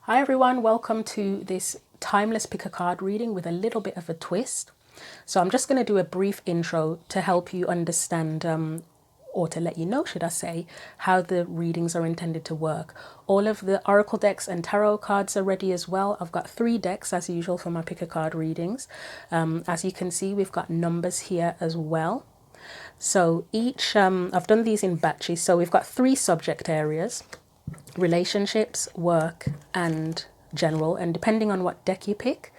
Hi everyone, welcome to this timeless pick a card reading with a little bit of a twist. So I'm just going to do a brief intro to help you understand, or to let you know, should I say, how the readings are intended to work. All of the oracle decks and tarot cards are ready as well. I've got 3 decks as usual for my pick a card readings. As you can see, we've got numbers here as well. So each, I've done these in batches. So we've got 3 subject areas: relationships, work, and general. And depending on what deck you pick,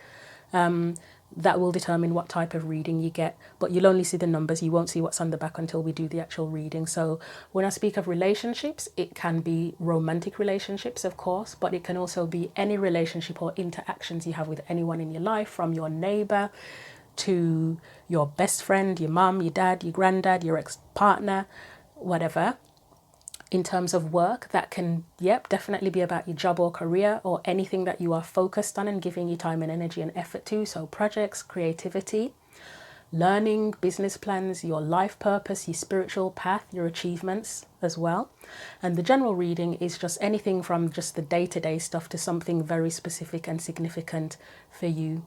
that will determine what type of reading you get. But you'll only see the numbers, you won't see what's on the back until we do the actual reading. So when I speak of relationships, it can be romantic relationships, of course, but it can also be any relationship or interactions you have with anyone in your life, from your neighbor to your best friend, your mum, your dad, your granddad, your ex-partner, whatever. In terms of work, that can, definitely be about your job or career or anything that you are focused on and giving your time and energy and effort to. So projects, creativity, learning, business plans, your life purpose, your spiritual path, your achievements as well. And the general reading is just anything from just the day-to-day stuff to something very specific and significant for you.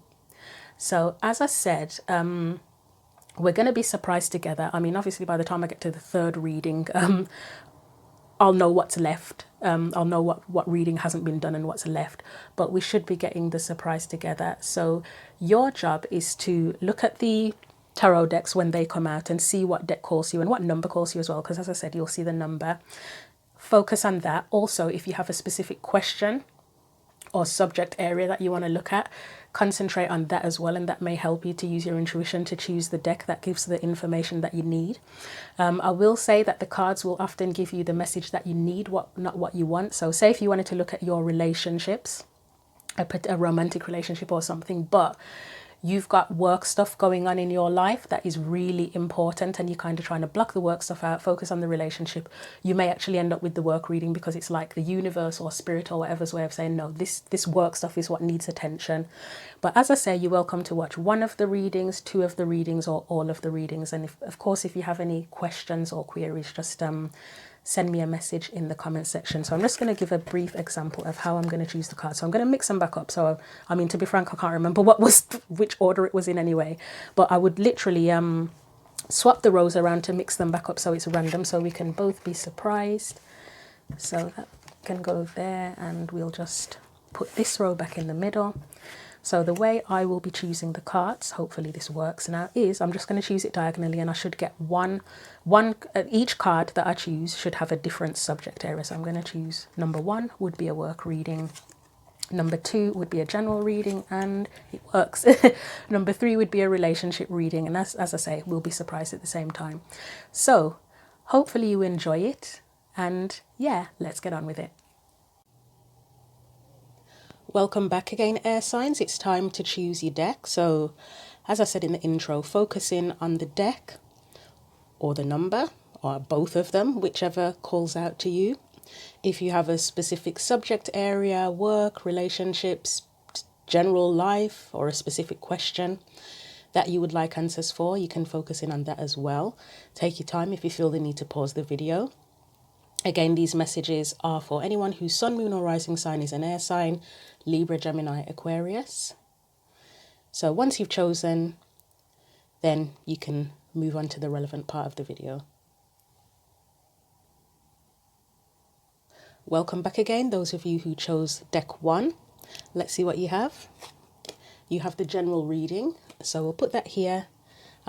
So as I said, we're going to be surprised together. I mean, obviously by the time I get to the 3rd reading, I'll know what's left. I'll know what reading hasn't been done and what's left. But we should be getting the surprise together. So your job is to look at the tarot decks when they come out and see what deck calls you and what number calls you as well. Because as I said, you'll see the number. Focus on that. Also, if you have a specific question or subject area that you want to look at, concentrate on that as well, and that may help you to use your intuition to choose the deck that gives the information that you need. I will say that the cards will often give you the message that you need, not what you want. So say if you wanted to look at your relationships, a romantic relationship or something, but you've got work stuff going on in your life that is really important and you're kind of trying to block the work stuff out, focus on the relationship, you may actually end up with the work reading because it's like the universe or spirit or whatever's way of saying, no, this work stuff is what needs attention. But as I say, you're welcome to watch 1 of the readings, 2 of the readings, or all of the readings. And of course, if you have any questions or queries, just send me a message in the comment section. So I'm just going to give a brief example of how I'm going to choose the cards. So I'm going to mix them back up. So, I mean, to be frank, I can't remember which order it was in anyway. But I would literally swap the rows around to mix them back up so it's random, so we can both be surprised. So that can go there, and we'll just put this row back in the middle. So the way I will be choosing the cards, hopefully this works now, is I'm just going to choose it diagonally, and I should get one each card that I choose should have a different subject area. So I'm going to choose number 1 would be a work reading, number 2 would be a general reading, and it works. Number 3 would be a relationship reading, and as I say, we'll be surprised at the same time. So hopefully you enjoy it, and yeah, let's get on with it. Welcome back again, air signs. It's time to choose your deck. So as I said in the intro, focus in on the deck or the number or both of them, whichever calls out to you. If you have a specific subject area, work, relationships, general life, or a specific question that you would like answers for, you can focus in on that as well. Take your time if you feel the need to pause the video. Again, these messages are for anyone whose sun, moon, or rising sign is an air sign: Libra, Gemini, Aquarius. So once you've chosen, then you can move on to the relevant part of the video. Welcome back again, those of you who chose deck 1. Let's see what you have. You have the general reading, so we'll put that here.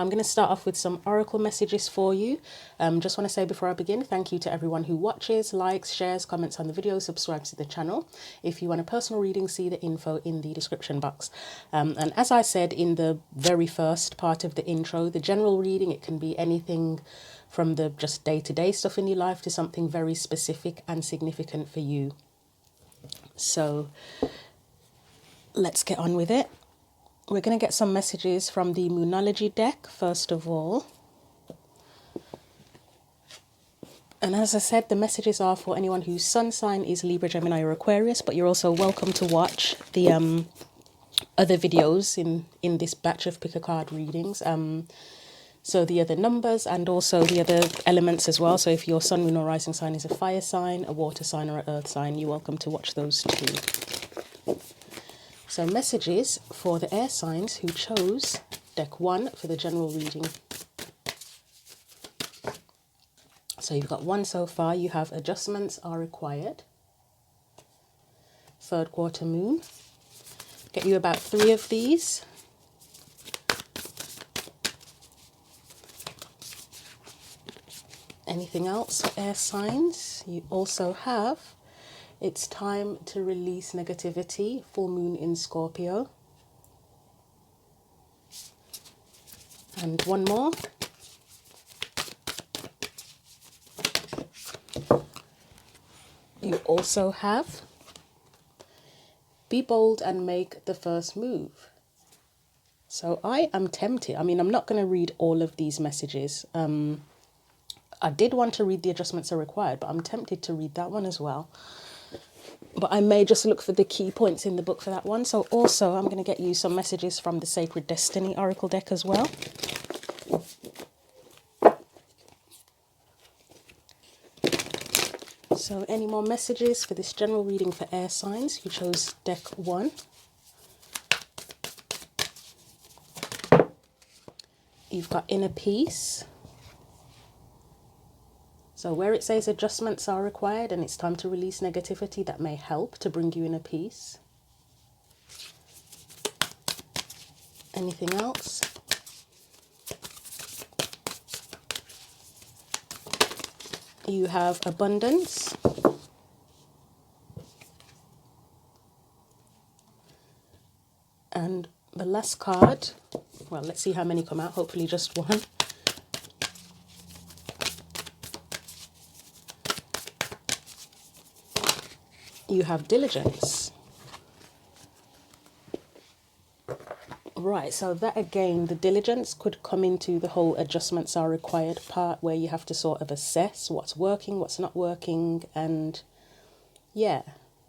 I'm going to start off with some oracle messages for you. Just want to say before I begin, thank you to everyone who watches, likes, shares, comments on the video, subscribes to the channel. If you want a personal reading, see the info in the description box. And as I said in the very first part of the intro, the general reading, it can be anything from the just day-to-day stuff in your life to something very specific and significant for you. So let's get on with it. We're going to get some messages from the Moonology deck, first of all. And as I said, the messages are for anyone whose sun sign is Libra, Gemini, or Aquarius, but you're also welcome to watch the other videos in this batch of pick a card readings. So the other numbers and also the other elements as well. So if your sun, moon, or rising sign is a fire sign, a water sign, or an earth sign, you're welcome to watch those too. So messages for the air signs who chose deck 1 for the general reading. So you've got 1 so far. You have adjustments are required. Third quarter moon. Get you about 3 of these. Anything else for air signs? You also have it's time to release negativity. Full moon in Scorpio. And 1 more. You also have be bold and make the first move. So I am tempted. I mean, I'm not going to read all of these messages. I did want to read the adjustments are required, but I'm tempted to read that one as well. But I may just look for the key points in the book for that one. So also I'm going to get you some messages from the Sacred Destiny Oracle deck as well. So any more messages for this general reading for air signs? You chose deck 1. You've got inner peace. So where it says adjustments are required and it's time to release negativity, that may help to bring you inner peace. Anything else? You have abundance. And the last card, well, let's see how many come out. Hopefully just 1. You have diligence. Right, so that again, the diligence could come into the whole adjustments are required part where you have to sort of assess what's working, what's not working, and yeah,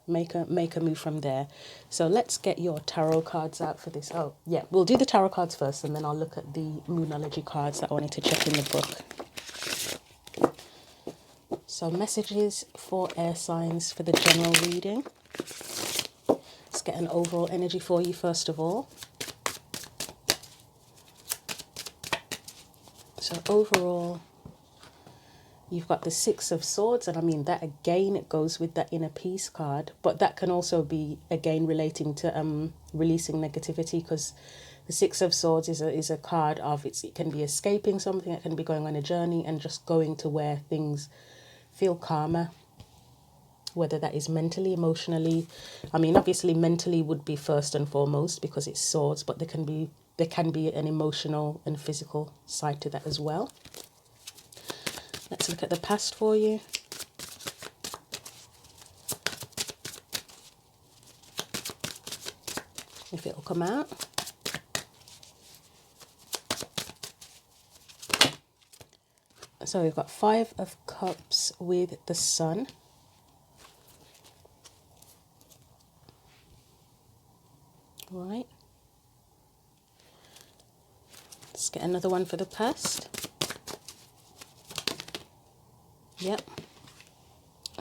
make a move from there. So let's get your tarot cards out for this. Oh yeah, we'll do the tarot cards first and then I'll look at the Moonology cards that I wanted to check in the book. So messages for air signs for the general reading. Let's get an overall energy for you first of all. So overall, you've got the 6 of Swords, and I mean that again, it goes with that inner peace card, but that can also be again relating to releasing negativity, because the 6 of Swords is a card of it can be escaping something, it can be going on a journey and just going to where things feel calmer, whether that is mentally, emotionally. I mean, obviously mentally would be first and foremost because it's swords, but there can be an emotional and physical side to that as well. Let's look at the past for you. If it will come out. So we've got 5 of Cups with the Sun. Right. Let's get another one for the past. Yep.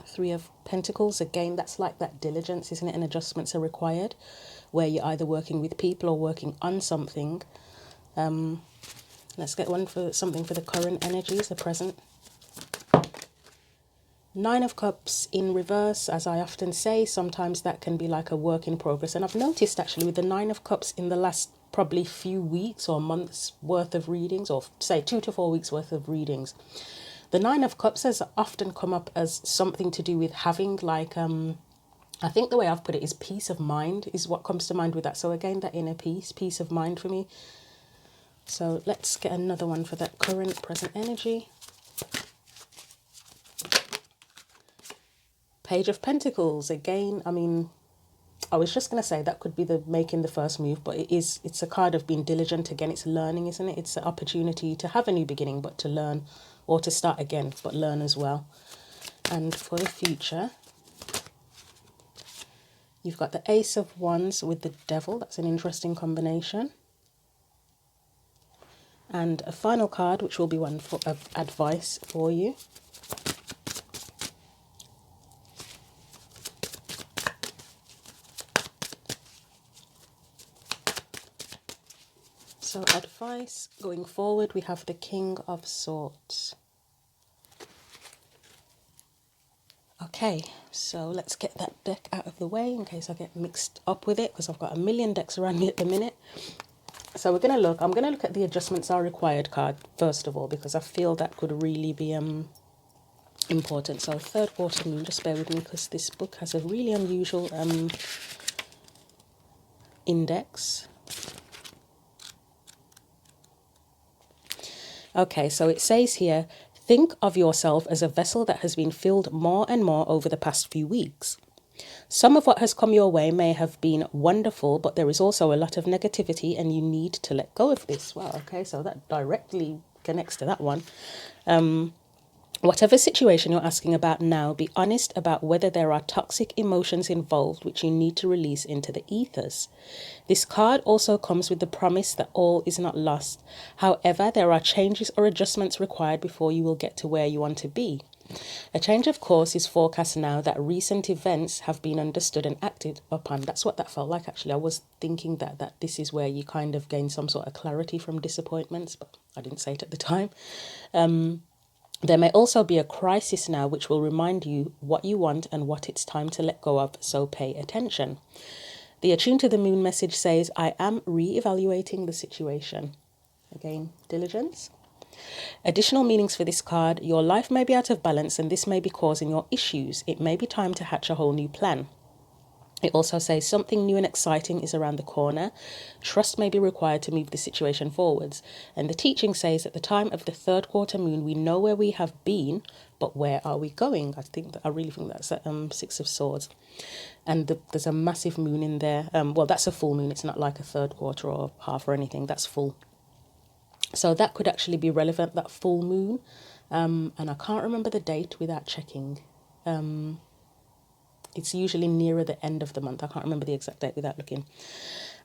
3 of Pentacles. Again, that's like that diligence, isn't it? And adjustments are required, where you're either working with people or working on something. Let's get one for something for the current energies, the present. 9 of Cups in reverse, as I often say, sometimes that can be like a work in progress. And I've noticed actually with the 9 of Cups in the last probably few weeks or months worth of readings, or say 2 to 4 weeks worth of readings, the 9 of Cups has often come up as something to do with having like, I think the way I've put it is peace of mind is what comes to mind with that. So again, that inner peace of mind for me. So let's get another one for that current present energy. Page of Pentacles. Again, I mean, I was just going to say that could be the making the first move, but it's a card of being diligent. Again, it's learning, isn't it? It's an opportunity to have a new beginning, but to learn, or to start again, but learn as well. And for the future, you've got the Ace of Wands with the Devil. That's an interesting combination. And a final card, which will be one of advice for you. So advice going forward, we have the King of Swords. Okay, so let's get that deck out of the way in case I get mixed up with it, because I've got a million decks around me at the minute. So I'm going to look at the adjustments are required card first of all, because I feel that could really be important. So third quarter moon, just bear with me because this book has a really unusual index. Okay, so it says here, think of yourself as a vessel that has been filled more and more over the past few weeks. Some of what has come your way may have been wonderful, but there is also a lot of negativity and you need to let go of this. Wow, okay, so that directly connects to that one. Whatever situation you're asking about now, be honest about whether there are toxic emotions involved which you need to release into the ethers. This card also comes with the promise that all is not lost. However, there are changes or adjustments required before you will get to where you want to be. A change of course is forecast now that recent events have been understood and acted upon. That's what that felt like, actually. I was thinking that this is where you kind of gain some sort of clarity from disappointments, but I didn't say it at the time. There may also be a crisis now which will remind you what you want and what it's time to let go of, so pay attention. The Attune to the Moon message says, I am re-evaluating the situation. Again, diligence. Additional meanings for this card, your life may be out of balance and this may be causing your issues. It may be time to hatch a whole new plan. It also says something new and exciting is around the corner. Trust may be required to move the situation forwards. And the teaching says at the time of the third quarter moon, we know where we have been, but where are we going? I really think that's Six of Swords. And there's a massive moon in there. Well, that's a full moon. It's not like a third quarter or half or anything. That's full. So that could actually be relevant, that full moon. And I can't remember the date without checking. It's usually nearer the end of the month. I can't remember the exact date without looking.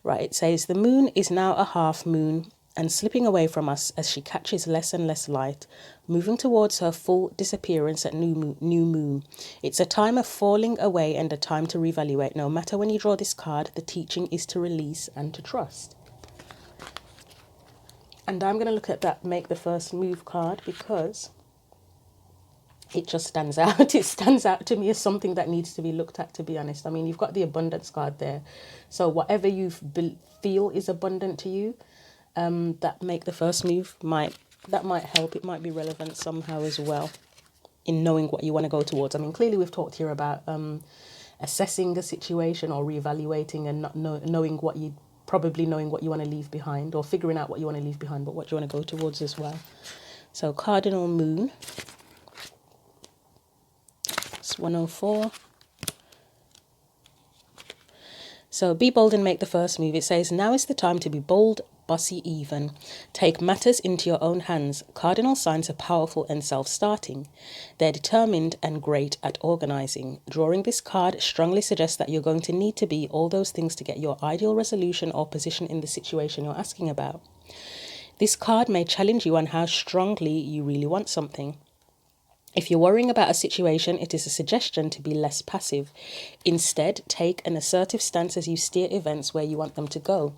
Right, it says, the moon is now a half moon and slipping away from us as she catches less and less light, moving towards her full disappearance at new moon. It's a time of falling away and a time to reevaluate. No matter when you draw this card, the teaching is to release and to trust. And I'm going to look at that Make the First Move card because it just stands out. It stands out to me as something that needs to be looked at, to be honest. I mean, you've got the abundance card there. So whatever you feel is abundant to you, that Make the First Move might help. It might be relevant somehow as well in knowing what you want to go towards. I mean, clearly we've talked here about assessing the situation or reevaluating and not knowing what you want to leave behind, or figuring out what you want to leave behind, but what you want to go towards as well. So Cardinal Moon. It's 104. So be bold and make the first move. It says, now is the time to be bold, bossy even. Take matters into your own hands. Cardinal signs are powerful and self-starting. They're determined and great at organizing. Drawing this card strongly suggests that you're going to need to be all those things to get your ideal resolution or position in the situation you're asking about. This card may challenge you on how strongly you really want something. If you're worrying about a situation, it is a suggestion to be less passive. Instead, take an assertive stance as you steer events where you want them to go.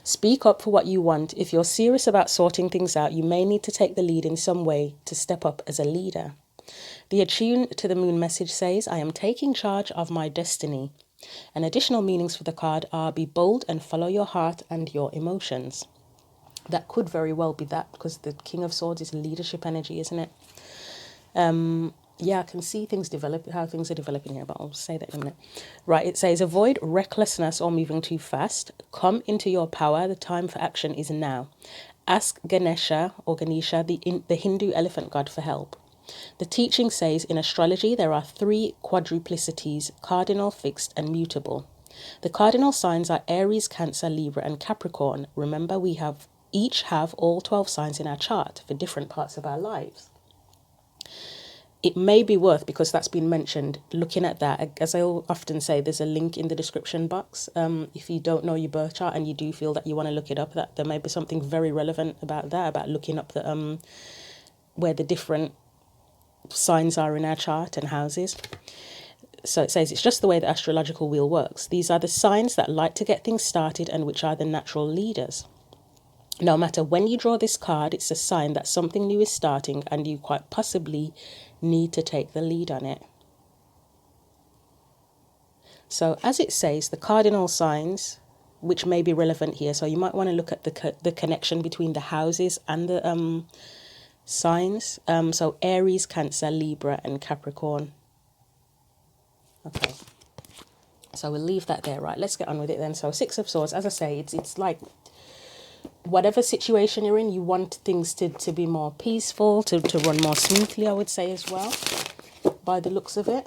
Speak up for what you want. If you're serious about sorting things out, you may need to take the lead in some way to step up as a leader. The Attune to the Moon message says, I am taking charge of my destiny. And additional meanings for the card are be bold and follow your heart and your emotions. That could very well be that, because the King of Swords is leadership energy, isn't it? Yeah, I can see how things are developing here, but I'll say that in a minute. Right, it says, avoid recklessness or moving too fast. Come into your power. The time for action is now. Ask Ganesha, the Hindu elephant god, for help. The teaching says, in astrology, there are 3 quadruplicities, cardinal, fixed, and mutable. The cardinal signs are Aries, Cancer, Libra, and Capricorn. Remember, we each have all 12 signs in our chart for different parts of our lives. It may be worth, because that's been mentioned, looking at that. As I often say, there's a link in the description box. If you don't know your birth chart and you do feel that you want to look it up, that there may be something very relevant about that, about looking up the where the different signs are in our chart and houses. So it says, it's just the way the astrological wheel works. These are the signs that like to get things started and which are the natural leaders. No matter when you draw this card, it's a sign that something new is starting and you quite possibly need to take the lead on it. So as it says, the cardinal signs, which may be relevant here. So you might want to look at the connection between the houses and the signs. So Aries, Cancer, Libra and Capricorn. Okay. So we'll leave that there, right? Let's get on with it then. So Six of Swords, as I say, it's like whatever situation you're in, you want things to be more peaceful, to run more smoothly, I would say as well, by the looks of it.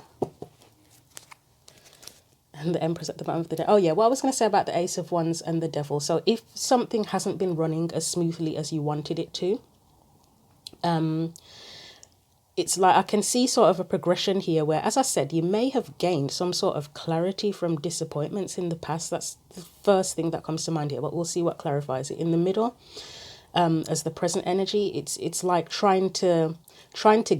And the Empress at the bottom of the deck. Oh yeah, what I was going to say about the Ace of Wands and the Devil. So if something hasn't been running as smoothly as you wanted it to, it's like I can see sort of a progression here where, as I said, you may have gained some sort of clarity from disappointments in the past. That's the first thing that comes to mind here, but we'll see what clarifies it. In the middle, as the present energy, it's like trying to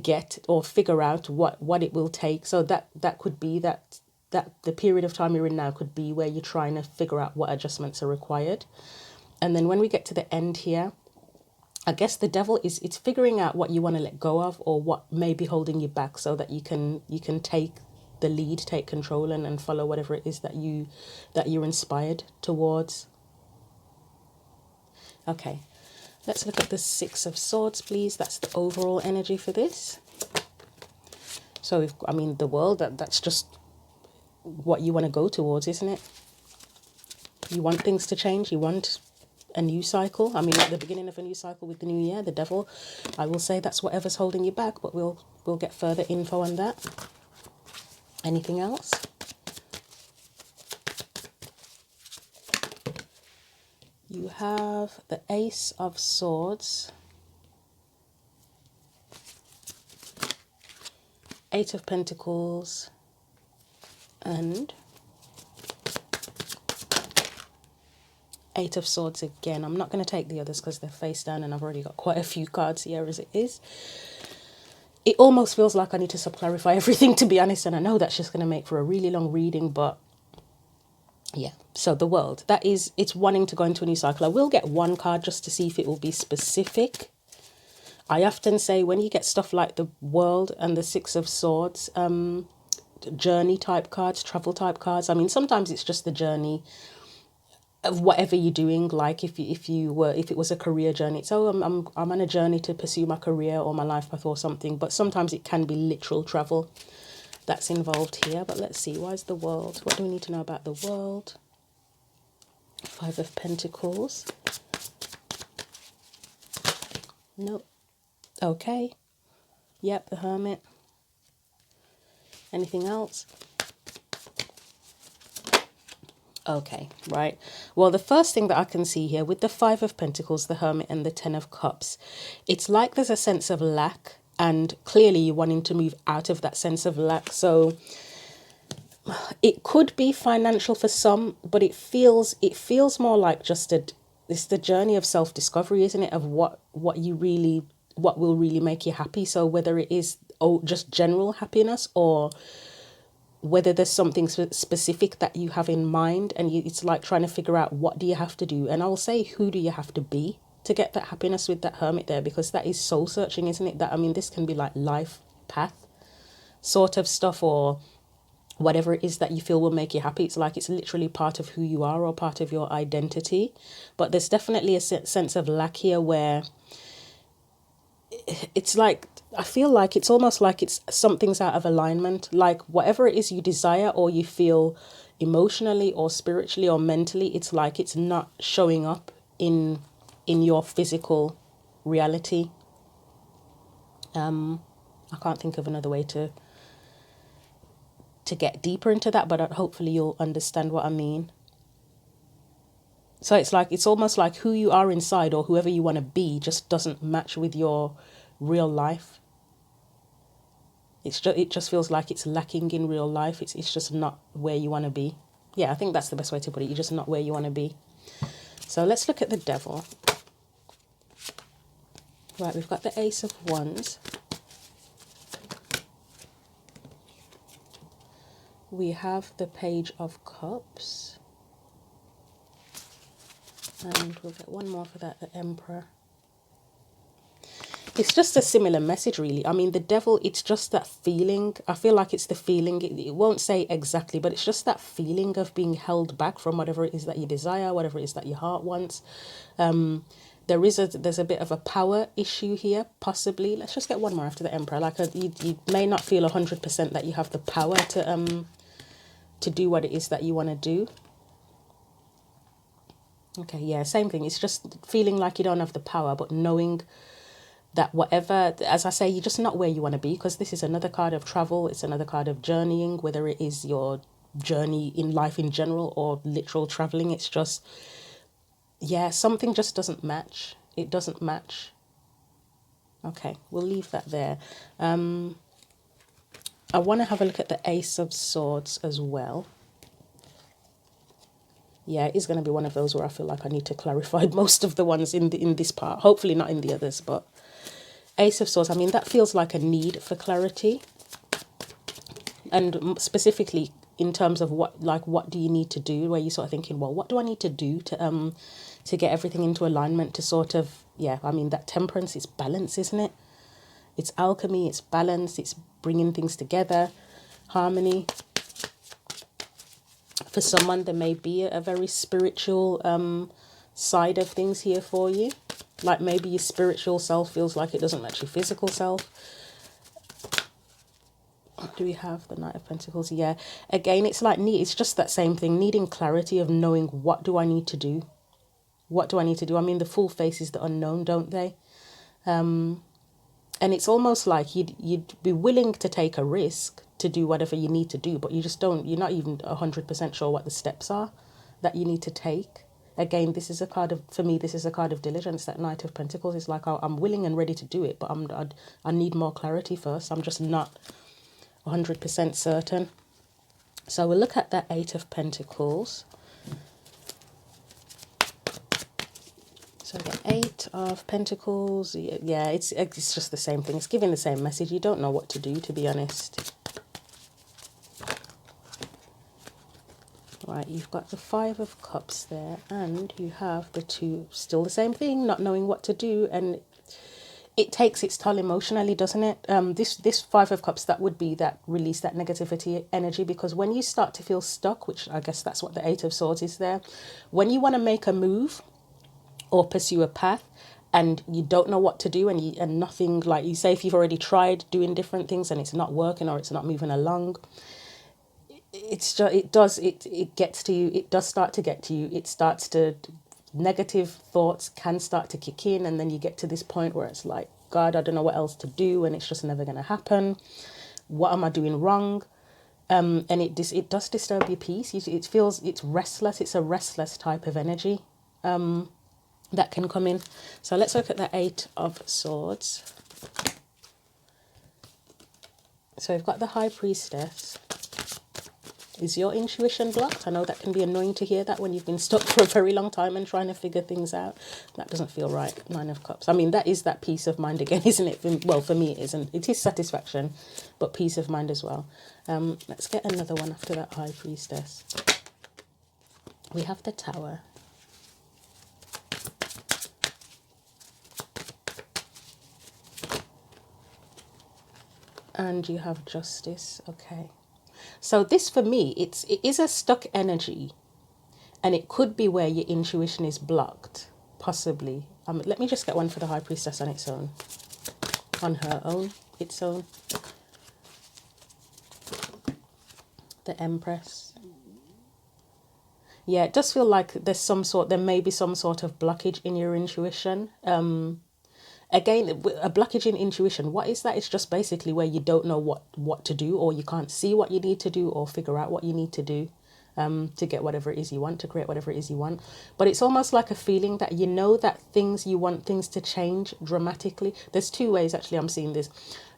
get or figure out what it will take. So that could be that the period of time you're in now could be where you're trying to figure out what adjustments are required. And then when we get to the end here, I guess the Devil it's figuring out what you want to let go of or what may be holding you back so that you can take the lead, take control and follow whatever it is that you're inspired towards. Okay, let's look at the Six of Swords, please. That's the overall energy for this. So the world, that's just what you want to go towards, isn't it? You want things to change. You want a new cycle. At the beginning of a new cycle with the new year, the Devil, I will say that's whatever's holding you back, but we'll get further info on that. Anything else? You have the Ace of Swords, Eight of Pentacles, and Eight of Swords again. I'm not going to take the others because they're face down and I've already got quite a few cards here as it is. It almost feels like I need to clarify everything, to be honest, and I know that's just going to make for a really long reading, but yeah. So the World, it's wanting to go into a new cycle. I will get one card just to see if it will be specific. I often say when you get stuff like the World and the Six of Swords, journey type cards, travel type cards. Sometimes it's just the journey of whatever you're doing. Like if it was a career journey, it's I'm on a journey to pursue my career or my life path or something. But sometimes it can be literal travel that's involved here. But let's see, why is the World? What do we need to know about the World? Five of Pentacles. Nope. Okay. Yep, the Hermit. Anything else? Okay, right. Well, the first thing that I can see here with the Five of Pentacles, the Hermit and the Ten of Cups, it's like there's a sense of lack and clearly you're wanting to move out of that sense of lack. So it could be financial for some, but it feels more like just it's the journey of self-discovery, isn't it? Of what will really make you happy. So whether it is just general happiness or whether there's something specific that you have in mind and it's like trying to figure out what do you have to do. And I'll say, who do you have to be to get that happiness with that Hermit there? Because that is soul searching, isn't it? This can be like life path sort of stuff or whatever it is that you feel will make you happy. It's like it's literally part of who you are or part of your identity. But there's definitely a sense of lack here where it's like, I feel like it's almost like it's something's out of alignment. Like whatever it is you desire or you feel emotionally or spiritually or mentally, it's like it's not showing up in your physical reality. I can't think of another way to get deeper into that, but hopefully you'll understand what I mean. So it's almost like who you are inside or whoever you want to be just doesn't match with your real life. It just feels like it's lacking in real life. It's just not where you want to be. Yeah, I think that's the best way to put it. You're just not where you want to be. So let's look at the Devil. Right, we've got the Ace of Wands. We have the Page of Cups. And we'll get one more for that, the Emperor. It's just a similar message, really. I mean, the Devil, it's just that feeling. I feel like it's the feeling. It won't say exactly, but it's just that feeling of being held back from whatever it is that you desire, whatever it is that your heart wants. There's a bit of a power issue here, possibly. Let's just get one more after the Emperor. Like you may not feel 100% that you have the power to do what it is that you want to do. Okay, yeah, same thing. It's just feeling like you don't have the power, but knowing that whatever, as I say, you're just not where you want to be, because this is another card of travel. It's another card of journeying, whether it is your journey in life in general or literal traveling. It's just, yeah, something just doesn't match. It doesn't match. Okay, we'll leave that there. I want to have a look at the Ace of Swords as well. Yeah, it's going to be one of those where I feel like I need to clarify most of the ones in this part. Hopefully not in the others, but Ace of Swords, I mean, that feels like a need for clarity. And specifically in terms of what do you need to do, where you're sort of thinking, well, what do I need to do to get everything into alignment, to sort of, yeah, I mean, that Temperance, it's balance, isn't it? It's alchemy, it's balance, it's bringing things together, harmony. For someone, there may be a very spiritual side of things here for you. Like maybe your spiritual self feels like it doesn't match your physical self. Do we have the Knight of Pentacles? Yeah. Again, it's like it's just that same thing, needing clarity of knowing, what do I need to do? What do I need to do? I mean, the Fool faces the unknown, don't they? And it's almost like you'd be willing to take a risk to do whatever you need to do, but you're not even 100% sure what the steps are that you need to take. Again, this is a card of, for me, this is a card of diligence. That Knight of Pentacles is like, I'm willing and ready to do it, but I need more clarity first. I'm just not 100% certain. So we'll look at that Eight of Pentacles. So the Eight of Pentacles, yeah, it's just the same thing. It's giving the same message. You don't know what to do, to be honest. Right, you've got the Five of Cups there, and you have the Two, still the same thing, not knowing what to do, and it takes its toll emotionally, doesn't it? This Five of Cups, that would be that release, that negativity energy, because when you start to feel stuck, which I guess that's what the Eight of Swords is there, when you want to make a move or pursue a path and you don't know what to do, and nothing, like you say, if you've already tried doing different things and it's not working or it's not moving along, it's just, it gets to you. It does start to get to you. It starts to, negative thoughts can start to kick in, and then you get to this point where it's like, God, I don't know what else to do, and it's just never going to happen. What am I doing wrong? And it does disturb your peace. It feels, it's restless. It's a restless type of energy that can come in. So let's look at the Eight of Swords. So we've got the High Priestess. Is your intuition blocked? I know that can be annoying to hear that when you've been stuck for a very long time and trying to figure things out. That doesn't feel right. Nine of Cups. I mean, that is that peace of mind again, isn't it? Well, for me it isn't. It is satisfaction, but peace of mind as well. Let's get another one after that High Priestess. We have the Tower. And you have Justice. Okay. So this, for me, it is a stuck energy, and it could be where your intuition is blocked, possibly. Let me just get one for the High Priestess on its own. On her own, its own. The Empress. Yeah, it does feel like there may be some sort of blockage in your intuition. Again, a blockage in intuition, what is that? It's just basically where you don't know what to do, or you can't see what you need to do, or figure out what you need to do to get whatever it is you want, to create whatever it is you want. But it's almost like a feeling that you know that you want things to change dramatically. There's two ways, actually, I'm seeing this.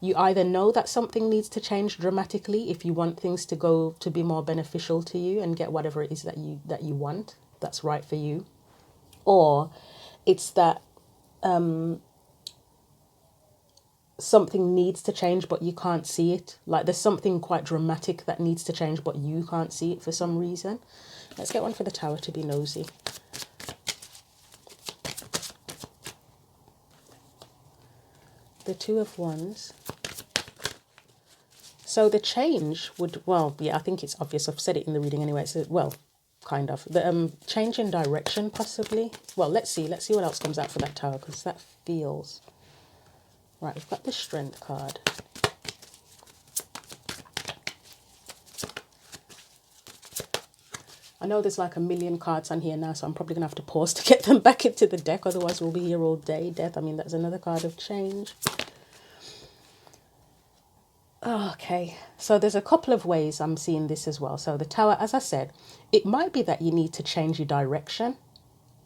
You either know that something needs to change dramatically if you want things to go to be more beneficial to you and get whatever it is that you want, that's right for you. Or it's that... something needs to change, but you can't see it. Like there's something quite dramatic that needs to change, but you can't see it for some reason. Let's get one for the Tower to be nosy. The Two of Wands. So the change would, well, yeah, I think it's obvious. I've said it in the reading anyway. So, well, kind of. The change in direction, possibly. Well, let's see. Let's see what else comes out for that Tower, because that feels... Right, we've got the Strength card. I know there's like a million cards on here now, so I'm probably going to have to pause to get them back into the deck. Otherwise, we'll be here all day. Death, I mean, that's another card of change. Okay, so there's a couple of ways I'm seeing this as well. So the Tower, as I said, it might be that you need to change your direction.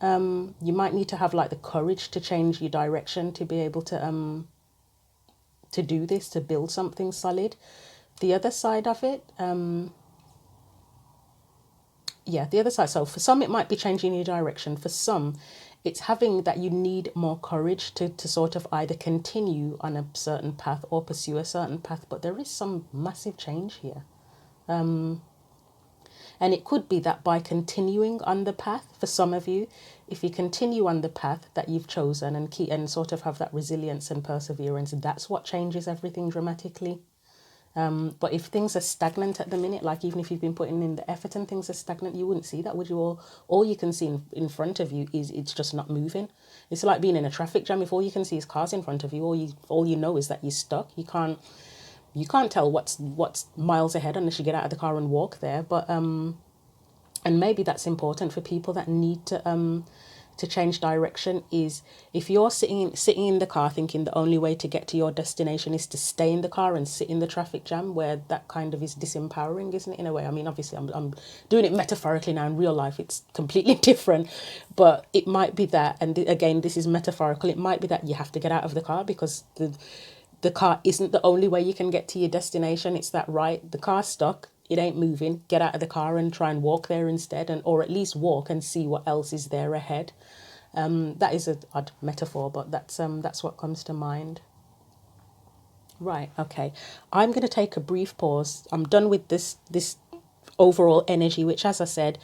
You might need to have like the courage to change your direction to be able to do this, to build something solid. The other side of it, the other side. So for some, it might be changing your direction. For some, it's having that you need more courage to sort of either continue on a certain path or pursue a certain path. But there is some massive change here. And it could be that by continuing on the path, for some of you, if you continue on the path that you've chosen and sort of have that resilience and perseverance, that's what changes everything dramatically. But if things are stagnant at the minute, like even if you've been putting in the effort and things are stagnant, you wouldn't see that, would you? All you can see in front of you is it's just not moving. It's like being in a traffic jam. If all you can see is cars in front of you, all you know is that you're stuck. You can't tell what's miles ahead unless you get out of the car and walk there. But and maybe that's important for people that need to change direction. Is if you're sitting in the car thinking the only way to get to your destination is to stay in the car and sit in the traffic jam, where that kind of is disempowering, isn't it, in a way? I mean, obviously I'm doing it metaphorically now. In real life it's completely different, but it might be that, and again, this is metaphorical, it might be that you have to get out of the car because the car isn't the only way you can get to your destination. It's that, right, the car's stuck, it ain't moving, get out of the car and try and walk there instead, or at least walk and see what else is there ahead. That is an odd metaphor, but that's what comes to mind. Right, okay. I'm going to take a brief pause. I'm done with this overall energy, which, as I said,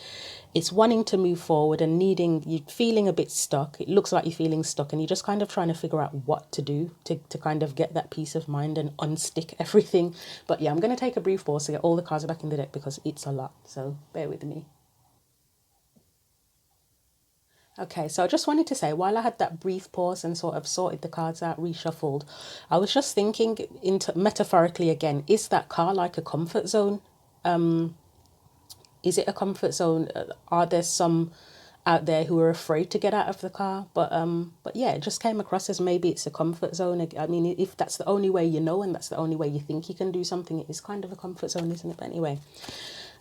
it's wanting to move forward and you feeling a bit stuck. It looks like you're feeling stuck and you're just kind of trying to figure out what to do to kind of get that peace of mind and unstick everything. But yeah, I'm going to take a brief pause to get all the cards back in the deck because it's a lot. So bear with me. Okay, so I just wanted to say, while I had that brief pause and sort of sorted the cards out, reshuffled, I was just thinking metaphorically again, is that car like a comfort zone? Is it a comfort zone? Are there some out there who are afraid to get out of the car? But yeah, it just came across as maybe it's a comfort zone. I mean, if that's the only way you know and that's the only way you think you can do something, it is kind of a comfort zone, isn't it? But anyway,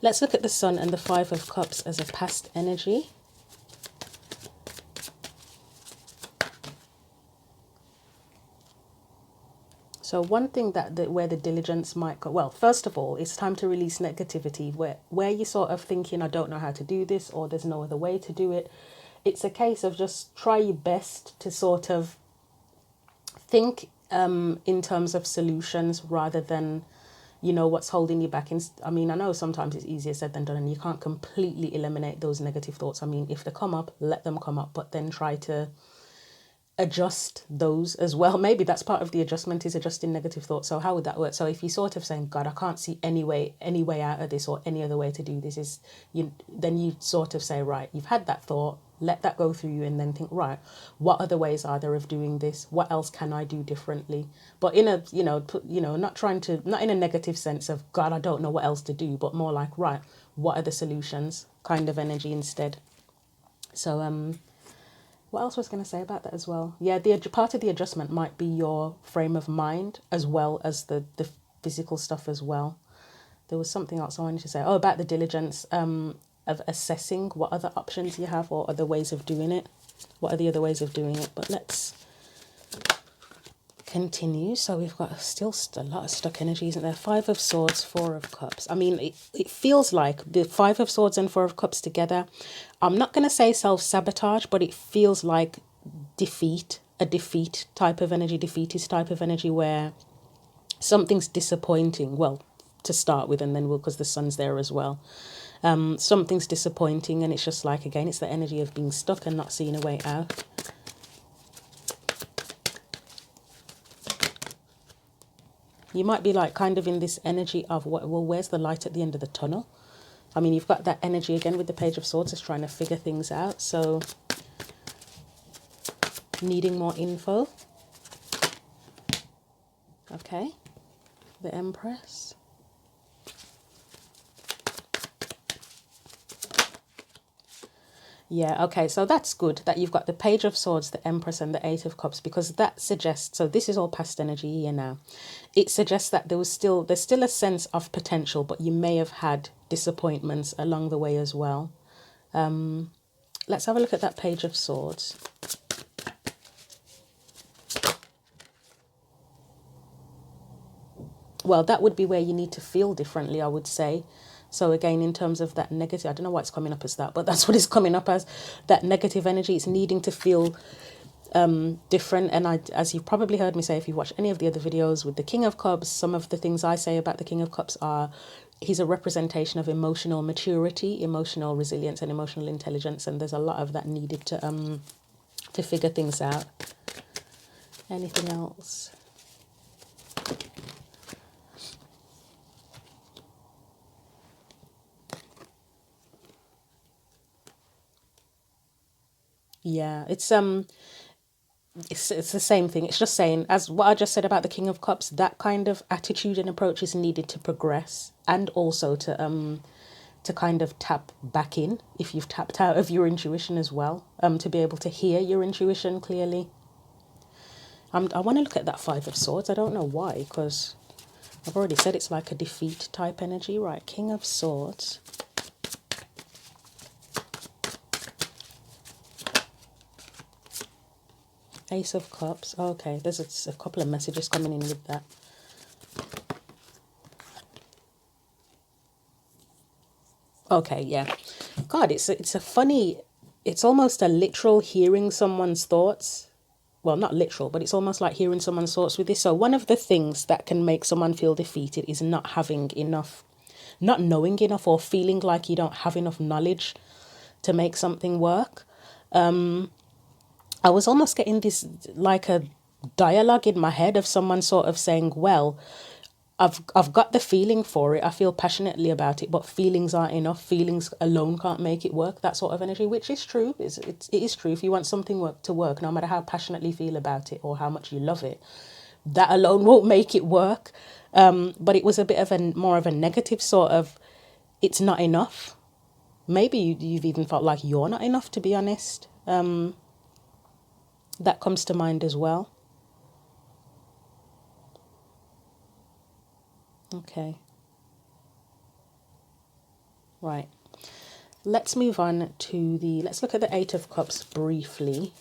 let's look at the Sun and the Five of Cups as a past energy. So one thing where the diligence might go, well, first of all, it's time to release negativity where you're sort of thinking, I don't know how to do this, or there's no other way to do it. It's a case of just try your best to sort of think in terms of solutions rather than, what's holding you back. I mean, I know sometimes it's easier said than done and you can't completely eliminate those negative thoughts. I mean, if they come up, let them come up, but then try to adjust those as well. Maybe that's part of the adjustment, is adjusting negative thoughts. So how would that work? So if you're sort of saying, God, I can't see any way out of this, or any other way to do this, then you sort of say, right, you've had that thought, let that go through you, and then think, right, what other ways are there of doing this? What else can I do differently? But in a, not in a negative sense of, God, I don't know what else to do, but more like, right, what are the solutions kind of energy instead. So, what else was I going to say about that as well? Yeah, the part of the adjustment might be your frame of mind as well as the physical stuff as well. There was something else I wanted to say. Oh, about the diligence of assessing what other options you have or other ways of doing it. What are the other ways of doing it? But let's continue. So we've got still a lot of stuck energy, isn't there? Five of Swords, Four of Cups. I mean, it feels like the Five of Swords and Four of Cups together, I'm not going to say self-sabotage, but it feels like defeat a defeat type of energy, defeatist type of energy, where something's disappointing. Well, to start with, and then because the sun's there as well. Something's disappointing, and it's just like, again, it's the energy of being stuck and not seeing a way out. You might be like kind of in this energy of, well, where's the light at the end of the tunnel? I mean, you've got that energy again with the Page of Swords, is trying to figure things out. So needing more info. Okay. The Empress. Yeah, okay, so that's good that you've got the Page of Swords, the Empress, and the Eight of Cups, because that suggests, so this is all past energy here now. It suggests that there's still a sense of potential, but you may have had disappointments along the way as well. Let's have a look at that Page of Swords. Well, that would be where you need to feel differently, I would say. So again, in terms of that negative, I don't know why it's coming up as that, but that's what it's coming up as, that negative energy. It's needing to feel different. And as you've probably heard me say, if you watch any of the other videos with the King of Cups, some of the things I say about the King of Cups are, he's a representation of emotional maturity, emotional resilience, and emotional intelligence. And there's a lot of that needed to figure things out. Anything else? Yeah, it's the same thing. It's just saying, as what I just said about the King of Cups, that kind of attitude and approach is needed to progress, and also to kind of tap back in if you've tapped out of your intuition as well, to be able to hear your intuition clearly. I want to look at that Five of Swords. I don't know why, because I've already said it's like a defeat type energy. Right, King of Swords. Ace of Cups. Okay, there's a couple of messages coming in with that. Okay, yeah. God, it's a funny, it's almost a literal hearing someone's thoughts. Well, not literal, but it's almost like hearing someone's thoughts with this. So one of the things that can make someone feel defeated is not having enough, not knowing enough, or feeling like you don't have enough knowledge to make something work. I was almost getting this, like a dialogue in my head of someone sort of saying, well, I've got the feeling for it. I feel passionately about it, but feelings aren't enough. Feelings alone can't make it work. That sort of energy, which is true. It is true. If you want something to work, no matter how passionately you feel about it or how much you love it, that alone won't make it work. But it was a bit of more of a negative sort of, it's not enough. Maybe you've even felt like you're not enough, to be honest. That comes to mind as well. Okay. Right. Let's move on to let's look at the Eight of Cups briefly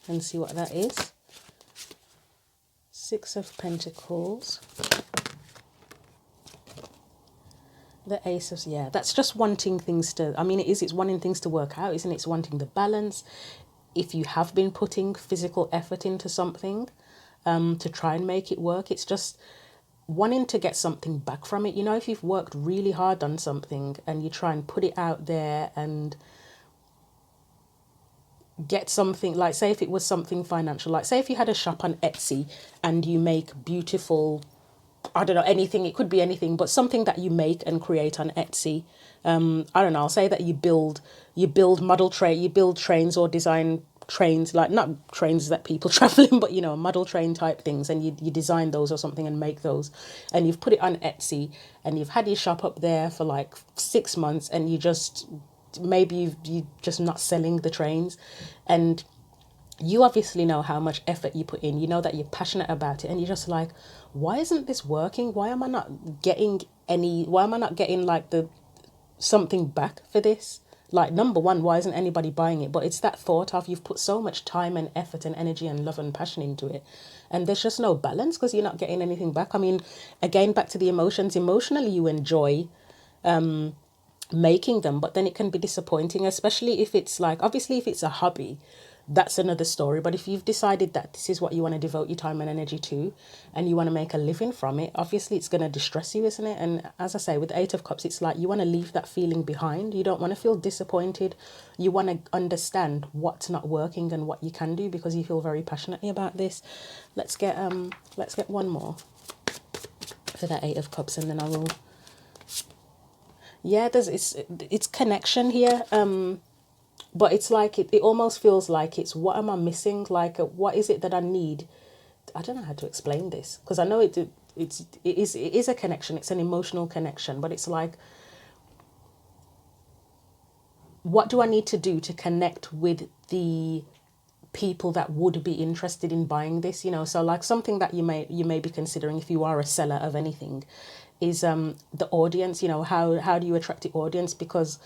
and see what that is. Six of Pentacles. The Ace of, yeah, that's just wanting things to, I mean, it's wanting things to work out, isn't it? It's wanting the balance. If you have been putting physical effort into something to try and make it work, it's just wanting to get something back from it. You know, if you've worked really hard on something and you try and put it out there and get something, like say if it was something financial, like say if you had a shop on Etsy and you make beautiful, I don't know, anything, it could be anything, but something that you make and create on Etsy. I don't know, I'll say that you build you build trains or design trains, like not trains that people travel in, but you know, model train type things, and you design those or something and make those, and you've put it on Etsy and you've had your shop up there for like 6 months, and you just not selling the trains, and you obviously know how much effort you put in, you know that you're passionate about it, and you're just like, why isn't this working? Why am I not getting like the something back for this? Like, number one, why isn't anybody buying it? But it's that thought of, you've put so much time and effort and energy and love and passion into it, and there's just no balance because you're not getting anything back. I mean, again, back to the emotions. Emotionally, you enjoy making them, but then it can be disappointing, especially if it's like, obviously if it's a hobby, that's another story. But if you've decided that this is what you want to devote your time and energy to, and you want to make a living from it, obviously it's going to distress you, isn't it? And as I say, with the Eight of Cups, it's like you want to leave that feeling behind. You don't want to feel disappointed. You want to understand what's not working and what you can do, because you feel very passionately about this. Let's get one more for that Eight of Cups, and then I will. Yeah, it's connection here. But it's like it almost feels like it's, what am I missing? Like, what is it that I need? I don't know how to explain this, because I know it is a connection. It's an emotional connection, but it's like, what do I need to do to connect with the people that would be interested in buying this? You know, so like something that you may be considering if you are a seller of anything is the audience. You know, how do you attract the audience? Because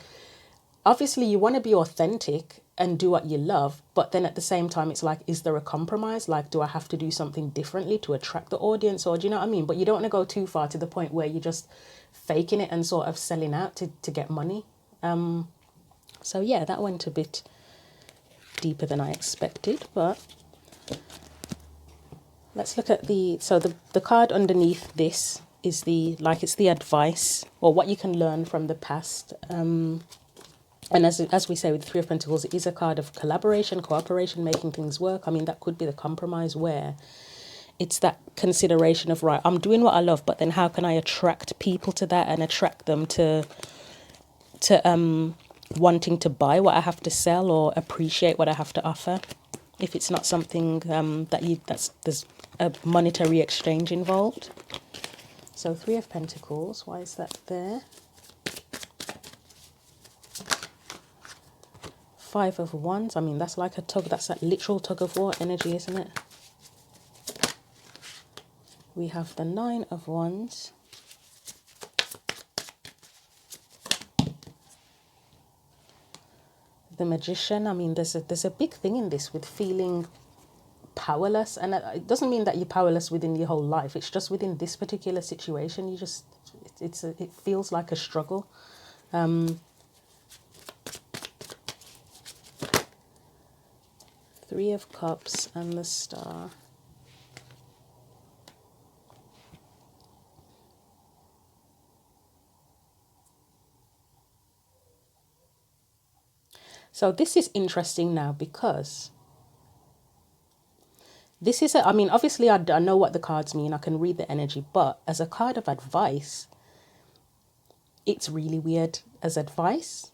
obviously you want to be authentic and do what you love, but then at the same time it's like, is there a compromise? Like, do I have to do something differently to attract the audience? Or do you know what I mean? But you don't want to go too far to the point where you're just faking it and sort of selling out to get money. So yeah, that went a bit deeper than I expected, but let's look at the card underneath this is it's the advice, or what you can learn from the past. And as we say with the Three of Pentacles, it is a card of collaboration, cooperation, making things work. I mean, that could be the compromise, where it's that consideration of, right, I'm doing what I love, but then how can I attract people to that and attract them to wanting to buy what I have to sell or appreciate what I have to offer. If it's not something there's a monetary exchange involved. So Three of Pentacles, why is that there? Five of Wands, I mean, that's like that's that literal tug of war energy, isn't it? We have the Nine of Wands. The Magician, I mean, there's a big thing in this with feeling powerless. And it doesn't mean that you're powerless within your whole life. It's just within this particular situation, it feels like a struggle. Three of Cups and the Star. So this is interesting now, because this is I mean, obviously I know what the cards mean. I can read the energy, but as a card of advice, it's really weird as advice.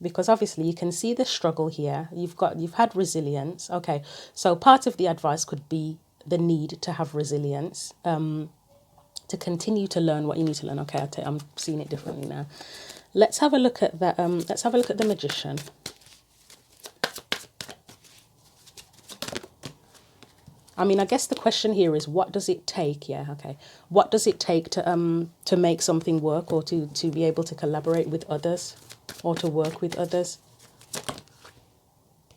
Because obviously you can see the struggle here. You've had resilience. Okay, so part of the advice could be the need to have resilience, to continue to learn what you need to learn. Okay, I'm seeing it differently now. Let's have a look at that. Let's have a look at the Magician. I mean, I guess the question here is, what does it take? Yeah, okay. What does it take to make something work, or to be able to collaborate with others, or to work with others?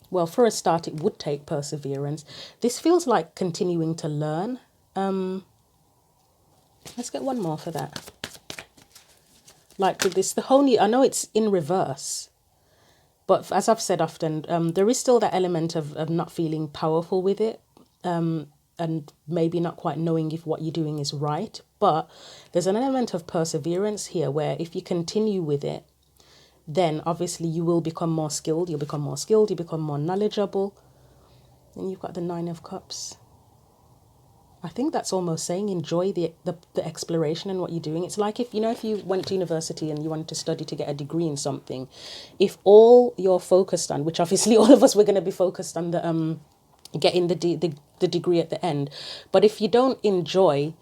Well, for a start, it would take perseverance. This feels like continuing to learn. Let's get one more for that. Like with this, I know it's in reverse, but as I've said often, there is still that element of not feeling powerful with it. And maybe not quite knowing if what you're doing is right. But there's an element of perseverance here, where if you continue with it, then obviously you will become more skilled. You'll become more skilled. You become more knowledgeable. And you've got the Nine of Cups. I think that's almost saying enjoy the exploration and what you're doing. It's like if you went to university and you wanted to study to get a degree in something, if all you're focused on, which obviously all of us were going to be focused on the getting the degree at the end, but if you don't enjoy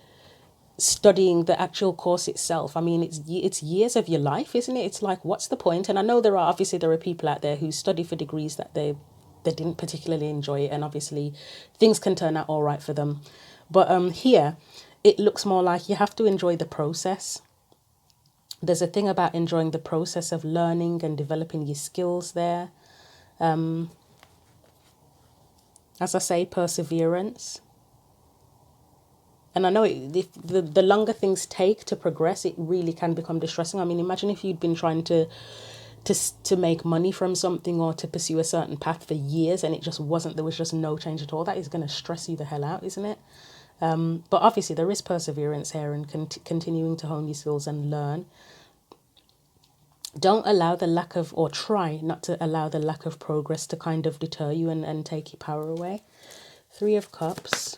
studying the actual course itself, I mean, it's years of your life, isn't it? It's like, what's the point? And I know there are people out there who study for degrees that they didn't particularly enjoy it, and obviously things can turn out all right for them. But here it looks more like you have to enjoy the process. There's a thing about enjoying the process of learning and developing your skills there. As I say, perseverance. And I know if the longer things take to progress, it really can become distressing. I mean, imagine if you'd been trying to to make money from something or to pursue a certain path for years, and it just wasn't, there was just no change at all. That is going to stress you the hell out, isn't it? But obviously there is perseverance here, and continuing to hone your skills and learn. Don't allow the lack of, or try not to allow the lack of progress to kind of deter you and take your power away. 3 of Cups.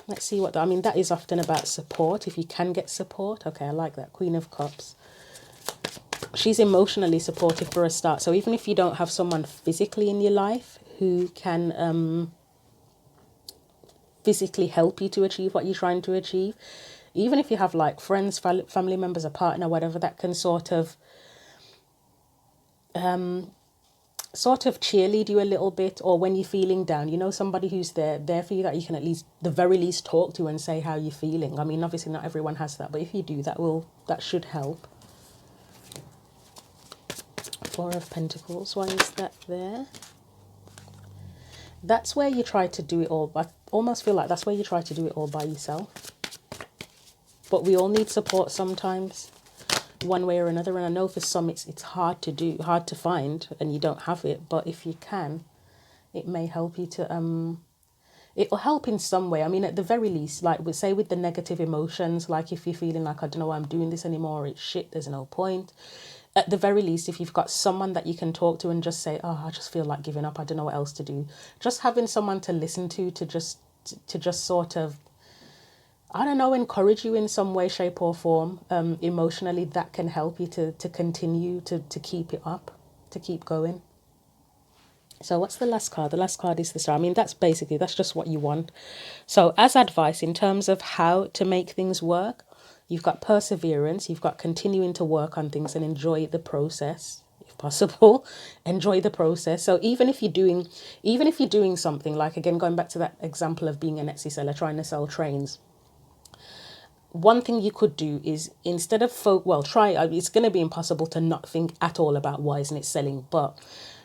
Let's see what, I mean, that is often about support. If you can get support. Okay, I like that. Queen of Cups. She's emotionally supportive for a start. So even if you don't have someone physically in your life who can physically help you to achieve what you're trying to achieve, even if you have like friends, family members, a partner, whatever, that can sort of cheerlead you a little bit, or when you're feeling down, you know, somebody who's there for you, that you can at least, the very least, talk to and say how you're feeling. I mean, obviously not everyone has that, but if you do, that should help. 4 of Pentacles. Why is that there? That's where you try to do it all. I almost feel like that's where you try to do it all by yourself. But we all need support sometimes, one way or another. And I know for some it's hard to do, hard to find, and you don't have it. But if you can, it may help you to it will help in some way. I mean, at the very least, like we say with the negative emotions, like if you're feeling like, I don't know why I'm doing this anymore, it's shit, there's no point. At the very least, if you've got someone that you can talk to and just say, oh, I just feel like giving up, I don't know what else to do. Just having someone to listen to just sort of, I don't know, encourage you in some way, shape or form, emotionally, that can help you to continue to keep it up, to keep going. So what's the last card? The last card is the Star. I mean, that's just what you want. So as advice in terms of how to make things work, you've got perseverance, you've got continuing to work on things and enjoy the process, if possible. Enjoy the process. So even if you're doing something, like, again, going back to that example of being an Etsy seller, trying to sell trains, one thing you could do is, instead of it's going to be impossible to not think at all about why isn't it selling, but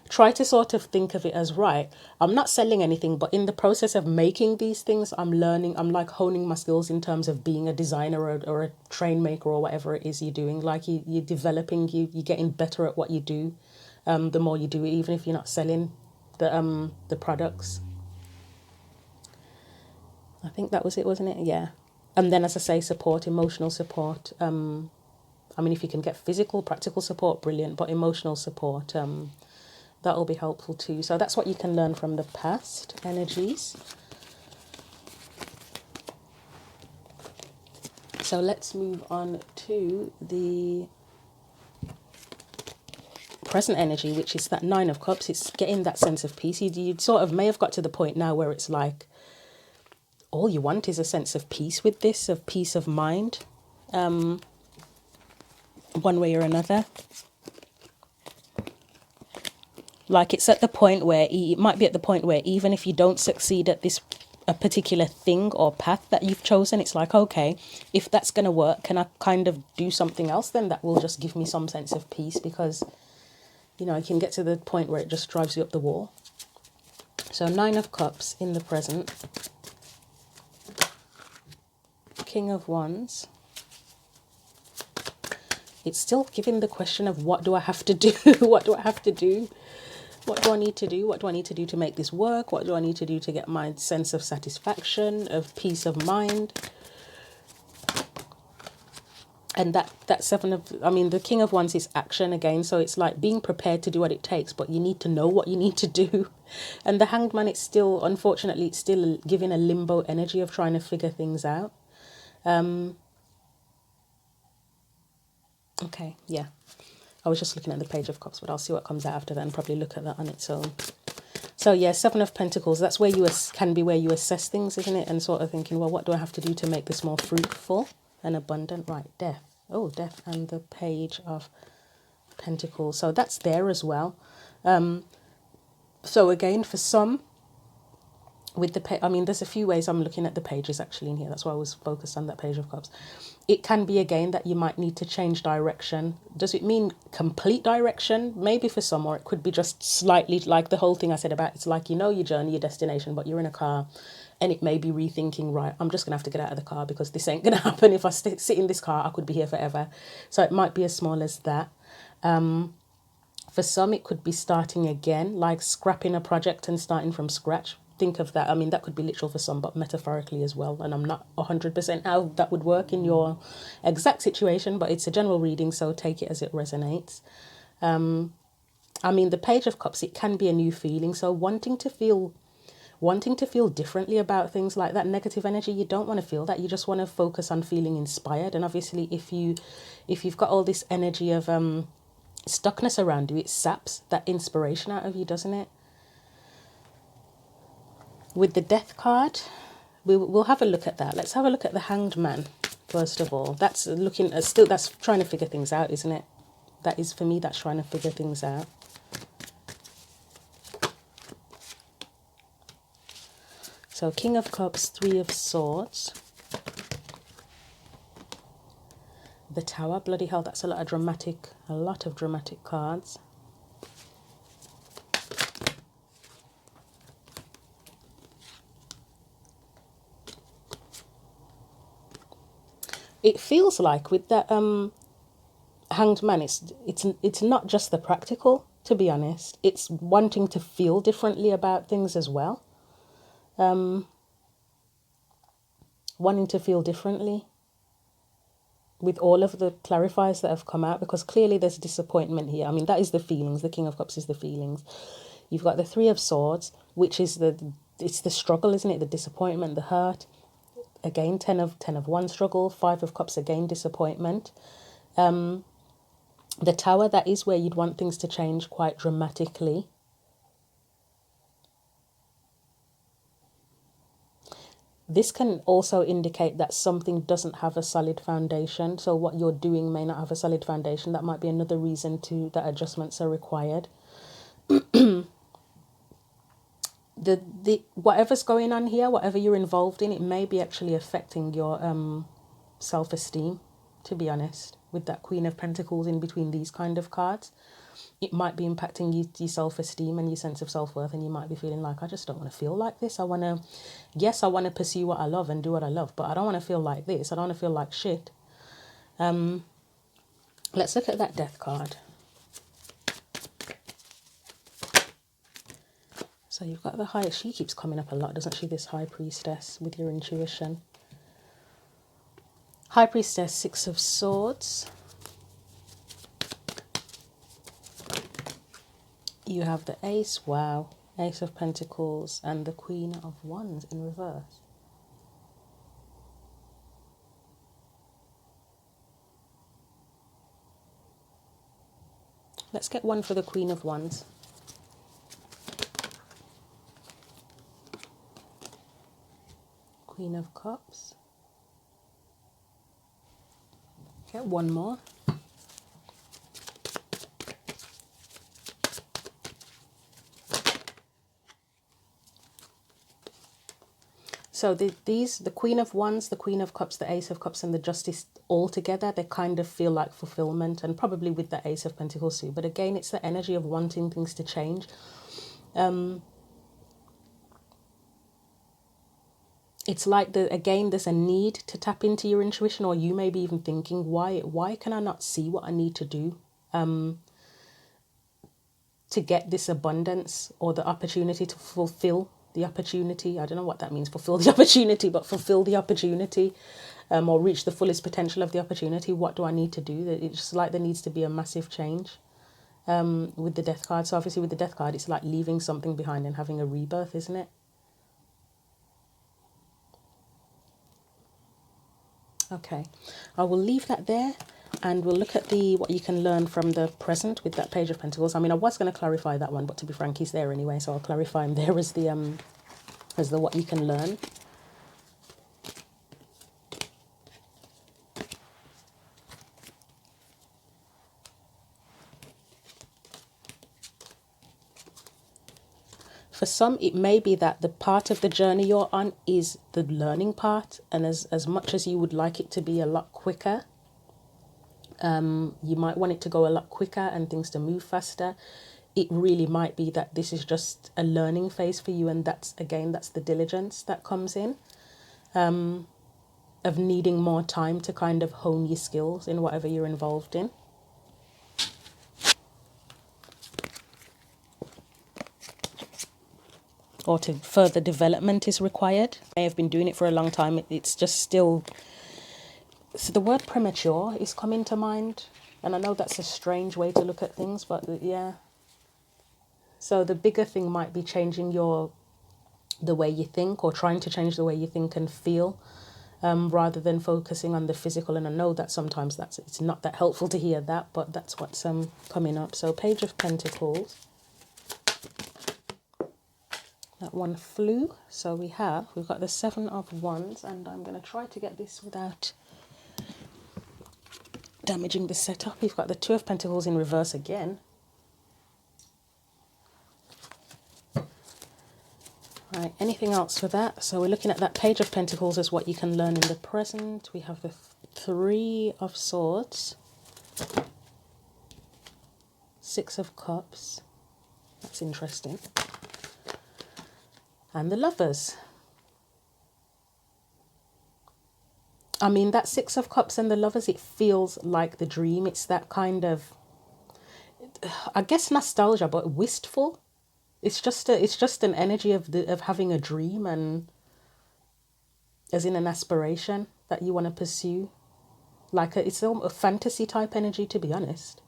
try to sort of think of it as, right, I'm not selling anything, but in the process of making these things, I'm learning, I'm like honing my skills in terms of being a designer or a train maker or whatever it is you're doing. Like you're developing, you're getting better at what you do, the more you do it, even if you're not selling the products. I think that was it, wasn't it? Yeah. And then, as I say, support, emotional support. I mean, if you can get physical, practical support, brilliant, but emotional support, that will be helpful too. So that's what you can learn from the past energies. So let's move on to the present energy, which is that 9 of Cups. It's getting that sense of peace. You sort of may have got to the point now where it's like, all you want is a sense of peace with this, of peace of mind, one way or another. Like it's at the point where, it might be at the point where even if you don't succeed at a particular thing or path that you've chosen, it's like, okay, if that's going to work, can I kind of do something else then that will just give me some sense of peace? Because, you know, you can get to the point where it just drives you up the wall. So 9 of Cups in the present. King of Wands. It's still giving the question of, what do I have to do? What do I have to do? What do I need to do? What do I need to do to make this work? What do I need to do to get my sense of satisfaction, of peace of mind? And that 7 of, I mean, the King of Wands is action again. So it's like being prepared to do what it takes, but you need to know what you need to do. And the Hanged Man, it's still, unfortunately, it's still giving a limbo energy of trying to figure things out. Okay, yeah. I was just looking at the Page of Cups, but I'll see what comes out after that and probably look at that on its own. So yeah, 7 of Pentacles, that's where you can be where you assess things, isn't it? And sort of thinking, well, what do I have to do to make this more fruitful and abundant? Right, Death. Oh, Death and the Page of Pentacles. So that's there as well. So again, for some, with the I mean, there's a few ways I'm looking at the pages actually in here. That's why I was focused on that Page of Cups. It can be again that you might need to change direction. Does it mean complete direction? Maybe for some, or it could be just slightly, like the whole thing I said about, it's like, you know, your journey, your destination, but you're in a car, and it may be rethinking, right, I'm just gonna have to get out of the car because this ain't gonna happen. If I sit in this car, I could be here forever. So it might be as small as that. For some, it could be starting again, like scrapping a project and starting from scratch. Think of that. I mean, that could be literal for some, but metaphorically as well. And I'm not 100% how that would work in your exact situation, but it's a general reading, so take it as it resonates. I mean, the Page of Cups, it can be a new feeling. So wanting to feel differently about things, like that negative energy, you don't want to feel that. You just want to focus on feeling inspired. And obviously, if you've got all this energy of stuckness around you, it saps that inspiration out of you, doesn't it? With the Death card, we'll have a look at that. Let's have a look at the Hanged Man first of all. That's looking at still, that's trying to figure things out, isn't it? That is, for me, that's trying to figure things out. So King of Cups, Three of Swords, the Tower. Bloody hell, that's a lot of dramatic cards. It feels like with that Hanged Man, it's not just the practical, to be honest. It's wanting to feel differently about things as well. Wanting to feel differently with all of the clarifiers that have come out, because clearly there's disappointment here. I mean, that is the feelings. The King of Cups is the feelings. You've got the Three of Swords, which is it's the struggle, isn't it? The disappointment, the hurt. Again, ten of Wands, struggle. Five of Cups, again, disappointment. The Tower, that is where you'd want things to change quite dramatically. This can also indicate that something doesn't have a solid foundation. So what you're doing may not have a solid foundation. That might be another reason that adjustments are required. the whatever's going on here, whatever you're involved in, it may be actually affecting your self-esteem, to be honest, with that Queen of Pentacles in between these kind of cards. It might be impacting your self-esteem and your sense of self-worth, and you might be feeling like, I just don't want to feel like this. I want to pursue what I love and do what I love, but I don't want to feel like this. I don't want to feel like shit. Let's look at that Death card. So you've got the High, she keeps coming up a lot, doesn't she, this High Priestess, with your intuition. High Priestess, Six of Swords. You have the Ace, wow, Ace of Pentacles, and the Queen of Wands in reverse. Let's get one for the Queen of Wands. Queen of Cups. Get one more. So the Queen of Wands, the Queen of Cups, the Ace of Cups, and the Justice all together, they kind of feel like fulfillment, and probably with the Ace of Pentacles too. But again, it's the energy of wanting things to change. It's like there's a need to tap into your intuition, or you may be even thinking, why can I not see what I need to do to get this abundance or the opportunity to fulfill the opportunity? I don't know what that means, fulfill the opportunity, but fulfill the opportunity, or reach the fullest potential of the opportunity. What do I need to do? It's just like there needs to be a massive change with the Death card. So obviously with the Death card, it's like leaving something behind and having a rebirth, isn't it? Okay, I will leave that there, and we'll look at what you can learn from the present with that Page of Pentacles. I mean, I was going to clarify that one, but to be frank, he's there anyway, so I'll clarify him there as the what you can learn. For some, it may be that the part of the journey you're on is the learning part, and as much as you would like it to be a lot quicker, you might want it to go a lot quicker and things to move faster. It really might be that this is just a learning phase for you, and that's the diligence that comes in, of needing more time to kind of hone your skills in whatever you're involved in. or to further development is required. I have been doing it for a long time. It's just still, so the word premature is coming to mind. And I know that's a strange way to look at things, but yeah. So the bigger thing might be changing the way you think, or trying to change the way you think and feel, rather than focusing on the physical. And I know that sometimes it's not that helpful to hear that, but that's what's coming up. So Page of Pentacles. That one flew. So we've got the Seven of Wands, and I'm going to try to get this without damaging the setup. We've got the Two of Pentacles in reverse again. Right, anything else for that? So we're looking at that Page of Pentacles as what you can learn in the present. We have the Three of Swords, Six of Cups. That's interesting. And the Lovers. I mean, that Six of Cups and the Lovers, it feels like the dream. It's that kind of, I guess, nostalgia, but wistful. It's just an energy of having a dream, and as in an aspiration that you want to pursue. Like it's a fantasy type energy, to be honest.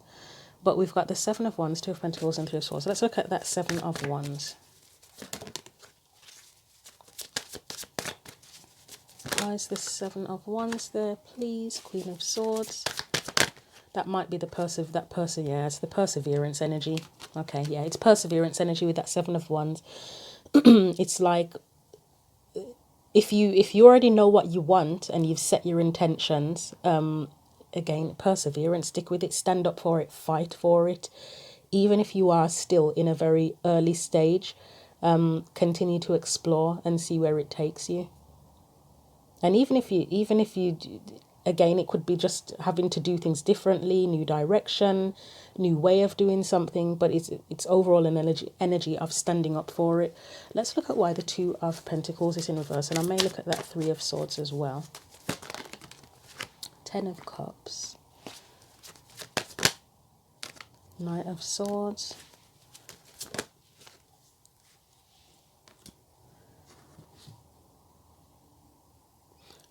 But we've got the Seven of Wands, Two of Pentacles, and Three of Swords. So let's look at that Seven of Wands. Why is the Seven of Wands there, please? Queen of Swords. That might be the it's the perseverance energy. Okay, yeah, it's perseverance energy with that Seven of Wands. It's like if you already know what you want and you've set your intentions, again, perseverance, stick with it, stand up for it, fight for it. Even if you are still in a very early stage, continue to explore and see where it takes you. And even if you, again, it could be just having to do things differently, new direction, new way of doing something, but it's overall an energy of standing up for it. Let's look at why the Two of Pentacles is in reverse, and I may look at that Three of Swords as well. Ten of Cups, Knight of Swords,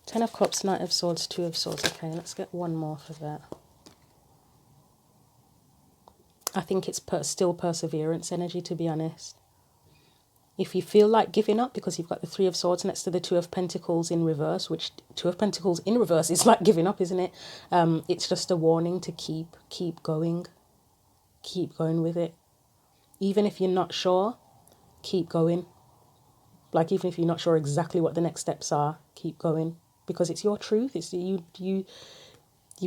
Ten of Cups, Knight of Swords, Two of Swords. Okay, let's get one more for that. I think it's still perseverance energy, to be honest. If you feel like giving up because you've got the Three of Swords next to the Two of Pentacles in reverse, which Two of Pentacles in reverse is like giving up, isn't it? It's just a warning to keep going. Keep going with it. Even if you're not sure, keep going. Like, even if you're not sure exactly what the next steps are, keep going. Because it's your truth. It's you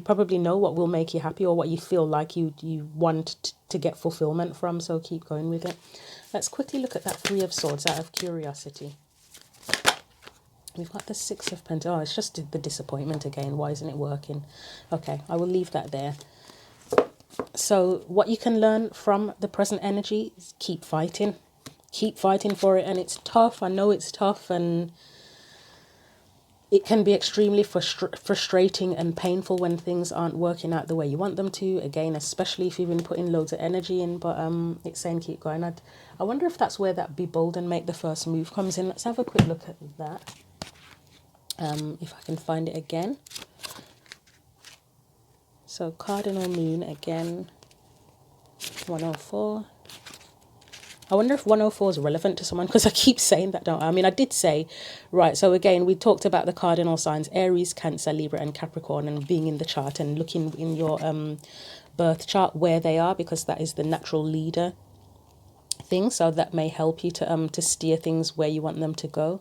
probably know what will make you happy, or what you feel like you want to get fulfillment from, so keep going with it. Let's quickly look at that Three of Swords out of curiosity. We've got the Six of Pentacles. Oh, it's just the disappointment again. Why isn't it working? Okay, I will leave that there. So what you can learn from the present energy is keep fighting. Keep fighting for it. And it's tough. I know it's tough, and it can be extremely frustrating and painful when things aren't working out the way you want them to. Again, especially if you've been putting loads of energy in. But it's saying keep going. I wonder if that's where that be bold and make the first move comes in. Let's have a quick look at that. If I can find it again. So Cardinal Moon again. 104. I wonder if 104 is relevant to someone, because I keep saying that, don't I? I mean, I did say, right, so again, we talked about the cardinal signs, Aries, Cancer, Libra, and Capricorn, and being in the chart and looking in your birth chart where they are, because that is the natural leader thing. So that may help you to steer things where you want them to go.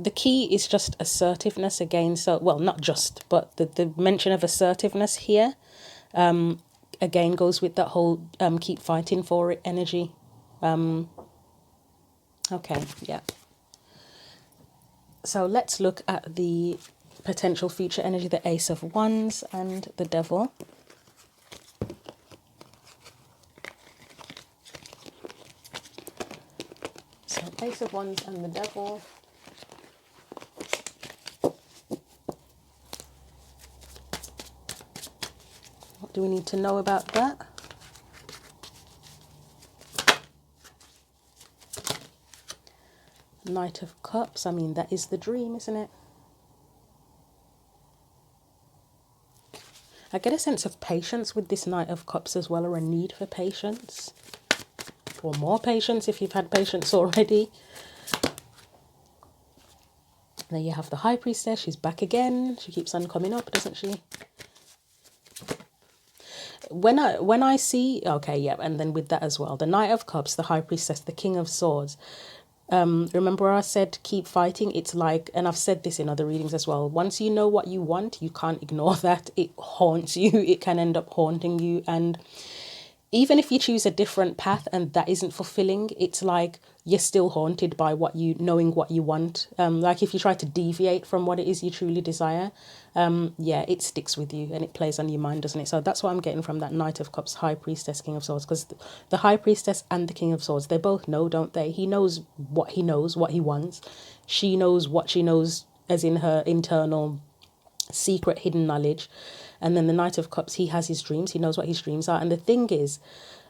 The key is just assertiveness again. So, well, not just, but the mention of assertiveness here, again, goes with that whole keep fighting for it energy. Okay, yeah. So let's look at the potential future energy, the Ace of Wands and the Devil. So Ace of Wands and the Devil. do we need to know about that? Knight of Cups, I mean, that is the dream, isn't it? I get a sense of patience with this Knight of Cups as well, or a need for patience. Or more patience if you've had patience already. There you have the High Priestess. She's back again. She keeps on coming up, doesn't she? When I see, okay, yeah, and then with that as well, the Knight of Cups, the High Priestess, the King of Swords. Remember I said keep fighting? It's like, and I've said this in other readings as well, once you know what you want, you can't ignore that. It haunts you. It can end up haunting you. And even if you choose a different path and that isn't fulfilling, it's like you're still haunted by knowing what you want. Like if you try to deviate from what it is you truly desire, yeah, it sticks with you and it plays on your mind, doesn't it? So that's what I'm getting from that Knight of Cups, High Priestess, King of Swords, because the High Priestess and the King of Swords, they both know, don't they? He knows, what he wants. She knows what she knows, as in her internal secret hidden knowledge. And then the Knight of Cups, he has his dreams. He knows what his dreams are. And the thing is,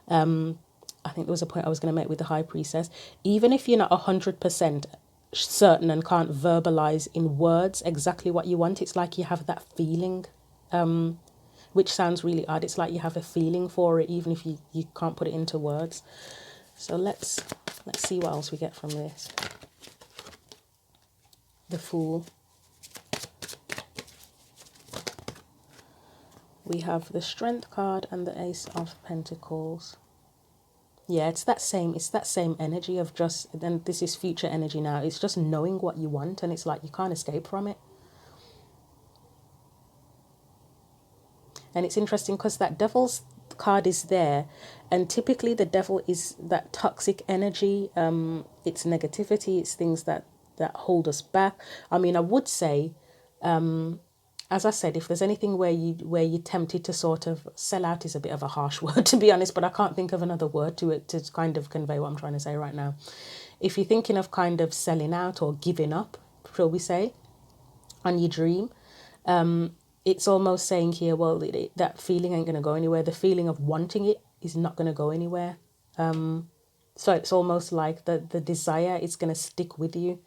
I think there was a point I was going to make with the High Priestess. Even if you're not 100% certain and can't verbalize in words exactly what you want, it's like you have that feeling, which sounds really odd. It's like you have a feeling for it, even if you can't put it into words. So let's see what else we get from this. The Fool. We have the Strength card and the Ace of Pentacles. Yeah, it's that same energy of just, and this is future energy now. It's just knowing what you want, and it's like you can't escape from it. And it's interesting because that Devil's card is there, and typically the Devil is that toxic energy. It's negativity. It's things that hold us back. I mean, I would say, as I said, if there's anything where you're tempted to sort of sell out, is a bit of a harsh word, to be honest, but I can't think of another word to it to kind of convey what I'm trying to say right now. If you're thinking of kind of selling out or giving up, shall we say, on your dream, it's almost saying here, well, that feeling ain't going to go anywhere. The feeling of wanting it is not going to go anywhere. So it's almost like the desire is going to stick with you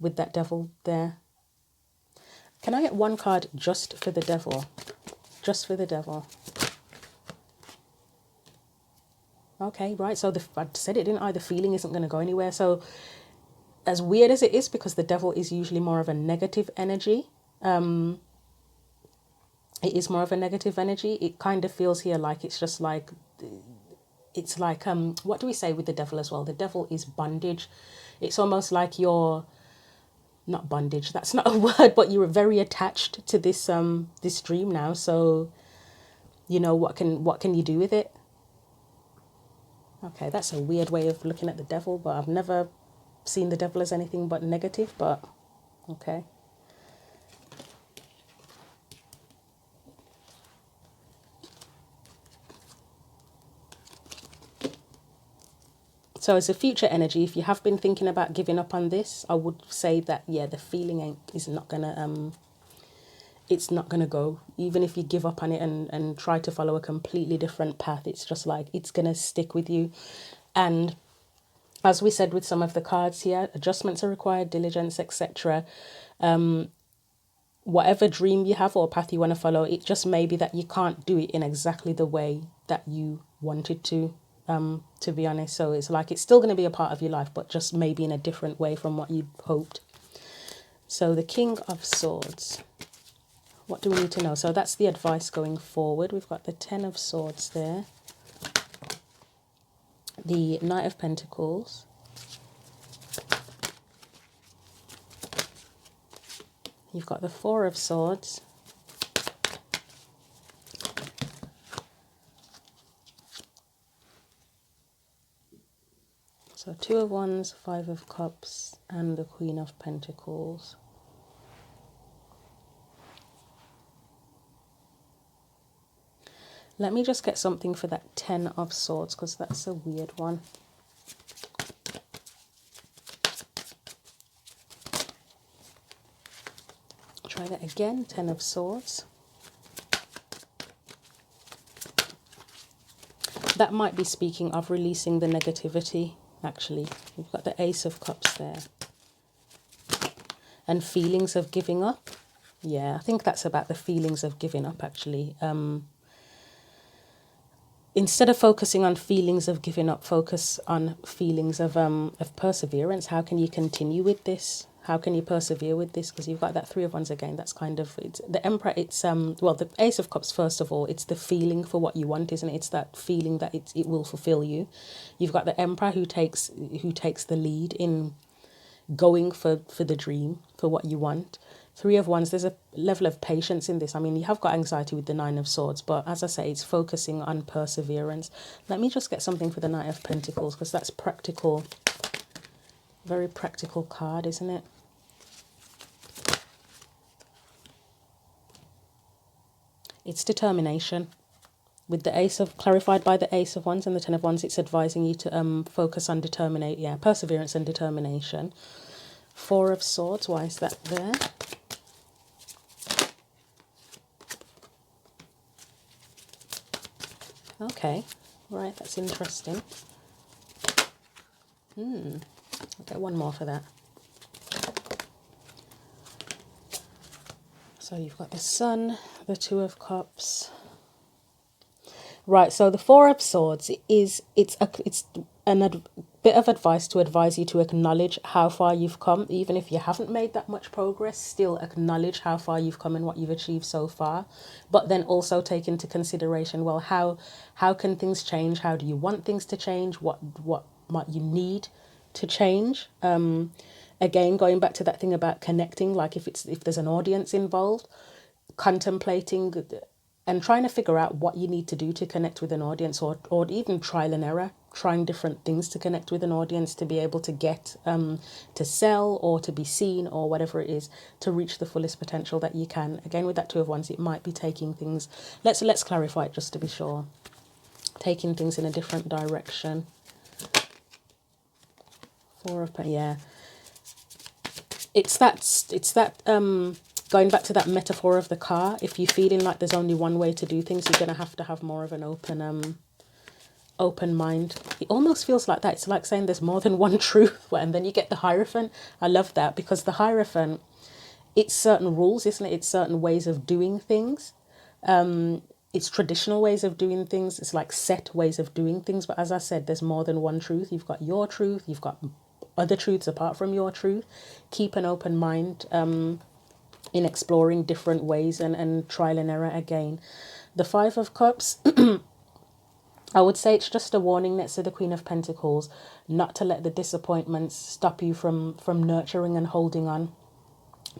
with that Devil there. Can I get one card just for the Devil? Just for the Devil. Okay, right. So I said it, didn't I? The feeling isn't going to go anywhere. So as weird as it is, because the Devil is usually more of a negative energy. It is more of a negative energy. It kind of feels here like it's just like, it's like, what do we say with the Devil as well? The Devil is bondage. It's almost like you're, not bondage, that's not a word, but you were very attached to this this dream now. So, you know, what can you do with it? Okay, that's a weird way of looking at the Devil, but I've never seen the Devil as anything but negative, but okay. So as a future energy, if you have been thinking about giving up on this, I would say that, yeah, the feeling is not gonna it's not gonna go. Even if you give up on it and try to follow a completely different path, it's just like it's gonna stick with you. And as we said with some of the cards here, adjustments are required, diligence, etc. Whatever dream you have or path you want to follow, it just may be that you can't do it in exactly the way that you wanted to be honest. So it's like it's still going to be a part of your life, but just maybe in a different way from what you hoped. So the King of Swords. What do we need to know? So that's the advice going forward. We've got the Ten of Swords there. The Knight of Pentacles. You've got the Four of Swords. So Two of Wands, Five of Cups, and the Queen of Pentacles. Let me just get something for that Ten of Swords, because that's a weird one. Try that again, Ten of Swords. that might be speaking of releasing the negativity, actually. We've got the Ace of Cups there. And feelings of giving up. Yeah, I think that's about the feelings of giving up, actually. Instead of focusing on feelings of giving up, focus on feelings of perseverance. How can you continue with this? How can you persevere with this? Because you've got that Three of Wands again. That's kind of, it's the Emperor. It's well, the Ace of Cups, first of all, it's the feeling for what you want, isn't it? It's that feeling that it will fulfill you. You've got the Emperor who takes the lead in going for the dream, for what you want. Three of Wands, there's a level of patience in this. I mean, you have got anxiety with the Nine of Swords, but as I say, it's focusing on perseverance. Let me just get something for the Knight of Pentacles, because that's practical. Very practical card, isn't it? It's determination. With the Ace of, clarified by the Ace of Wands and the Ten of Wands, it's advising you to focus on perseverance and determination. Four of Swords, why is that there? Okay, right, that's interesting. I'll get one more for that. So you've got the Sun, the Two of Cups. Right, so the Four of Swords it's a bit of advice to advise you to acknowledge how far you've come, even if you haven't made that much progress. Still acknowledge how far you've come and what you've achieved so far, but then also take into consideration, well, how can things change? How do you want things to change? What might you need to change? Again, going back to that thing about connecting, like if there's an audience involved, contemplating and trying to figure out what you need to do to connect with an audience, or even trial and error, trying different things to connect with an audience, to be able to get to sell or to be seen or whatever it is, to reach the fullest potential that you can. Again, with that Two of Wands, it might be taking things, let's clarify it just to be sure, taking things in a different direction. Four of, yeah, it's that going back to that metaphor of the car. If you're feeling like there's only one way to do things, you're going to have more of an open mind. It almost feels like that. It's like saying there's more than one truth. And then you get the Hierophant. I love that, because the Hierophant, it's certain rules, isn't it? It's certain ways of doing things. It's traditional ways of doing things. It's like set ways of doing things. But as I said, there's more than one truth. You've got your truth. You've got other truths apart from your truth. Keep an open mind in exploring different ways and trial and error again. The Five of Cups, I would say it's just a warning next to the Queen of Pentacles, not to let the disappointments stop you from nurturing and holding on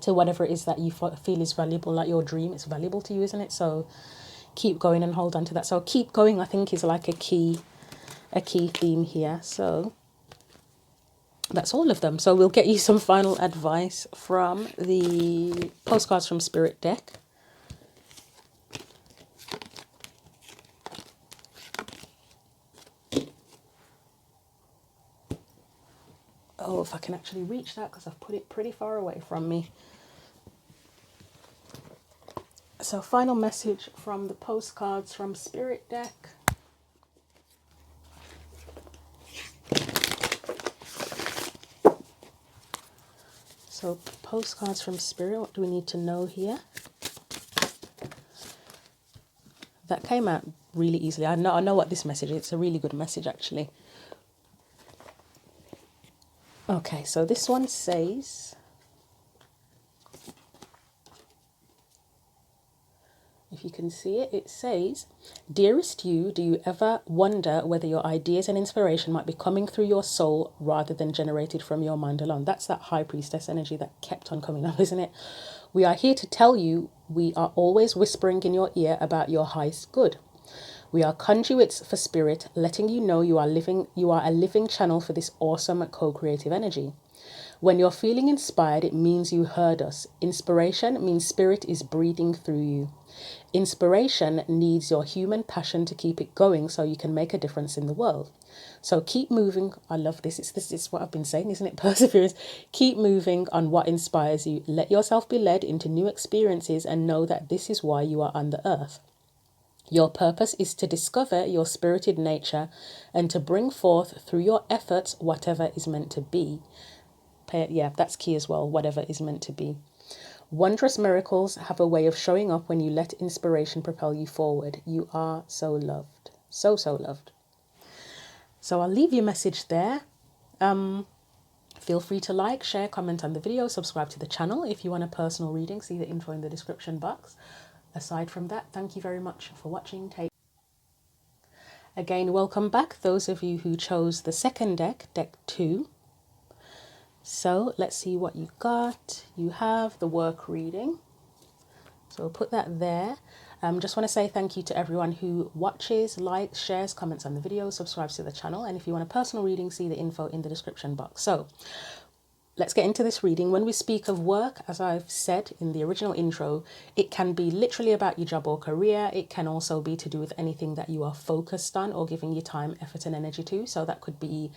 to whatever it is that you feel is valuable, like your dream. It's valuable to you, isn't it? So keep going and hold on to that. So keep going, I think, is like a key theme here. So that's all of them. So we'll get you some final advice from the postcards from Spirit deck. Oh, if I can actually reach that, because I've put it pretty far away from me. So final message from the postcards from Spirit deck. So postcards from Spirit, what do we need to know here? That came out really easily. I know what this message is. It's a really good message, actually. Okay, so this one says, if you can see it, it says, "Dearest you, do you ever wonder whether your ideas and inspiration might be coming through your soul rather than generated from your mind alone?" That's that High Priestess energy that kept on coming up, isn't it? "We are here to tell you we are always whispering in your ear about your highest good. We are conduits for spirit, letting you know you are a living channel for this awesome co-creative energy. When you're feeling inspired, it means you heard us. Inspiration means spirit is breathing through you. Inspiration needs your human passion to keep it going so you can make a difference in the world. So keep moving." I love this. It's what I've been saying, isn't it? Perseverance. "Keep moving on what inspires you. Let yourself be led into new experiences and know that this is why you are on the earth. Your purpose is to discover your spirited nature and to bring forth through your efforts whatever is meant to be. Yeah, that's key as well, whatever is meant to be. Wondrous miracles have a way of showing up when you let inspiration propel you forward. You are so loved. So, so loved. So I'll leave your message there. Feel free to like, share, comment on the video, subscribe to the channel. If you want a personal reading, see the info in the description box. Aside from that, thank you very much for watching. Again, welcome back those of you who chose the second deck, deck 2. So let's see what you got. You have the work reading. So we'll put that there. Just want to say thank you to everyone who watches, likes, shares, comments on the video, subscribes to the channel. And if you want a personal reading, see the info in the description box. So let's get into this reading. When we speak of work, as I've said in the original intro, it can be literally about your job or career. It can also be to do with anything that you are focused on or giving your time, effort and energy to. So that could be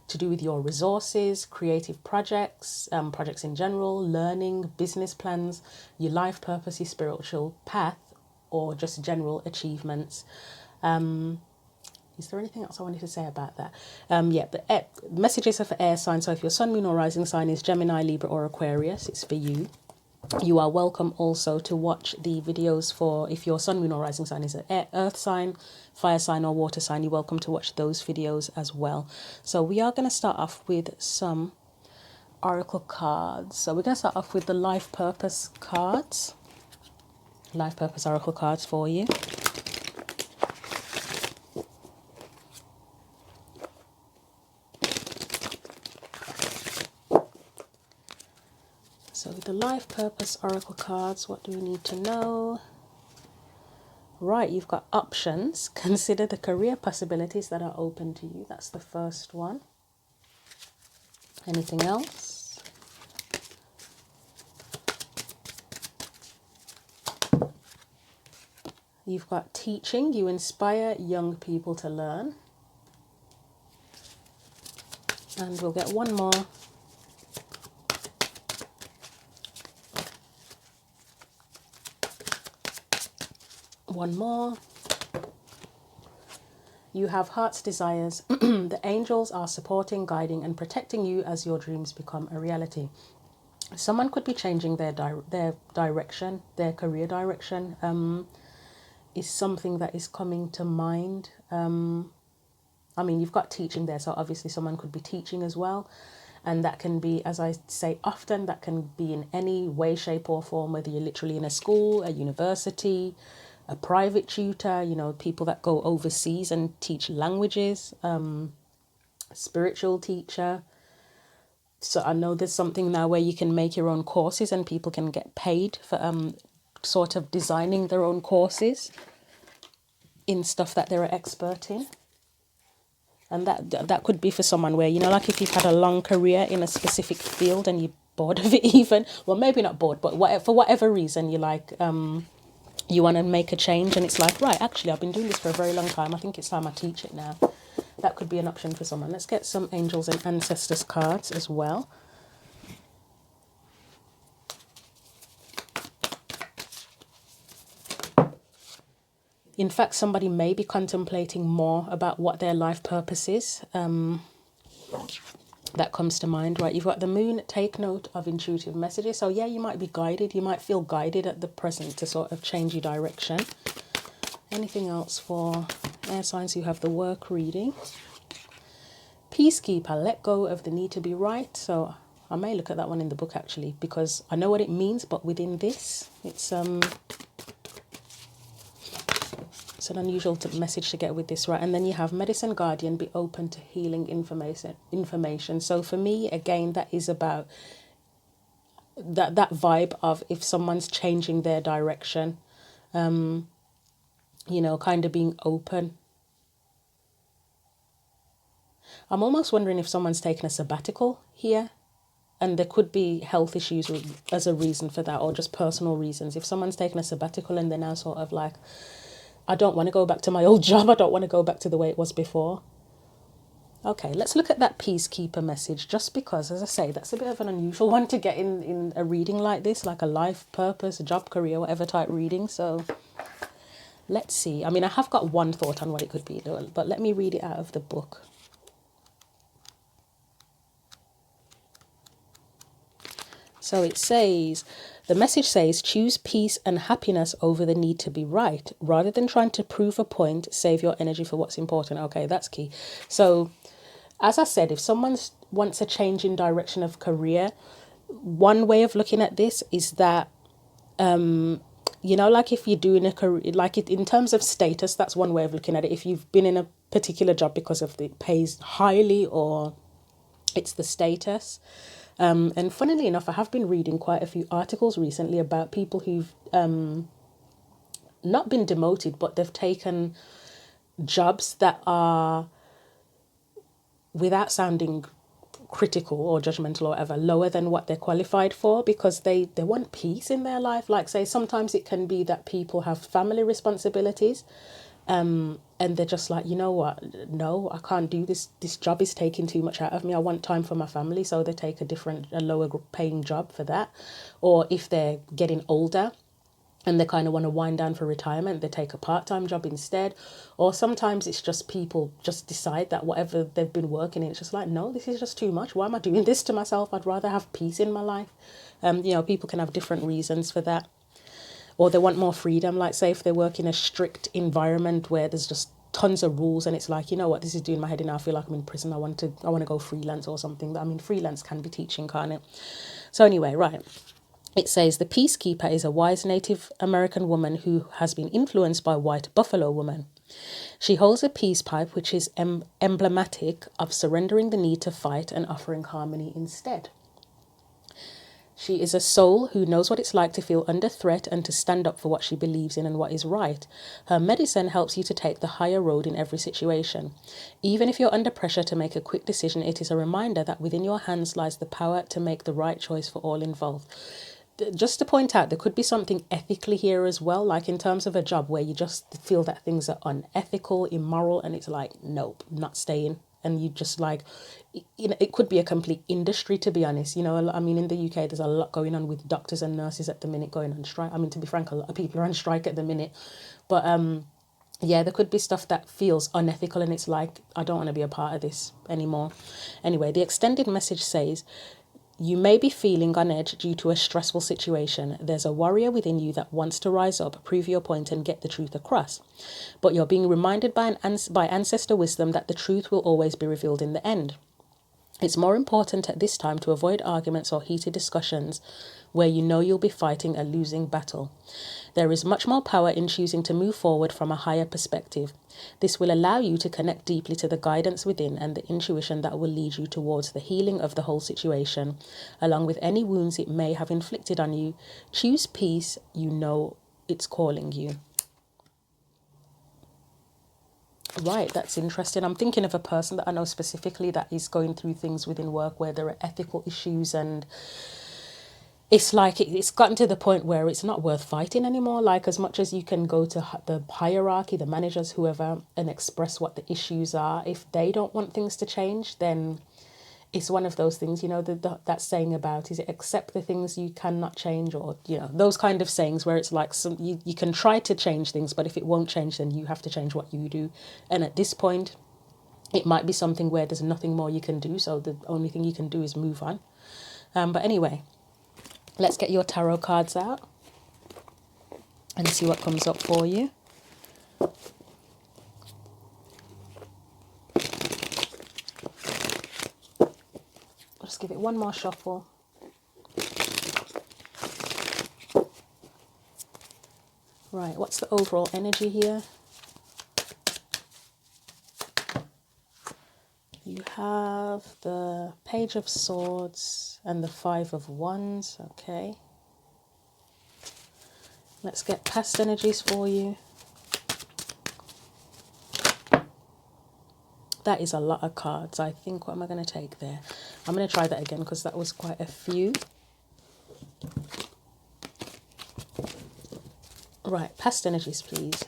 to do with your resources, creative projects, projects in general, learning, business plans, your life purpose, your spiritual path, or just general achievements. Is there anything else I wanted to say about that? Yeah, the messages are for air signs. So if your sun, moon or rising sign is Gemini, Libra or Aquarius, it's for you. You are welcome also to watch the videos for if your sun, moon or rising sign is an earth sign, fire sign or water sign. You're welcome to watch those videos as well. So we are going to start off with some oracle cards. So we're going to start off with the life purpose cards. Life purpose oracle cards for you. So with the life purpose oracle cards, what do we need to know? Right, you've got options. Consider the career possibilities that are open to you. That's the first one. Anything else? You've got teaching. You inspire young people to learn. And we'll get one more. One more. You have heart's desires. The angels are supporting, guiding and protecting you as your dreams become a reality. Someone could be changing their direction, their career direction. Is something that is coming to mind. I mean, you've got teaching there, so obviously someone could be teaching as well. And that can be, as I say often, that can be in any way, shape or form, whether you're literally in a school, a university, a private tutor, you know, people that go overseas and teach languages, spiritual teacher. So I know there's something now where you can make your own courses and people can get paid for sort of designing their own courses in stuff that they're an expert in. And that could be for someone where, you know, like if you've had a long career in a specific field and you're bored of it even, well, maybe not bored, but for whatever reason, you like, you want to make a change and it's like, right, actually, I've been doing this for a very long time. I think it's time I teach it now. That could be an option for someone. Let's get some angels and ancestors cards as well. In fact, somebody may be contemplating more about what their life purpose is. That comes to mind, right? You've got the moon, take note of intuitive messages. So yeah, you might be guided. You might feel guided at the present to sort of change your direction. Anything else for air signs? You have the work reading. Peacekeeper, let go of the need to be right. So I may look at that one in the book actually, because I know what it means, but within this, it's an unusual message to get with this, right? And then you have medicine guardian, be open to healing information. So for me, again, that is about that vibe of if someone's changing their direction, you know, kind of being open. I'm almost wondering if someone's taken a sabbatical here, and there could be health issues as a reason for that, or just personal reasons. If someone's taken a sabbatical and they're now sort of like, I don't want to go back to my old job. I don't want to go back to the way it was before. Okay, let's look at that peacekeeper message, just because, as I say, that's a bit of an unusual one to get in a reading like this, like a life purpose, a job, career, whatever type reading. So Let's see. I mean, I have got one thought on what it could be, but let me read it out of the book. So it says, the message says, choose peace and happiness over the need to be right. Rather than trying to prove a point, save your energy for what's important. Okay, that's key. So, as I said, if someone wants a change in direction of career, one way of looking at this is that, you know, like if you're doing a career, like it, in terms of status, that's one way of looking at it. If you've been in a particular job because of it pays highly or it's the status. And funnily enough, I have been reading quite a few articles recently about people who've not been demoted, but they've taken jobs that are, without sounding critical or judgmental or whatever, lower than what they're qualified for, because they want peace in their life. Like, say, sometimes it can be that people have family responsibilities, and they're just like, you know what, no, I can't do this. This job is taking too much out of me. I want time for my family. So they take a lower paying job for that. Or if they're getting older and they kind of want to wind down for retirement, they take a part-time job instead. Or sometimes it's just people just decide that whatever they've been working in, it's just like, no, this is just too much. Why am I doing this to myself? I'd rather have peace in my life. You know, people can have different reasons for that. Or they want more freedom. Like, say, if they work in a strict environment where there's just tons of rules and it's like, you know what, this is doing my head in. I feel like I'm in prison. I want to go freelance or something. I mean, freelance can be teaching, can't it? So anyway, right. It says the peacekeeper is a wise Native American woman who has been influenced by white buffalo woman. She holds a peace pipe, which is emblematic of surrendering the need to fight and offering harmony instead. She is a soul who knows what it's like to feel under threat and to stand up for what she believes in and what is right. Her medicine helps you to take the higher road in every situation. Even if you're under pressure to make a quick decision, it is a reminder that within your hands lies the power to make the right choice for all involved. Just to point out, there could be something ethically here as well, like in terms of a job where you just feel that things are unethical, immoral, and it's like, nope, not staying. And you just like, you know, it could be a complete industry, to be honest. You know, I mean, in the UK, there's a lot going on with doctors and nurses at the minute going on strike. I mean, to be frank, a lot of people are on strike at the minute. But yeah, there could be stuff that feels unethical and it's like, I don't want to be a part of this anymore. Anyway, the extended message says, you may be feeling on edge due to a stressful situation. There's a warrior within you that wants to rise up, prove your point, and get the truth across. But you're being reminded by ancestor wisdom that the truth will always be revealed in the end. It's more important at this time to avoid arguments or heated discussions where you know you'll be fighting a losing battle. There is much more power in choosing to move forward from a higher perspective. This will allow you to connect deeply to the guidance within and the intuition that will lead you towards the healing of the whole situation, along with any wounds it may have inflicted on you. Choose peace, you know it's calling you. Right, that's interesting. I'm thinking of a person that I know specifically that is going through things within work where there are ethical issues, and it's like it's gotten to the point where it's not worth fighting anymore. Like, as much as you can go to the hierarchy, the managers, whoever, and express what the issues are, if they don't want things to change, then it's one of those things, you know, that saying about, is it accept the things you cannot change, or, you know, those kind of sayings where it's like you can try to change things, but if it won't change, then you have to change what you do. And at this point, it might be something where there's nothing more you can do, so the only thing you can do is move on. But anyway, let's get your tarot cards out and see what comes up for you. Just give it one more shuffle. Right, what's the overall energy here? You have the Page of Swords and the Five of Wands. Okay. Let's get past energies for you. That is a lot of cards. I think, what am I going to take there? I'm going to try that again because that was quite a few. Right, past energies, please.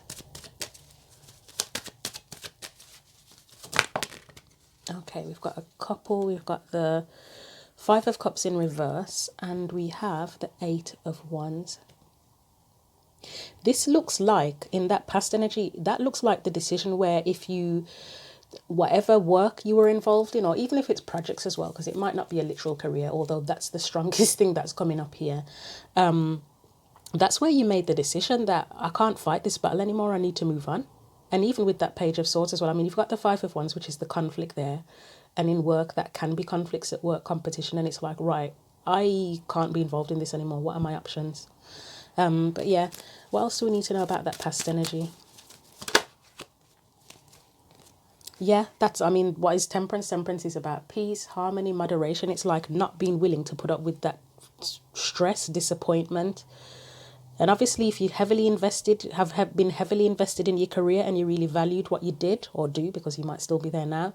Okay, we've got a couple. We've got the Five of Cups in reverse, and we have the Eight of Wands. This looks like, in that past energy, that looks like the decision where if you, whatever work you were involved in, or even if it's projects as well, because it might not be a literal career, although that's the strongest thing that's coming up here. That's where you made the decision that I can't fight this battle anymore, I need to move on. And even with that Page of Swords as well, I mean, you've got the Five of Wands, which is the conflict there. And in work, that can be conflicts at work, competition. And it's like, right, I can't be involved in this anymore. What are my options? But yeah, what else do we need to know about that past energy? Yeah, that's, I mean, what is temperance? Temperance is about peace, harmony, moderation. It's like not being willing to put up with that stress, disappointment. And obviously, if you heavily invested, have been heavily invested in your career and you really valued what you did or do, because you might still be there now,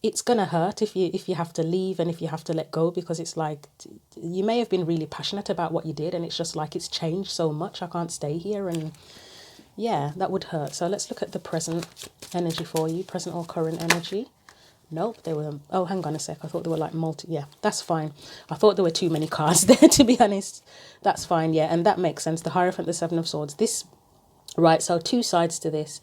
it's gonna hurt if you have to leave and if you have to let go, because it's like you may have been really passionate about what you did and it's just like it's changed so much, I can't stay here, and yeah, that would hurt. So let's look at the present energy for you, present or current energy. Nope, they were, oh, hang on a sec. I thought they were like yeah, that's fine. I thought there were too many cards there, to be honest. That's fine, yeah, and that makes sense. The Hierophant, the Seven of Swords. This, right, so two sides to this.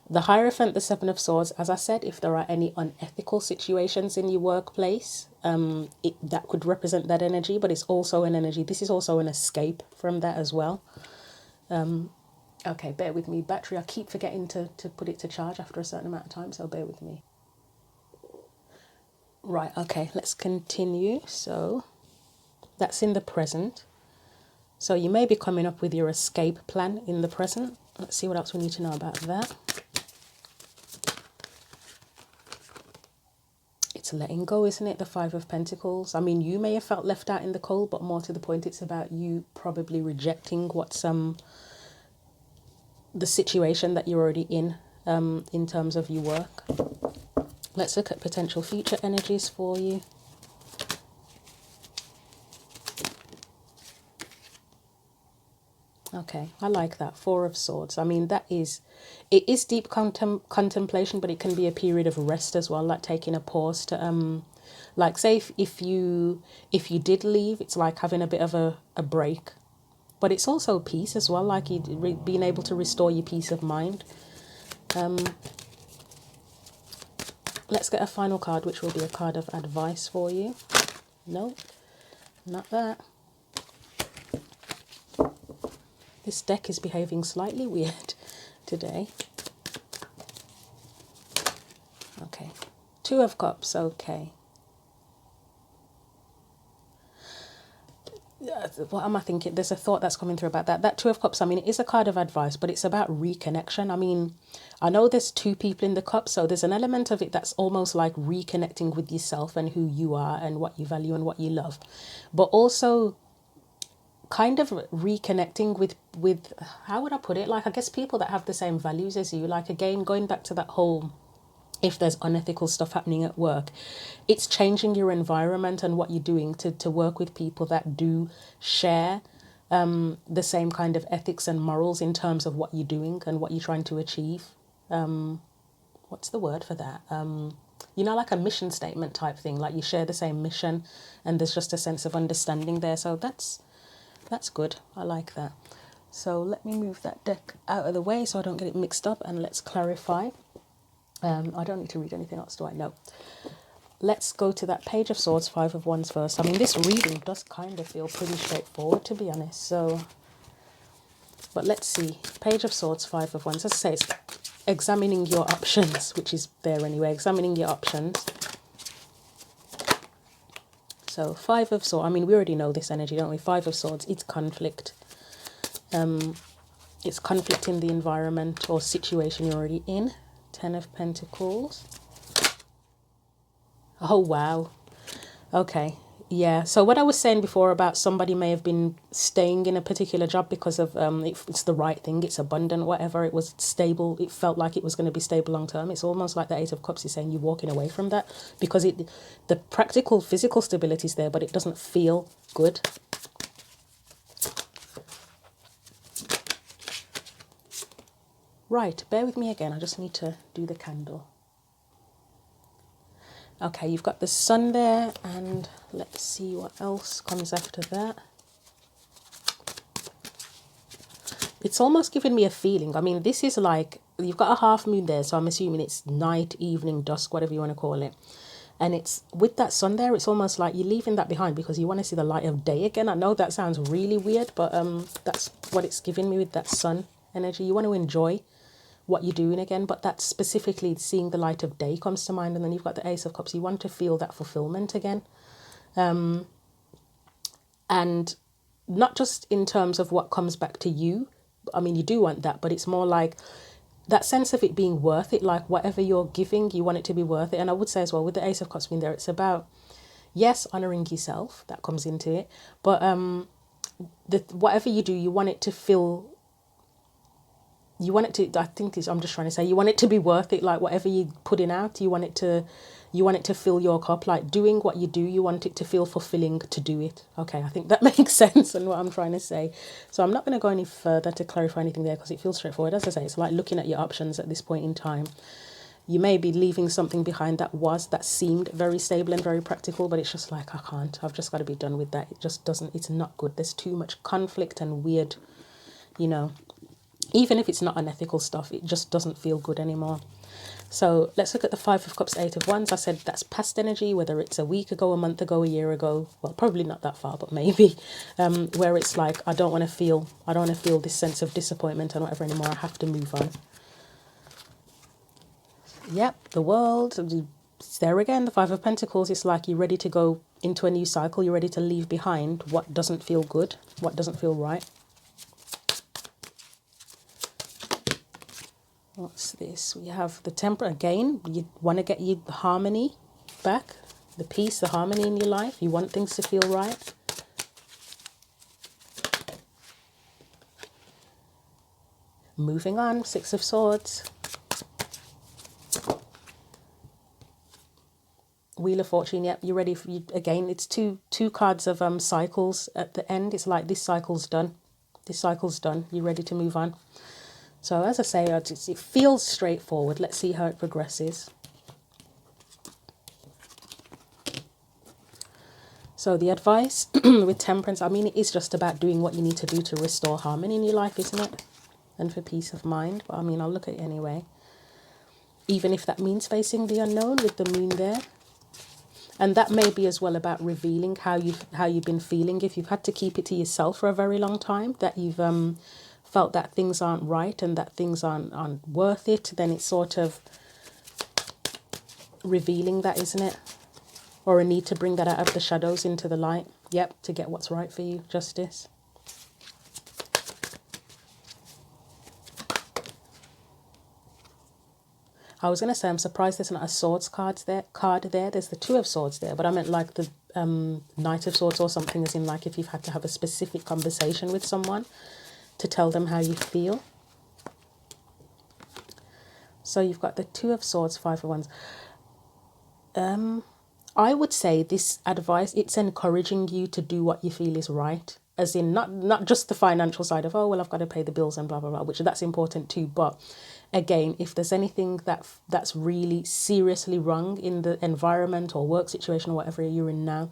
The Hierophant, the Seven of Swords, as I said, if there are any unethical situations in your workplace, that could represent that energy, but it's also an energy. This is also an escape from that as well. Okay, bear with me. Battery, I keep forgetting to put it to charge after a certain amount of time, so bear with me. Right, okay, let's continue. So that's in the present. So you may be coming up with your escape plan in the present. Let's see what else we need to know about that. It's letting go, isn't it? The Five of Pentacles. I mean, you may have felt left out in the cold, but more to the point, it's about you probably rejecting what's the situation that you're already in terms of your work. Let's look at potential future energies for you. Okay, I like that. Four of Swords. I mean, it is deep contemplation, but it can be a period of rest as well, like taking a pause to, like say if you did leave, it's like having a bit of a break. But it's also peace as well, like you being able to restore your peace of mind. Let's get a final card, which will be a card of advice for you. No, not that. This deck is behaving slightly weird today. Okay. Two of Cups, okay. What am I thinking? There's a thought that's coming through about that. That Two of Cups, I mean, it is a card of advice, but it's about reconnection. I mean, I know there's two people in the cup, so there's an element of it that's almost like reconnecting with yourself and who you are and what you value and what you love. But also kind of reconnecting with how would I put it? Like, I guess people that have the same values as you. Like, again, going back to that whole, if there's unethical stuff happening at work, it's changing your environment and what you're doing to work with people that do share the same kind of ethics and morals in terms of what you're doing and what you're trying to achieve. What's the word for that? You know, like a mission statement type thing, like you share the same mission and there's just a sense of understanding there. So that's good. I like that. So let me move that deck out of the way so I don't get it mixed up, and let's clarify. I don't need to read anything else, do I? No. Let's go to that Page of Swords, Five of Wands first. I mean, this reading does kind of feel pretty straightforward, to be honest. So, but let's see. Page of Swords, Five of Wands. As I say, it's examining your options, which is there anyway. Examining your options. So, Five of Swords. I mean, we already know this energy, don't we? Five of Swords. It's conflict. It's conflict in the environment or situation you're already in. Ten of Pentacles. Oh, wow. Okay. Yeah. So what I was saying before about somebody may have been staying in a particular job because of it's the right thing, it's abundant, whatever, it was stable, it felt like it was going to be stable long term. It's almost like the Eight of Cups is saying you're walking away from that because the practical physical stability is there, but it doesn't feel good. Right, bear with me again. I just need to do the candle. Okay, you've got the Sun there, and let's see what else comes after that. it's almost giving me a feeling. I mean, this is like, you've got a half moon there, so I'm assuming it's night, evening, dusk, whatever you want to call it. And it's with that sun there, it's almost like you're leaving that behind because you want to see the light of day again. I know that sounds really weird, but that's what it's giving me with that sun energy. You want to enjoy what you're doing again, but that's specifically seeing the light of day comes to mind. And then you've got the Ace of Cups. You want to feel that fulfillment again. And not just in terms of what comes back to you. I mean, you do want that, but it's more like that sense of it being worth it. Like whatever you're giving, you want it to be worth it. And I would say as well, with the Ace of Cups being there, it's about, yes, honoring yourself, that comes into it, but whatever you do, you want it to feel, you want it to, I think I'm just trying to say, you want it to be worth it. Like whatever you're putting out, you want it to fill your cup. Like doing what you do, you want it to feel fulfilling to do it. Okay, I think that makes sense and what I'm trying to say. So I'm not going to go any further to clarify anything there because it feels straightforward. As I say, it's like looking at your options at this point in time. You may be leaving something behind that seemed very stable and very practical, but it's just like, I can't. I've just got to be done with that. It just doesn't, it's not good. There's too much conflict and weird, you know, even if it's not unethical stuff, it just doesn't feel good anymore. So let's look at the Five of Cups, Eight of Wands. I said that's past energy, whether it's a week ago, a month ago, a year ago. Well, probably not that far, but maybe. Where it's like, I don't want to feel this sense of disappointment and whatever anymore. I have to move on. Yep, the World. It's there again, the Five of Pentacles. It's like you're ready to go into a new cycle. You're ready to leave behind what doesn't feel good, what doesn't feel right. What's this? We have the Temperance again. You want to get the harmony back, the peace, the harmony in your life. You want things to feel right. Moving on, Six of Swords. Wheel of Fortune. Yep, you're ready for you again. It's two cards of cycles at the end. It's like this cycle's done. This cycle's done. You're ready to move on. So as I say, it feels straightforward. Let's see how it progresses. So the advice with Temperance, I mean, it is just about doing what you need to do to restore harmony in your life, isn't it? And for peace of mind. But I mean, I'll look at it anyway. Even if that means facing the unknown with the moon there. And that may be as well about revealing how you've been feeling. If you've had to keep it to yourself for a very long time, that you've felt that things aren't right and that things aren't worth it, then it's sort of revealing that, isn't it? Or a need to bring that out of the shadows into the light. Yep, to get what's right for you. Justice. I was going to say, I'm surprised there's not a swords card there. There's the Two of Swords there, but I meant like the Knight of Swords or something, as in like if you've had to have a specific conversation with someone to tell them how you feel. So you've got the Two of Swords, Five of Wands. I would say this advice, it's encouraging you to do what you feel is right. As in not just the financial side of, oh, well, I've got to pay the bills and blah, blah, blah, which that's important too. But again, if there's anything that's really seriously wrong in the environment or work situation or whatever you're in now,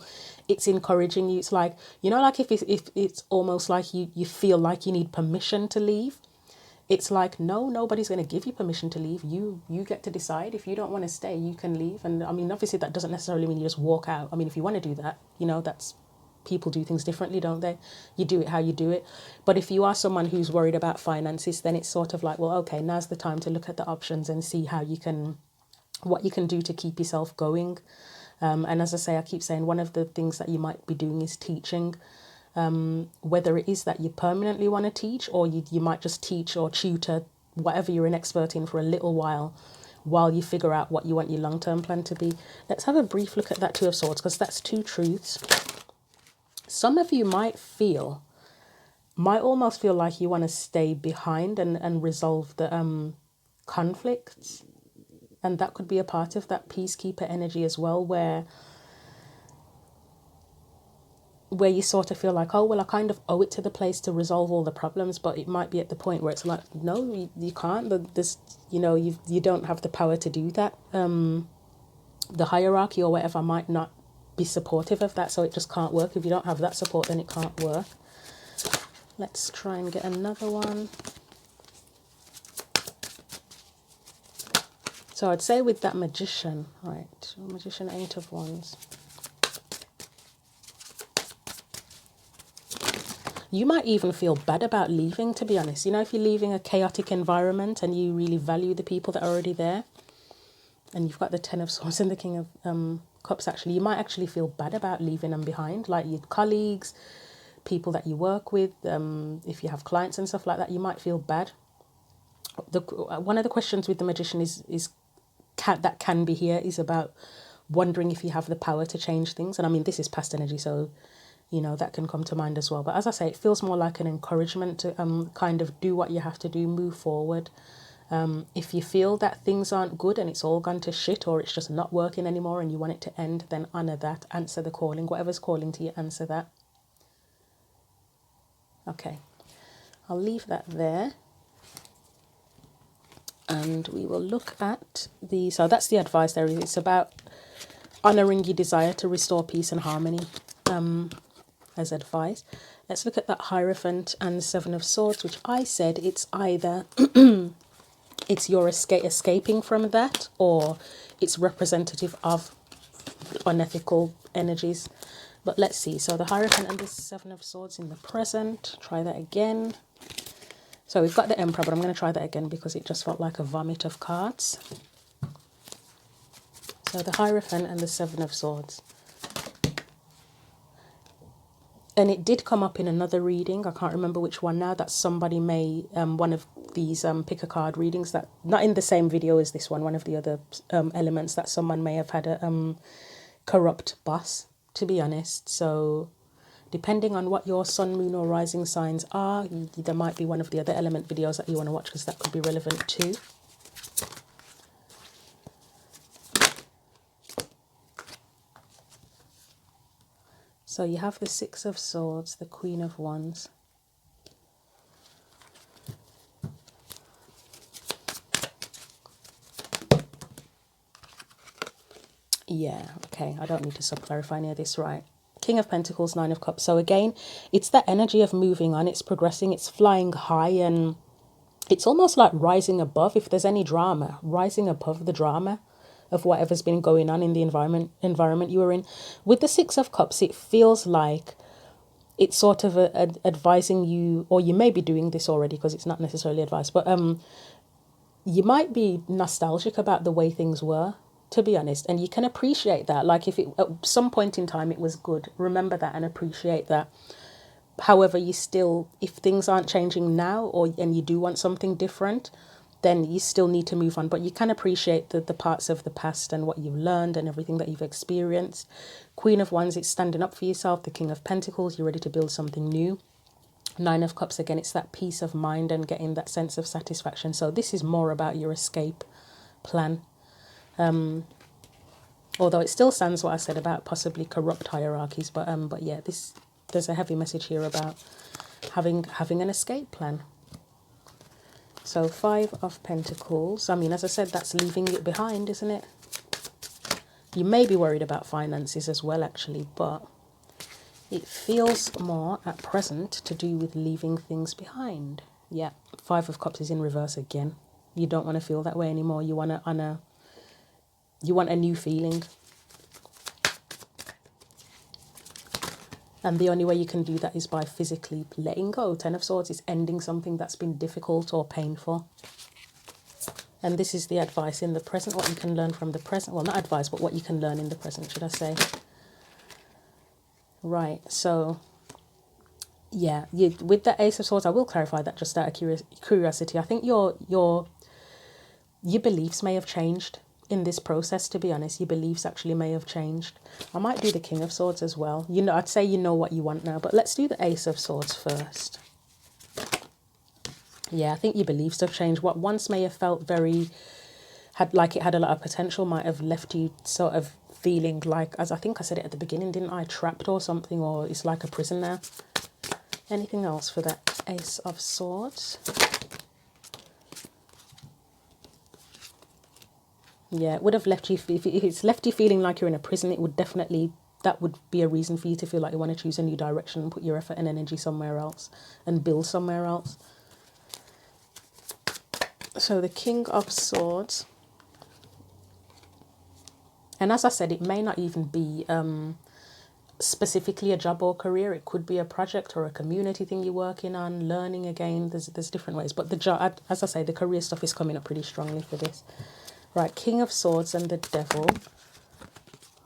it's encouraging you. It's like, you know, like if it's almost like you feel like you need permission to leave. It's like, no, nobody's going to give you permission to leave. You get to decide. If you don't want to stay, you can leave. And I mean, obviously that doesn't necessarily mean you just walk out. I mean, if you want to do that, you know, that's, people do things differently, don't they? You do it how you do it. But if you are someone who's worried about finances, then it's sort of like, well, okay, now's the time to look at the options and see what you can do to keep yourself going. And as I say, I keep saying, one of the things that you might be doing is teaching. Whether it is that you permanently want to teach, or you might just teach or tutor whatever you're an expert in for a little while you figure out what you want your long-term plan to be. Let's have a brief look at that Two of Swords, because that's two truths. Some of you might almost feel like you want to stay behind and resolve the conflicts, and that could be a part of that peacekeeper energy as well, where you sort of feel like, oh, well, I kind of owe it to the place to resolve all the problems, but it might be at the point where it's like, no, you can't. This, you know, you don't have the power to do that. The hierarchy or whatever might not be supportive of that, so it just can't work. If you don't have that support, then it can't work. Let's try and get another one. So I'd say with that Magician, right, Magician, Eight of Wands. You might even feel bad about leaving, to be honest. You know, if you're leaving a chaotic environment and you really value the people that are already there, and you've got the Ten of Swords and the King of Cups, actually, you might actually feel bad about leaving them behind, like your colleagues, people that you work with, if you have clients and stuff like that, you might feel bad. One of the questions with the Magician that can be here is about wondering if you have the power to change things. And I mean, this is past energy, so you know that can come to mind as well. But as I say, it feels more like an encouragement to kind of do what you have to do, move forward. If you feel that things aren't good and it's all gone to shit, or it's just not working anymore and you want it to end, then honor that, answer the calling. Whatever's calling to you, answer that. Okay, I'll leave that there. And we will look at so that's the advice there. It's about honouring your desire to restore peace and harmony as advice. Let's look at that Hierophant and Seven of Swords, which I said it's either it's your escaping from that, or it's representative of unethical energies. But let's see. So the Hierophant and the Seven of Swords in the present. Try that again. So we've got the Emperor, but I'm going to try that again because it just felt like a vomit of cards. So the Hierophant and the Seven of Swords. And it did come up in another reading. I can't remember which one now. That somebody may, one of these pick a card readings, that not in the same video as this one of the other elements, that someone may have had a corrupt boss, to be honest. So depending on what your sun, moon or rising signs are, there might be one of the other element videos that you want to watch, because that could be relevant too. So you have the Six of Swords, the Queen of Wands. Yeah, okay, I don't need to sub-clarify any of this, right? King of Pentacles, Nine of Cups. So again, it's that energy of moving on, it's progressing, it's flying high, and it's almost like rising above. If there's any drama, rising above the drama of whatever's been going on in the environment you were in. With the Six of Cups, it feels like it's sort of advising you, or you may be doing this already because it's not necessarily advice, but you might be nostalgic about the way things were, to be honest, and you can appreciate that. Like if at some point in time it was good, remember that and appreciate that. However, if things aren't changing now, and you do want something different, then you still need to move on. But you can appreciate the parts of the past and what you've learned and everything that you've experienced. Queen of Wands, it's standing up for yourself. The King of Pentacles, you're ready to build something new. Nine of Cups, again, it's that peace of mind and getting that sense of satisfaction. So this is more about your escape plan. Although it still stands what I said about possibly corrupt hierarchies. But yeah, there's a heavy message here about having an escape plan. So Five of Pentacles, I mean, as I said, that's leaving it behind, isn't it? You may be worried about finances as well, actually, but it feels more at present to do with leaving things behind. Yeah, Five of Cups is in reverse again. You don't want to feel that way anymore. You want a new feeling. And the only way you can do that is by physically letting go. Ten of Swords is ending something that's been difficult or painful. And this is the advice in the present, what you can learn from the present. Well, not advice, but what you can learn in the present, should I say. Right, so, yeah, with the Ace of Swords, I will clarify that just out of curiosity. I think your beliefs may have changed in this process, to be honest. Your beliefs actually may have changed. I might do the King of Swords as well. You know, I'd say you know what you want now, but let's do the Ace of Swords first. Yeah, I think your beliefs have changed. What once may have felt had a lot of potential might have left you sort of feeling like, as I think I said it at the beginning, didn't I, trapped or something, or it's like a prison now. Anything else for that Ace of Swords? Yeah, it would have left you, if it's left you feeling like you're in a prison, it would definitely that would be a reason for you to feel like you want to choose a new direction and put your effort and energy somewhere else and build somewhere else. So the King of Swords. And as I said, it may not even be specifically a job or career. It could be a project or a community thing you're working on, learning again. There's different ways. But the job, as I say, the career stuff is coming up pretty strongly for this. Right, King of Swords and the Devil.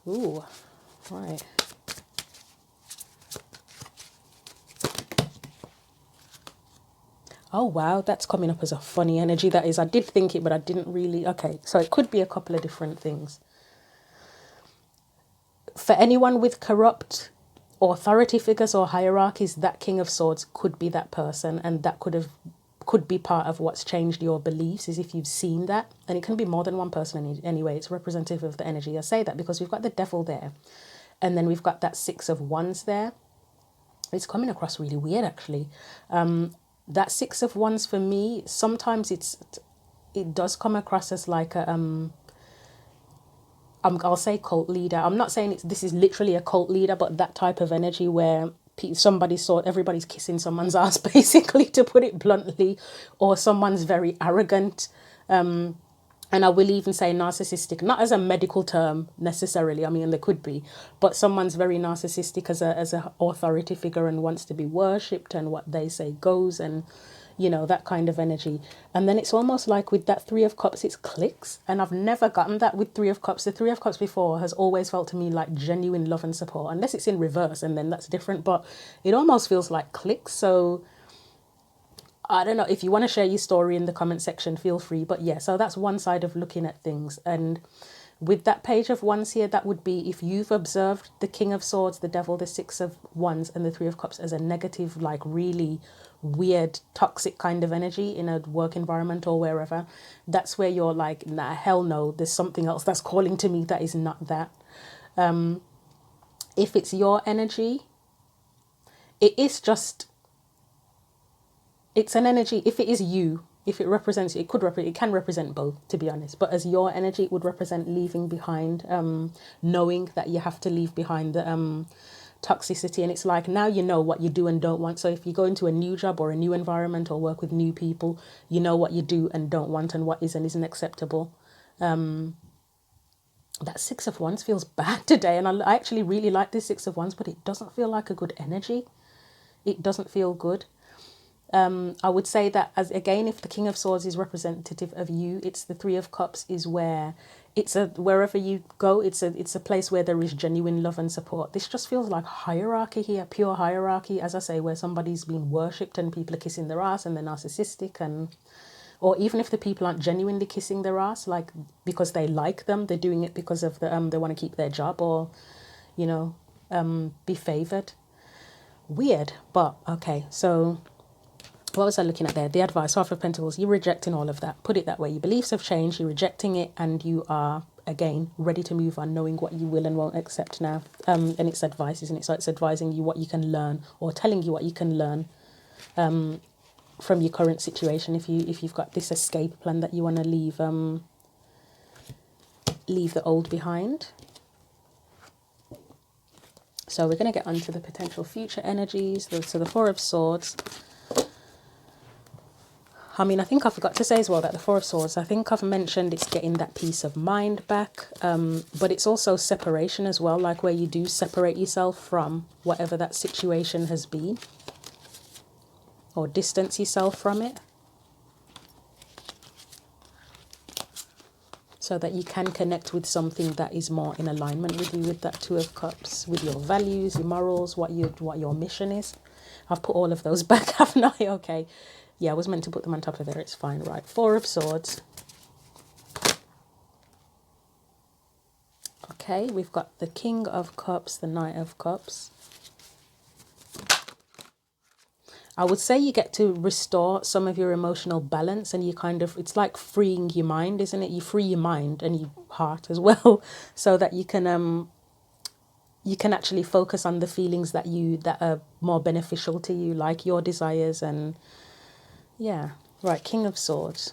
Ooh, right. Oh, wow, that's coming up as a funny energy. That is, I did think it, but I didn't really. Okay, so it could be a couple of different things. For anyone with corrupt authority figures or hierarchies, that King of Swords could be that person, and that could be part of what's changed your beliefs, is if you've seen that. And it can be more than one person anyway. It's representative of the energy. I say that because we've got the Devil there, and then we've got that Six of Wands there. It's coming across really weird, actually. That Six of Wands for me, sometimes it does come across as like a I'll say cult leader. I'm not saying this is literally a cult leader, but that type of energy where everybody's kissing someone's ass, basically, to put it bluntly, or someone's very arrogant. And I will even say narcissistic, not as a medical term necessarily. I mean, there could be, but someone's very narcissistic as a authority figure and wants to be worshipped, and what they say goes, and that kind of energy. And then it's almost like with that Three of Cups, it's clicks. And I've never gotten that with Three of Cups. The Three of Cups before has always felt to me like genuine love and support, unless it's in reverse, and then that's different. But it almost feels like clicks. So I don't know. If you want to share your story in the comment section, feel free. But yeah, so that's one side of looking at things. And with that Page of Wands here, that would be if you've observed the King of Swords, the Devil, the Six of Wands, and the Three of Cups as a negative, like really weird, toxic kind of energy in a work environment or wherever. That's where you're like, nah, hell no, there's something else that's calling to me that is not that. If it's your energy, it's an energy. If it is you, if it represents, it can represent both, to be honest. But as your energy, it would represent leaving behind, knowing that you have to leave behind the toxicity. And it's like, now you know what you do and don't want. So if you go into a new job or a new environment or work with new people, you know what you do and don't want, and what is and isn't acceptable. That Six of Wands feels bad today, and I actually really like this Six of Wands, but it doesn't feel like a good energy. It doesn't feel good. I would say that, as again, if the King of Swords is representative of you, it's the Three of Cups is where wherever you go, it's a place where there is genuine love and support. This just feels like hierarchy here, pure hierarchy, as I say, where somebody's being worshipped and people are kissing their ass and they're narcissistic, or even if the people aren't genuinely kissing their ass, like because they like them, they're doing it because of they want to keep their job, or be favored. Weird, but okay. So what was I looking at there? The advice, Half of Pentacles, you're rejecting all of that. Put it that way. Your beliefs have changed, you're rejecting it, and you are, again, ready to move on, knowing what you will and won't accept now. And it's advice, isn't it? So it's advising you what you can learn, or telling you what you can learn from your current situation. If you've got this escape plan that you want to leave the old behind. So we're going to get onto the potential future energies. So the Four of Swords. I mean, I think I forgot to say as well that the Four of Swords, I think I've mentioned it's getting that peace of mind back, but it's also separation as well, like where you do separate yourself from whatever that situation has been, or distance yourself from it, so that you can connect with something that is more in alignment with you, with that Two of Cups, with your values, your morals, what your mission is. I've put all of those back, haven't I? Okay. Yeah, I was meant to put them on top of there. It's fine. Right. Four of Swords. Okay, we've got the King of Cups, the Knight of Cups. I would say you get to restore some of your emotional balance, and it's like freeing your mind, isn't it? You free your mind and your heart as well, so that you can actually focus on the feelings that are more beneficial to you, like your desires. And yeah, right, King of Swords.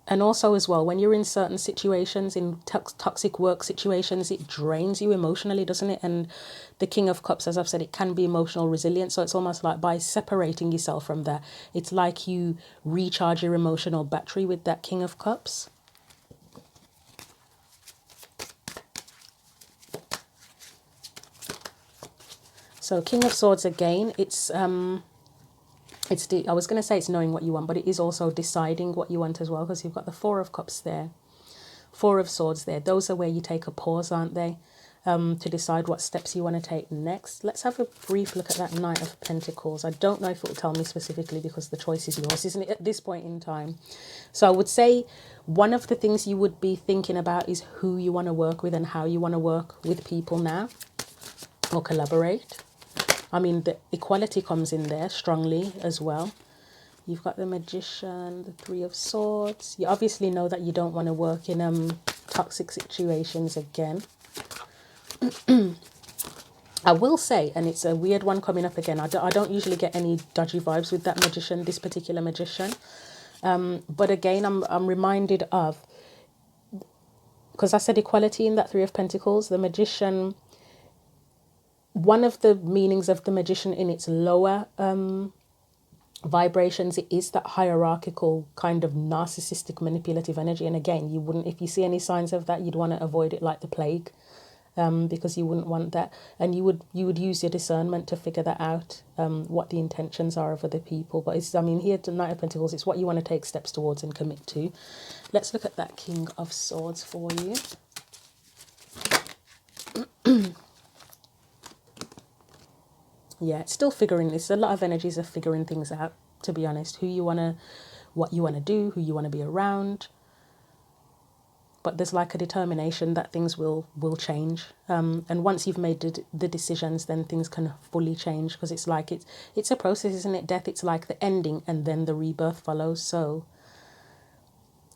And also as well, when you're in certain situations, in toxic work situations, it drains you emotionally, doesn't it? And the King of Cups, as I've said, it can be emotional resilience. So it's almost like by separating yourself from that, it's like you recharge your emotional battery with that King of Cups. So King of Swords again, I was going to say it's knowing what you want, but it is also deciding what you want as well, because you've got the Four of Cups there, Four of Swords there. Those are where you take a pause, aren't they? To decide what steps you want to take next. Let's have a brief look at that Knight of Pentacles. I don't know if it will tell me specifically because the choice is yours, isn't it, at this point in time? So I would say one of the things you would be thinking about is who you want to work with and how you want to work with people now or collaborate. I mean, the equality comes in there strongly as well. You've got the Magician, the Three of Swords. You obviously know that you don't want to work in toxic situations again. I will say, and it's a weird one coming up again, I don't usually get any dodgy vibes with that Magician, this particular Magician. But again, I'm reminded of, because I said equality in that Three of Pentacles, the Magician, one of the meanings of the Magician in its lower vibrations, it is that hierarchical kind of narcissistic manipulative energy. And again, you wouldn't, if you see any signs of that, you'd want to avoid it like the plague, because you wouldn't want that. And you would use your discernment to figure that out, what the intentions are of other people. But it's, I mean, here the Knight of Pentacles, it's what you want to take steps towards and commit to. Let's look at that King of Swords for you. Yeah, it's still figuring this. A lot of energies of figuring things out, to be honest. What you want to do, who you want to be around. But there's like a determination that things will change. And once you've made the decisions, then things can fully change, because it's like it's a process, isn't it? Death, it's like the ending and then the rebirth follows. So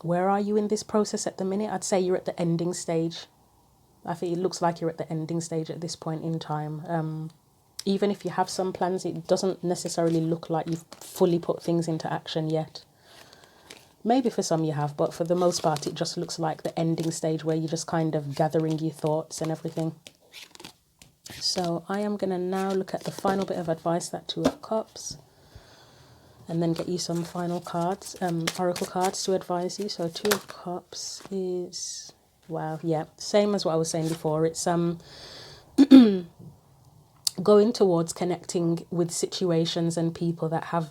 where are you in this process at the minute? I'd say you're at the ending stage. I think it looks like you're at the ending stage at this point in time. Even if you have some plans, it doesn't necessarily look like you've fully put things into action yet. Maybe for some you have, but for the most part, it just looks like the ending stage where you're just kind of gathering your thoughts and everything. So I am going to now look at the final bit of advice, that Two of Cups, and then get you some final cards, oracle cards to advise you. So Two of Cups is, wow, yeah, same as what I was saying before. It's going towards connecting with situations and people that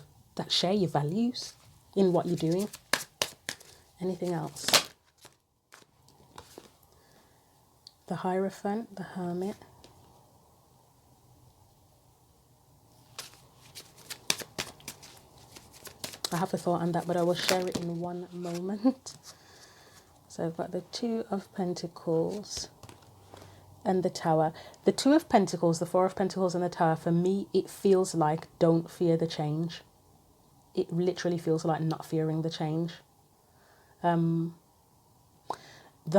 share your values in what you're doing. Anything else? The Hierophant, the Hermit. I have a thought on that, but I will share it in one moment. So I've got the Two of Pentacles and the Tower. The Two of Pentacles, the Four of Pentacles and the Tower, for me, it feels like don't fear the change. It literally feels like not fearing the change. The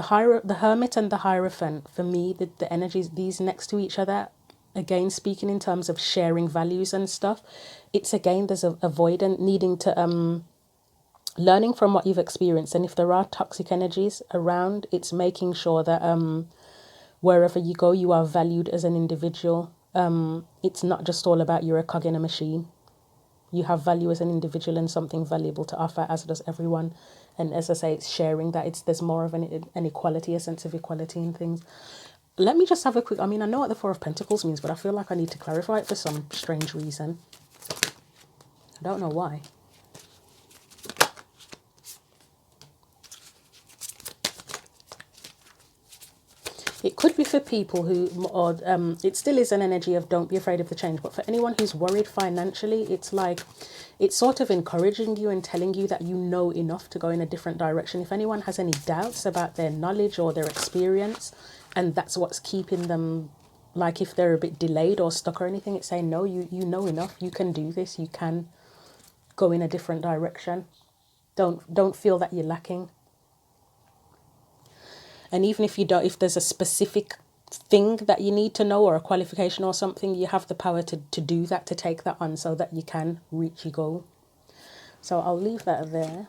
Hermit and the Hierophant, for me, the energies, these next to each other, again, speaking in terms of sharing values and stuff, it's again, there's a avoidant needing to, learning from what you've experienced. And if there are toxic energies around, it's making sure that wherever you go, you are valued as an individual. It's not just all about you're a cog in a machine. You have value as an individual and something valuable to offer, as does everyone. And as I say, it's sharing that. There's more of an equality, a sense of equality in things. Let me just have a quick, I mean, I know what the Four of Pentacles means, but I feel like I need to clarify it for some strange reason. I don't know why. It could be for people who, or it still is an energy of don't be afraid of the change. But for anyone who's worried financially, it's like, it's sort of encouraging you and telling you that you know enough to go in a different direction. If anyone has any doubts about their knowledge or their experience, and that's what's keeping them, like if they're a bit delayed or stuck or anything, it's saying, no, you know enough. You can do this. You can go in a different direction. Don't feel that you're lacking. And even if you don't, if there's a specific thing that you need to know or a qualification or something, you have the power to do that, to take that on so that you can reach your goal. So I'll leave that there.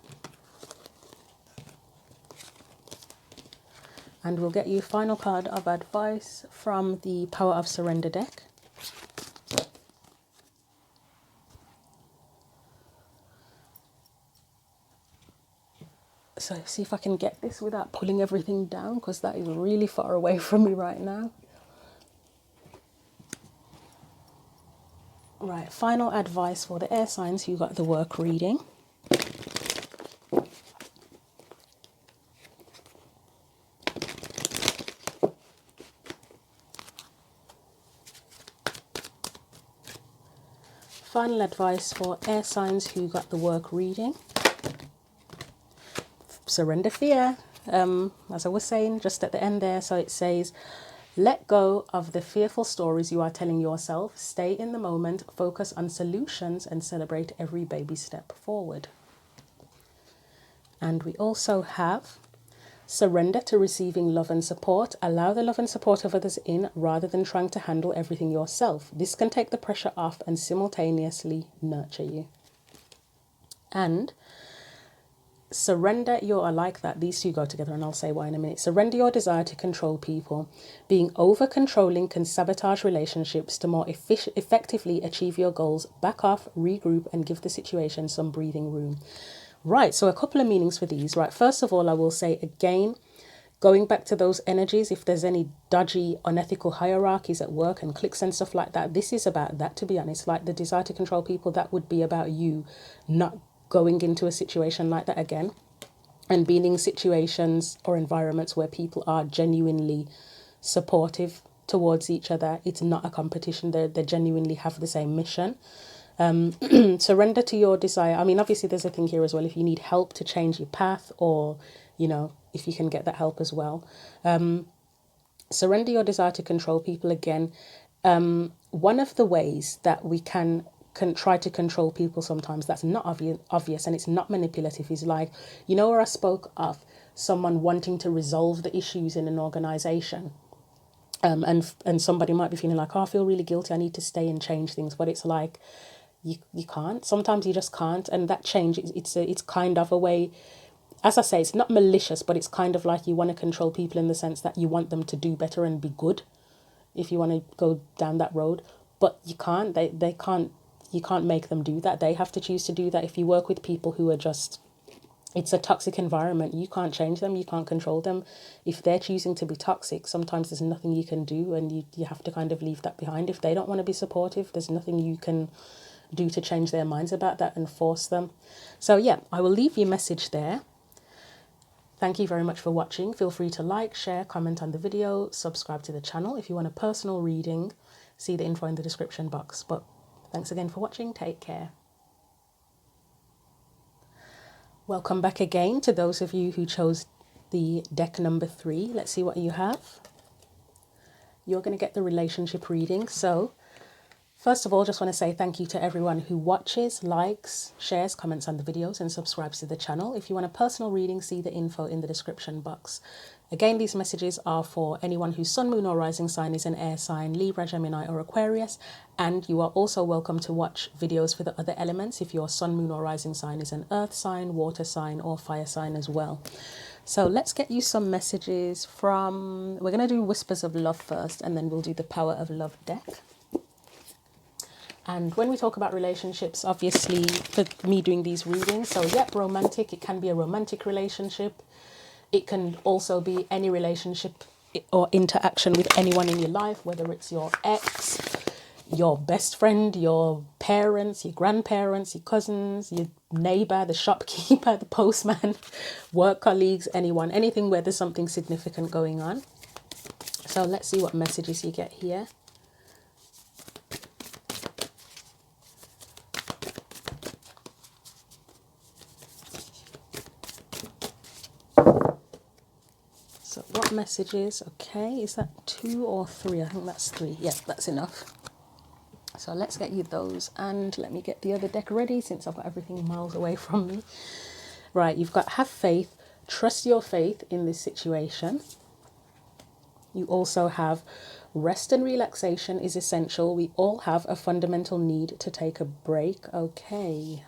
And we'll get you a final card of advice from the Power of Surrender deck. So see if I can get this without pulling everything down, because that is really far away from me right now. Right, final advice for the air signs who got the work reading. Final advice for air signs who got the work reading. Surrender fear, as I was saying just at the end there. So it says, let go of the fearful stories you are telling yourself. Stay in the moment, focus on solutions, and celebrate every baby step forward. And we also have, surrender to receiving love and support. Allow the love and support of others in rather than trying to handle everything yourself. This can take the pressure off and simultaneously nurture you. And surrender your, I like that, these two go together, and I'll say why in a minute. Surrender your desire to control people. Being over-controlling can sabotage relationships. To more effectively achieve your goals, back off, regroup, and give the situation some breathing room. Right, so a couple of meanings for these. Right, first of all, I will say again, going back to those energies, if there's any dodgy, unethical hierarchies at work and cliques and stuff like that, this is about that, to be honest. Like the desire to control people, that would be about you not going into a situation like that again, and being in situations or environments where people are genuinely supportive towards each other. It's not a competition. They genuinely have the same mission. Surrender to your desire. I mean, obviously there's a thing here as well. If you need help to change your path, or, you know, if you can get that help as well. Surrender your desire to control people again. One of the ways that we can try to control people sometimes that's not obvious and it's not manipulative is like, you know, where I spoke of someone wanting to resolve the issues in an organization. And somebody might be feeling like, oh, I feel really guilty, I need to stay and change things. But it's like, you can't. Sometimes you just can't. And that change, it's kind of a way, as I say, it's not malicious, but it's kind of like you want to control people in the sense that you want them to do better and be good, if you want to go down that road. But you can't. They can't. You can't make them do that. They have to choose to do that. If you work with people who are just, it's a toxic environment, you can't change them, you can't control them. If they're choosing to be toxic, sometimes there's nothing you can do, and you have to kind of leave that behind. If they don't want to be supportive, there's nothing you can do to change their minds about that and force them. So yeah, I will leave your message there. Thank you very much for watching. Feel free to like, share, comment on the video, subscribe to the channel. If you want a personal reading, see the info in the description box. But thanks again for watching. Take care. Welcome back again to those of you who chose the deck number 3. Let's see what you have. You're going to get the relationship reading. So first of all, just want to say thank you to everyone who watches, likes, shares, comments on the videos, and subscribes to the channel. If you want a personal reading, see the info in the description box. Again, these messages are for anyone whose sun, moon, or rising sign is an air sign, Libra, Gemini, or Aquarius. And you are also welcome to watch videos for the other elements if your sun, moon, or rising sign is an earth sign, water sign, or fire sign as well. So let's get you some messages from, we're going to do Whispers of Love first, and then we'll do the Power of Love deck. And when we talk about relationships, obviously, for me doing these readings, so yep, romantic, it can be a romantic relationship. It can also be any relationship or interaction with anyone in your life, whether it's your ex, your best friend, your parents, your grandparents, your cousins, your neighbor, the shopkeeper, the postman, work colleagues, anyone, anything where there's something significant going on. So let's see what messages you get here. So what messages? Okay, is that 2 or 3? I think that's 3. Yeah, that's enough. So let's get you those, and let me get the other deck ready since I've got everything miles away from me. Right, you've got have faith, trust your faith in this situation. You also have rest and relaxation is essential. We all have a fundamental need to take a break. Okay.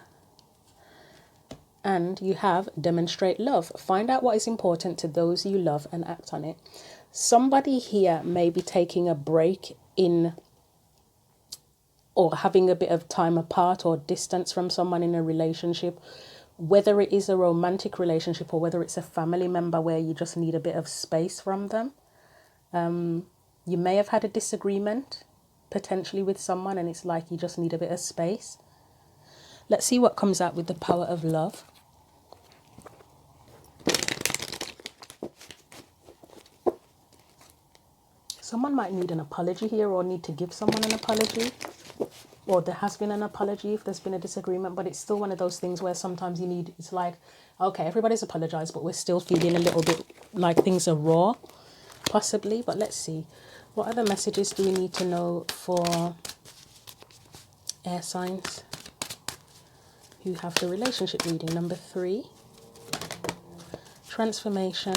And you have demonstrate love. Find out what is important to those you love and act on it. Somebody here may be taking a break in, or having a bit of time apart or distance from someone in a relationship, whether it is a romantic relationship or whether it's a family member where you just need a bit of space from them. You may have had a disagreement potentially with someone and it's like you just need a bit of space. Let's see what comes out with the power of love. Someone might need an apology here, or need to give someone an apology, or there has been an apology if there's been a disagreement, but it's still one of those things where sometimes you need, it's like, okay, everybody's apologized, but we're still feeling a little bit like things are raw, possibly. But let's see, what other messages do we need to know for air signs who have the relationship reading? Number 3, transformation.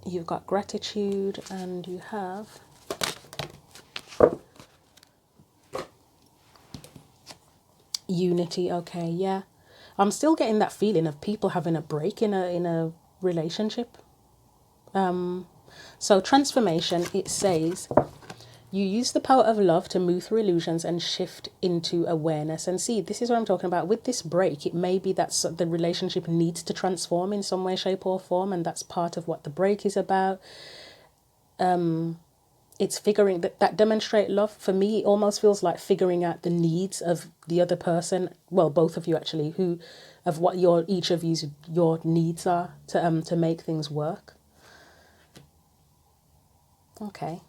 You've got gratitude, and you have unity. Okay, yeah. I'm still getting that feeling of people having a break in a relationship. So transformation, it says, you use the power of love to move through illusions and shift into awareness. And see, this is what I'm talking about. With this break, it may be that the relationship needs to transform in some way, shape or form. And that's part of what the break is about. It's figuring that demonstrate love. For me, it almost feels like figuring out the needs of the other person. Well, both of you actually, of what each of your needs are to make things work. Okay.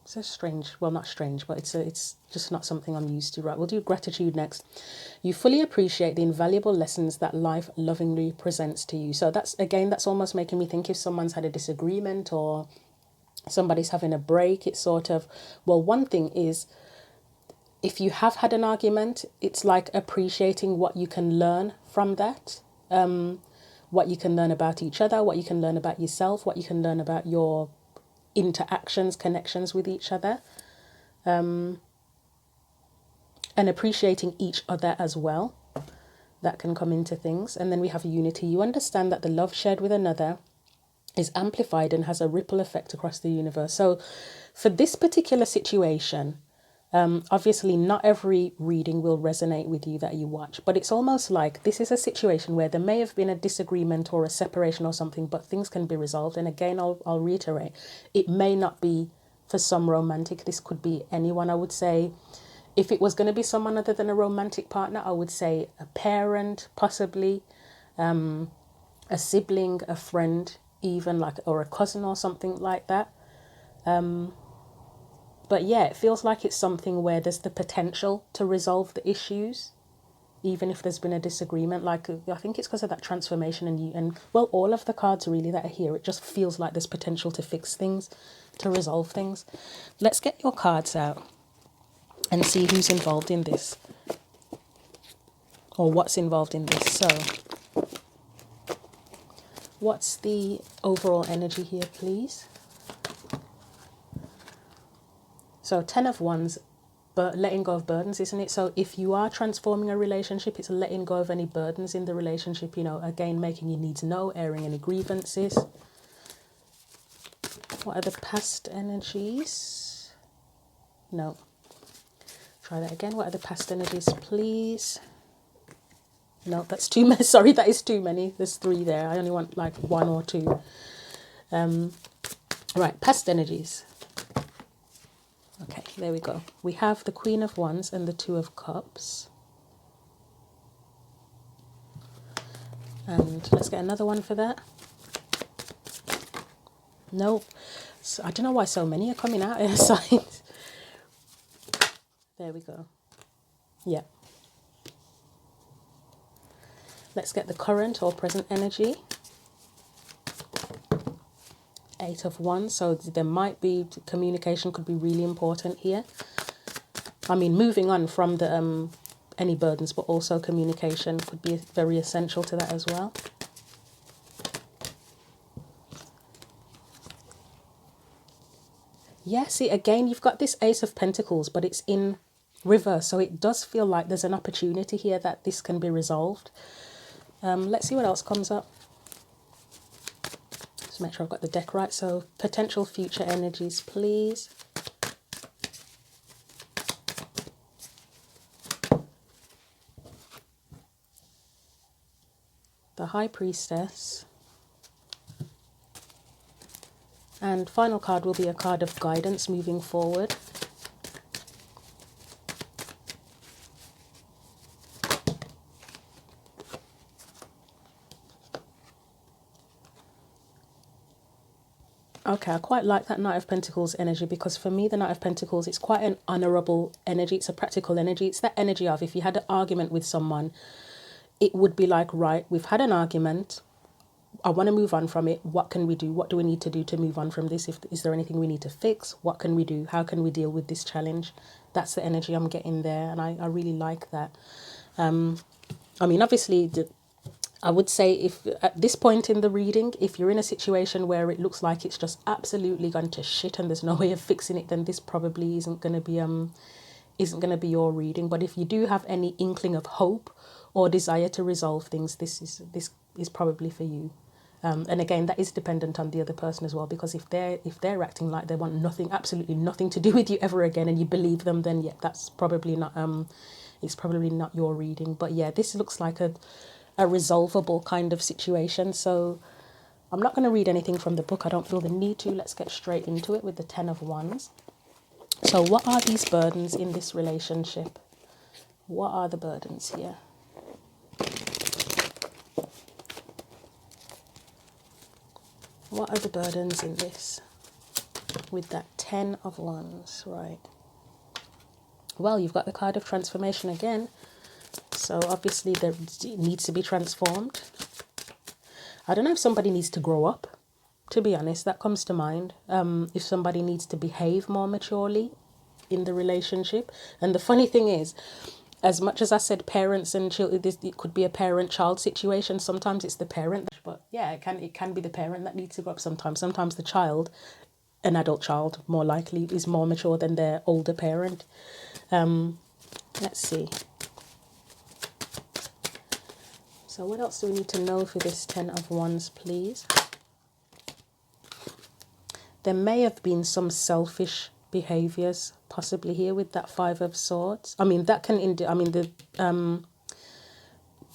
So strange. Well, not strange, but it's just not something I'm used to. Right, we'll do gratitude next. You fully appreciate the invaluable lessons that life lovingly presents to you. So that's almost making me think if someone's had a disagreement or somebody's having a break, it's sort of, well, one thing is, if you have had an argument, it's like appreciating what you can learn from that. What you can learn about each other, what you can learn about yourself, what you can learn about your interactions, connections with each other, and appreciating each other as well. That can come into things. And then we have unity. You understand that the love shared with another is amplified and has a ripple effect across the universe. So for this particular situation, obviously not every reading will resonate with you that you watch, but it's almost like this is a situation where there may have been a disagreement or a separation or something, but things can be resolved. And again, I'll reiterate, it may not be for some romantic, this could be anyone. I would say if it was going to be someone other than a romantic partner, I would say a parent, possibly a sibling, a friend, even like, or a cousin or something like that. But yeah, it feels like it's something where there's the potential to resolve the issues, even if there's been a disagreement. Like, I think it's because of that transformation and well, all of the cards really that are here, it just feels like there's potential to fix things, to resolve things. Let's get your cards out and see who's involved in this, or what's involved in this. So, what's the overall energy here, please? So 10 of Wands, but letting go of burdens, isn't it? So if you are transforming a relationship, it's letting go of any burdens in the relationship, you know, again, making your needs known, airing any grievances. What are the past energies? No. Try that again. What are the past energies, please? No, that's too many. Sorry, that is too many. There's 3 there. I only want like 1 or 2. Right, past energies. Okay, there we go. We have the Queen of Wands and the 2 of Cups. And let's get another one for that. Nope. So, I don't know why so many are coming out in signs. There we go. Yeah. Let's get the current or present energy. 8 of Wands, so there might be, communication could be really important here. I mean, moving on from the any burdens, but also communication could be very essential to that as well. Yeah, see, again, you've got this Ace of Pentacles, but it's in reverse. So it does feel like there's an opportunity here that this can be resolved. Let's see what else comes up. Just make sure I've got the deck right. So potential future energies, please. The High Priestess. And final card will be a card of guidance moving forward. Okay, I quite like that Knight of Pentacles energy, because for me, the Knight of Pentacles, it's quite an honourable energy. It's a practical energy. It's that energy of if you had an argument with someone, it would be like, right, we've had an argument. I want to move on from it. What can we do? What do we need to do to move on from this? Is there anything we need to fix? What can we do? How can we deal with this challenge? That's the energy I'm getting there, and I really like that. I mean, obviously, I would say if at this point in the reading, if you're in a situation where it looks like it's just absolutely gone to shit and there's no way of fixing it, then this probably isn't going to be your reading. But if you do have any inkling of hope or desire to resolve things, this is probably for you. And again, that is dependent on the other person as well, because if they're acting like they want nothing, absolutely nothing to do with you ever again, and you believe them, then yeah, that's probably not it's probably not your reading. But yeah, this looks like a resolvable kind of situation. So I'm not going to read anything from the book. I don't feel the need to. Let's get straight into it with the Ten of Wands. So what are these burdens in this relationship? What are the burdens here? What are the burdens in this with that Ten of Wands, right? Well, you've got the card of transformation again. So obviously there needs to be transformed. I don't know if somebody needs to grow up, to be honest. That comes to mind. If somebody needs to behave more maturely in the relationship. And the funny thing is, as much as I said parents and children, it could be a parent-child situation. Sometimes it's the parent, but yeah, it can be the parent that needs to grow up sometimes. Sometimes the child, an adult child, more likely, is more mature than their older parent. Let's see. So what else do we need to know for this Ten of Wands, please? There may have been some selfish behaviors possibly here with that Five of Swords. I mean, the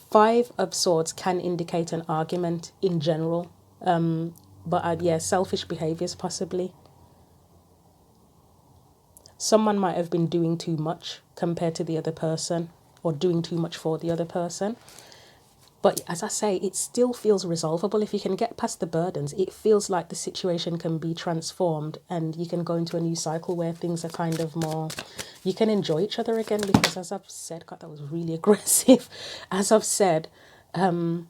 Five of Swords can indicate an argument in general. But yeah, selfish behaviors possibly. Someone might have been doing too much compared to the other person, or doing too much for the other person. But as I say, it still feels resolvable. If you can get past the burdens, it feels like the situation can be transformed and you can go into a new cycle where things are kind of more, you can enjoy each other again. Because as I've said, God, that was really aggressive. As I've said, I'll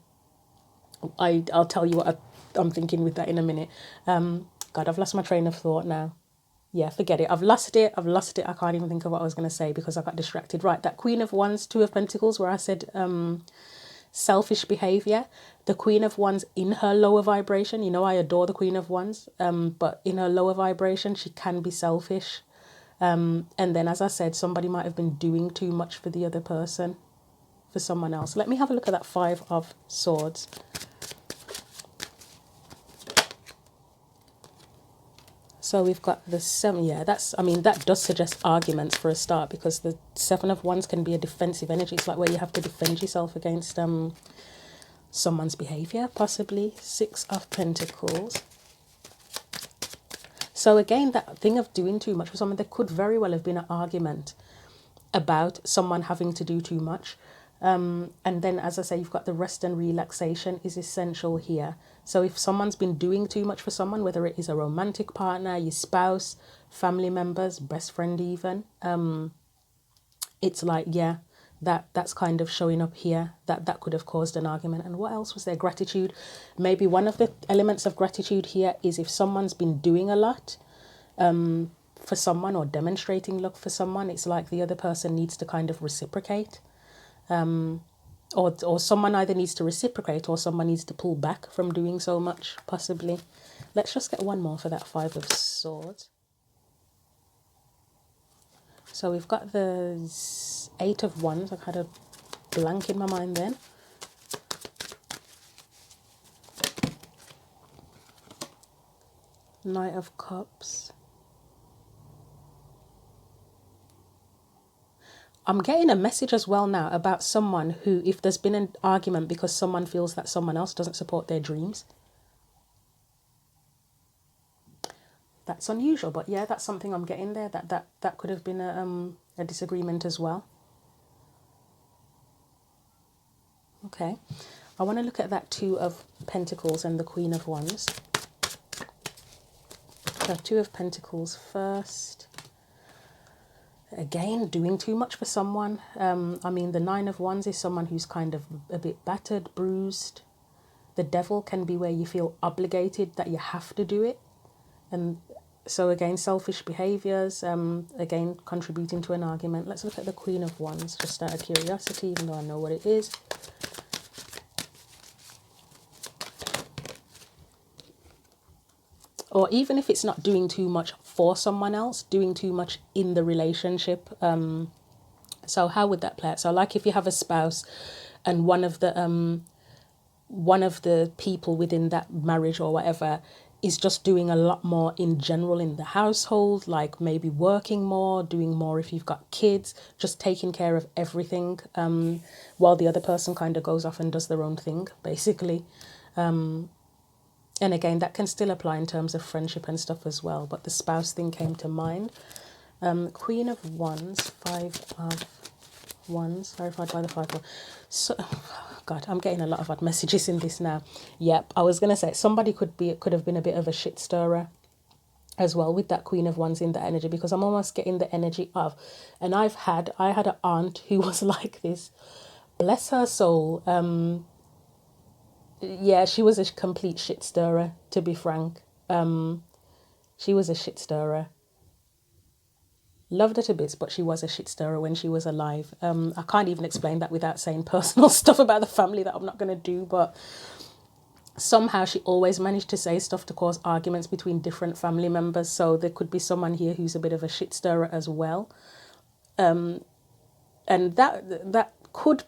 tell you what I'm thinking with that in a minute. God, I've lost my train of thought now. Yeah, forget it. I've lost it. I can't even think of what I was going to say because I got distracted. Right, that Queen of Wands, Two of Pentacles, where I said selfish behavior. The Queen of Wands in her lower vibration, you know, I adore the Queen of Wands, but in her lower vibration, she can be selfish. And then, as I said, somebody might have been doing too much for the other person, for someone else. Let me have a look at that Five of Swords. So we've got the Seven. Yeah, that does suggest arguments for a start, because the Seven of Wands can be a defensive energy. It's like where you have to defend yourself against someone's behavior, possibly. Six of Pentacles. So again, that thing of doing too much for someone, there could very well have been an argument about someone having to do too much. And then, as I say, you've got the rest and relaxation is essential here. So if someone's been doing too much for someone, whether it is a romantic partner, your spouse, family members, best friend even, it's like, yeah, that's kind of showing up here. That could have caused an argument. And what else was there? Gratitude. Maybe one of the elements of gratitude here is if someone's been doing a lot for someone or demonstrating love for someone, it's like the other person needs to kind of reciprocate. Or someone either needs to reciprocate or someone needs to pull back from doing so much, possibly. Let's just get one more for that Five of Swords. So we've got the 8 of Wands. I've had a blank in my mind then. Knight of Cups. I'm getting a message as well now about someone who, if there's been an argument because someone feels that someone else doesn't support their dreams. That's unusual, but yeah, that's something I'm getting there. That could have been a disagreement as well. Okay, I want to look at that 2 of Pentacles and the Queen of Wands. So 2 of Pentacles first. Again, doing too much for someone. I mean, the 9 of Wands is someone who's kind of a bit battered, bruised. The Devil can be where you feel obligated that you have to do it. And so again, selfish behaviours, again, contributing to an argument. Let's look at the Queen of Wands, just out of curiosity, even though I know what it is. Or even if it's not doing too much for someone else, doing too much in the relationship. So how would that play out? So like if you have a spouse and one of the people within that marriage or whatever is just doing a lot more in general in the household, like maybe working more, doing more if you've got kids, just taking care of everything, while the other person kind of goes off and does their own thing, basically. And again, that can still apply in terms of friendship and stuff as well. But the spouse thing came to mind. Queen of Wands, 5 of Wands, clarified by the 5 of Wands. So, God, I'm getting a lot of odd messages in this now. Yep, I was going to say, somebody could have been a bit of a shit stirrer as well with that Queen of Wands in the energy, because I'm almost getting the energy of, and I had an aunt who was like this, bless her soul. Yeah, she was a complete shit stirrer, to be frank. She was a shit stirrer. Loved her to bits, but she was a shit stirrer when she was alive. I can't even explain that without saying personal stuff about the family that I'm not going to do, but somehow she always managed to say stuff to cause arguments between different family members. So there could be someone here who's a bit of a shit stirrer as well. And that could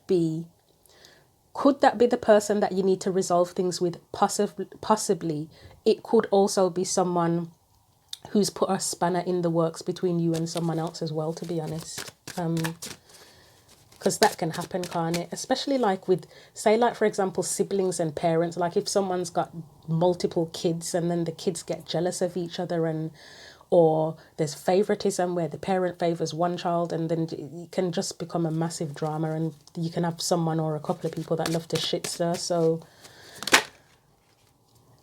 that be the person that you need to resolve things with? Possibly. It could also be someone who's put a spanner in the works between you and someone else as well, to be honest. Because that can happen, can't it? Especially like with, say, like, for example, siblings and parents. Like if someone's got multiple kids and then the kids get jealous of each other, and or there's favoritism where the parent favors one child, and then it can just become a massive drama, and you can have someone or a couple of people that love to shit stir. So,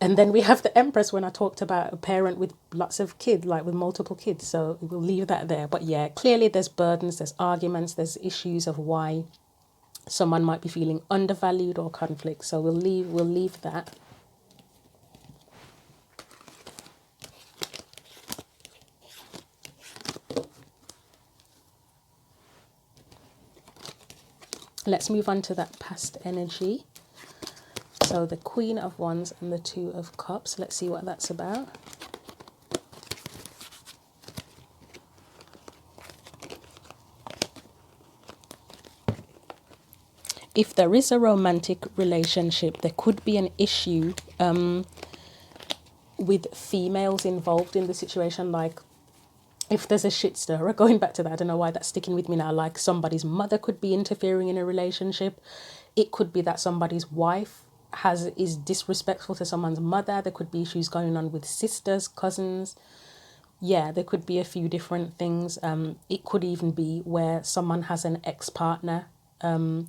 and then we have the Empress when I talked about a parent with lots of kids, like with multiple kids. So we'll leave that there. But yeah, clearly there's burdens, there's arguments, there's issues of why someone might be feeling undervalued or conflict. So we'll leave that. Let's move on to that past energy. So the Queen of Wands and the 2 of Cups. Let's see what that's about. If there is a romantic relationship, there could be an issue with females involved in the situation. Like if there's a shit stirrer, going back to that, I don't know why that's sticking with me now. Like somebody's mother could be interfering in a relationship. It could be that somebody's wife is disrespectful to someone's mother. There could be issues going on with sisters, cousins. Yeah, there could be a few different things. It could even be where someone has an ex-partner. You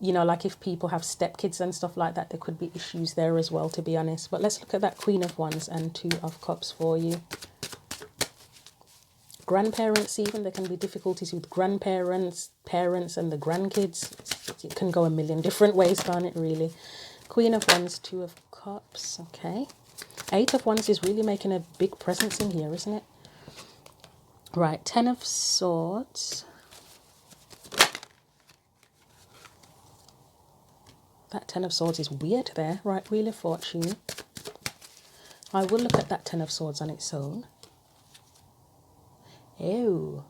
know, like if people have stepkids and stuff like that, there could be issues there as well, to be honest. But let's look at that Queen of Wands and 2 of Cups for you. Grandparents, even, there can be difficulties with grandparents, parents and the grandkids. It can go a million different ways, can't it, really? Queen of Wands, 2 of Cups, okay. 8 of Wands is really making a big presence in here, isn't it? Right, 10 of Swords. That 10 of Swords is weird there. Right, Wheel of Fortune. I will look at that 10 of Swords on its own. Oh.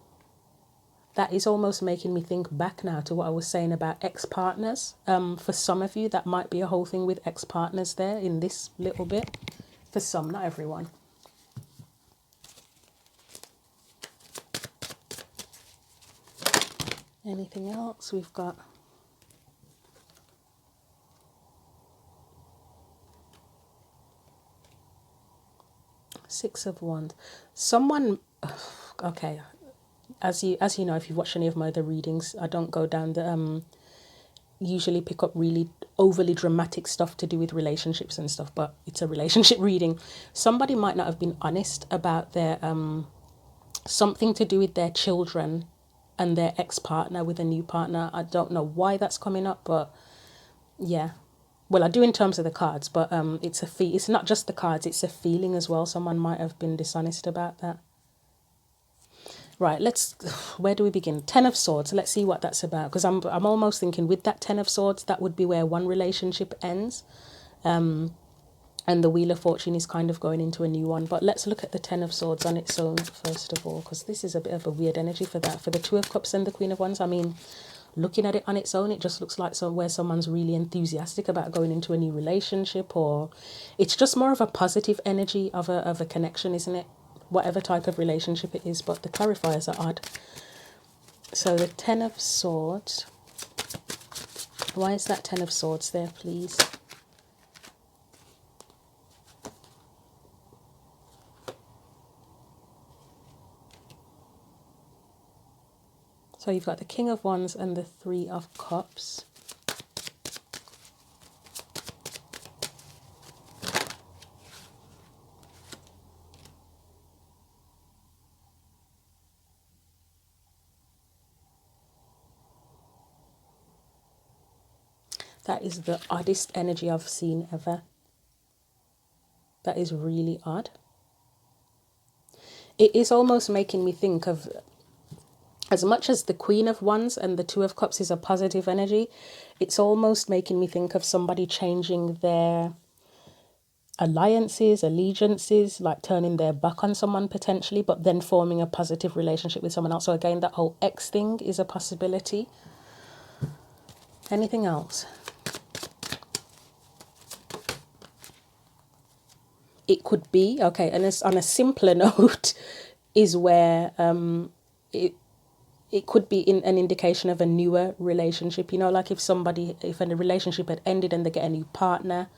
that is almost making me think back now to what I was saying about ex-partners. For some of you, that might be a whole thing with ex-partners there in this little bit. For some, not everyone. Anything else? We've got Six of Wands. Someone, okay, as you know, if you've watched any of my other readings, I don't go down the usually pick up really overly dramatic stuff to do with relationships and stuff, but it's a relationship reading. Somebody might not have been honest about their something to do with their children and their ex-partner with a new partner. I don't know why that's coming up, but yeah. Well, I do in terms of the cards, but it's not just the cards, it's a feeling as well. Someone might have been dishonest about that. Right, where do we begin? Ten of Swords. Let's see what that's about, because I'm almost thinking with that Ten of Swords, that would be where one relationship ends. And the Wheel of Fortune is kind of going into a new one. But let's look at the Ten of Swords on its own, first of all, because this is a bit of a weird energy for that. For the Two of Cups and the Queen of Wands, I mean, looking at it on its own, it just looks like where someone's really enthusiastic about going into a new relationship, or it's just more of a positive energy of a connection, isn't it? Whatever type of relationship it is, but the clarifiers are odd. So the Ten of Swords. Why is that Ten of Swords there, please? So you've got the King of Wands and the Three of Cups. That is the oddest energy I've seen ever. That is really odd. It is almost making me think of, as much as the Queen of Wands and the Two of Cups is a positive energy, it's almost making me think of somebody changing their alliances, allegiances, like turning their back on someone potentially, but then forming a positive relationship with someone else. So again, that whole ex thing is a possibility. Anything else? It could be, okay, and it's on a simpler note, is where it could be in an indication of a newer relationship. You know, like if a relationship had ended and they get a new partner,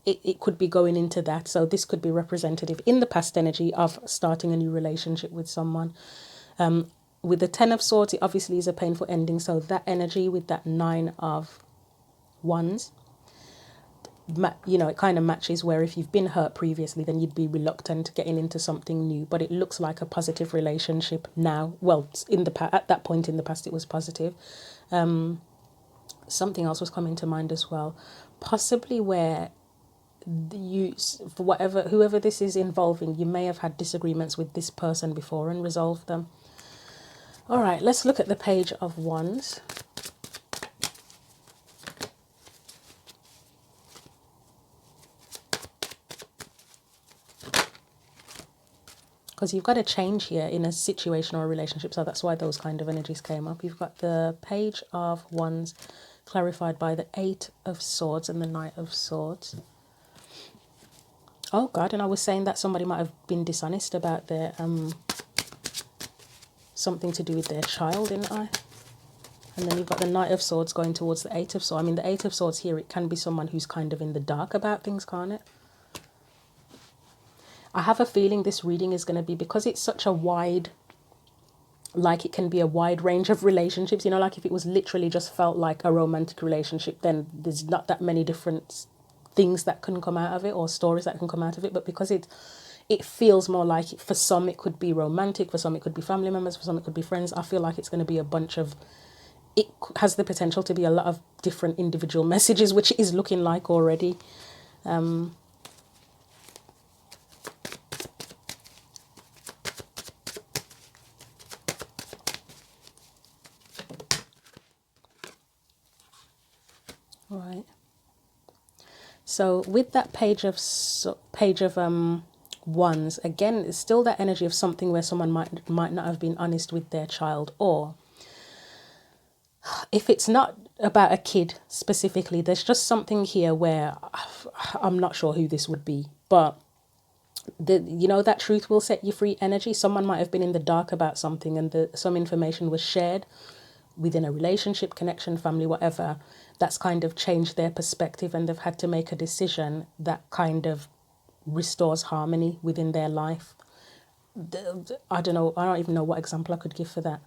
it could be going into that. So this could be representative in the past energy of starting a new relationship with someone. With the Ten of Swords, it obviously is a painful ending. So that energy with that Nine of Wands, you know, it kind of matches where if you've been hurt previously, then you'd be reluctant getting into something new. But it looks like a positive relationship now. Well, at that point in the past, it was positive. Something else was coming to mind as well. Possibly where whoever this is involving, you may have had disagreements with this person before and resolved them. All right, let's look at the Page of Wands. Because you've got a change here in a situation or a relationship, so that's why those kind of energies came up. You've got the Page of Wands clarified by the Eight of Swords and the Knight of Swords. Oh God, and I was saying that somebody might have been dishonest about their something to do with their child, didn't I? And then you've got the Knight of Swords going towards the Eight of Swords. I mean, the Eight of Swords here, it can be someone who's kind of in the dark about things, can't it? I have a feeling this reading is going to be, because it's such a wide, like it can be a wide range of relationships, you know, like if it was literally just felt like a romantic relationship, then there's not that many different things that can come out of it or stories that can come out of it. But because it feels more like, for some it could be romantic, for some it could be family members, for some it could be friends, I feel like it's going to be a bunch of, it has the potential to be a lot of different individual messages, which it is looking like already. Right. So with that page of Wands, again, it's still that energy of something where someone might not have been honest with their child, or if it's not about a kid specifically, there's just something here where I'm not sure who this would be, but that truth will set you free energy. Someone might have been in the dark about something, and some information was shared within a relationship, connection, family, whatever, that's kind of changed their perspective, and they've had to make a decision that kind of restores harmony within their life. I don't know. I don't even know what example I could give for that.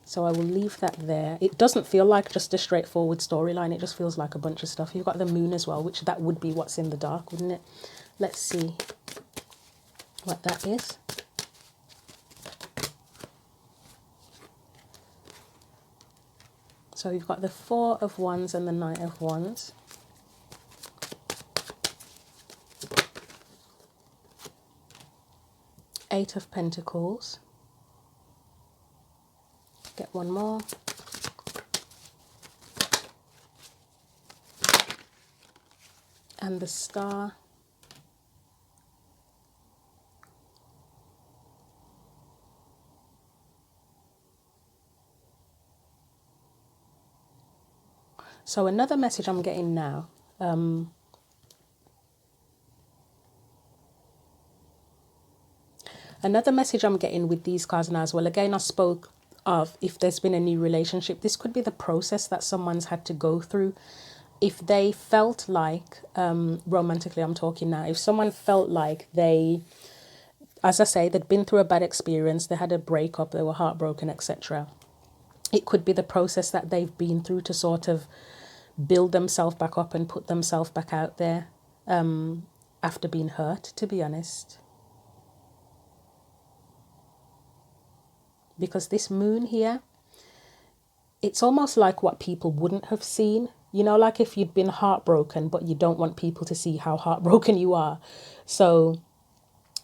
So I will leave that there. It doesn't feel like just a straightforward storyline. It just feels like a bunch of stuff. You've got the moon as well, which that would be what's in the dark, wouldn't it? Let's see what that is. So you've got the Four of Wands and the Knight of Wands. Eight of Pentacles. Get one more. And the Star. So another message I'm getting now, another message I'm getting with these cards now as well. Again, I spoke of if there's been a new relationship. This could be the process that someone's had to go through. If they felt like, romantically I'm talking now, if someone felt like they, as I say, they'd been through a bad experience, they had a breakup, they were heartbroken, etc. It could be the process that they've been through to sort of build themselves back up and put themselves back out there after being hurt, to be honest. Because this moon here, it's almost like what people wouldn't have seen. You know, like if you'd been heartbroken, but you don't want people to see how heartbroken you are. So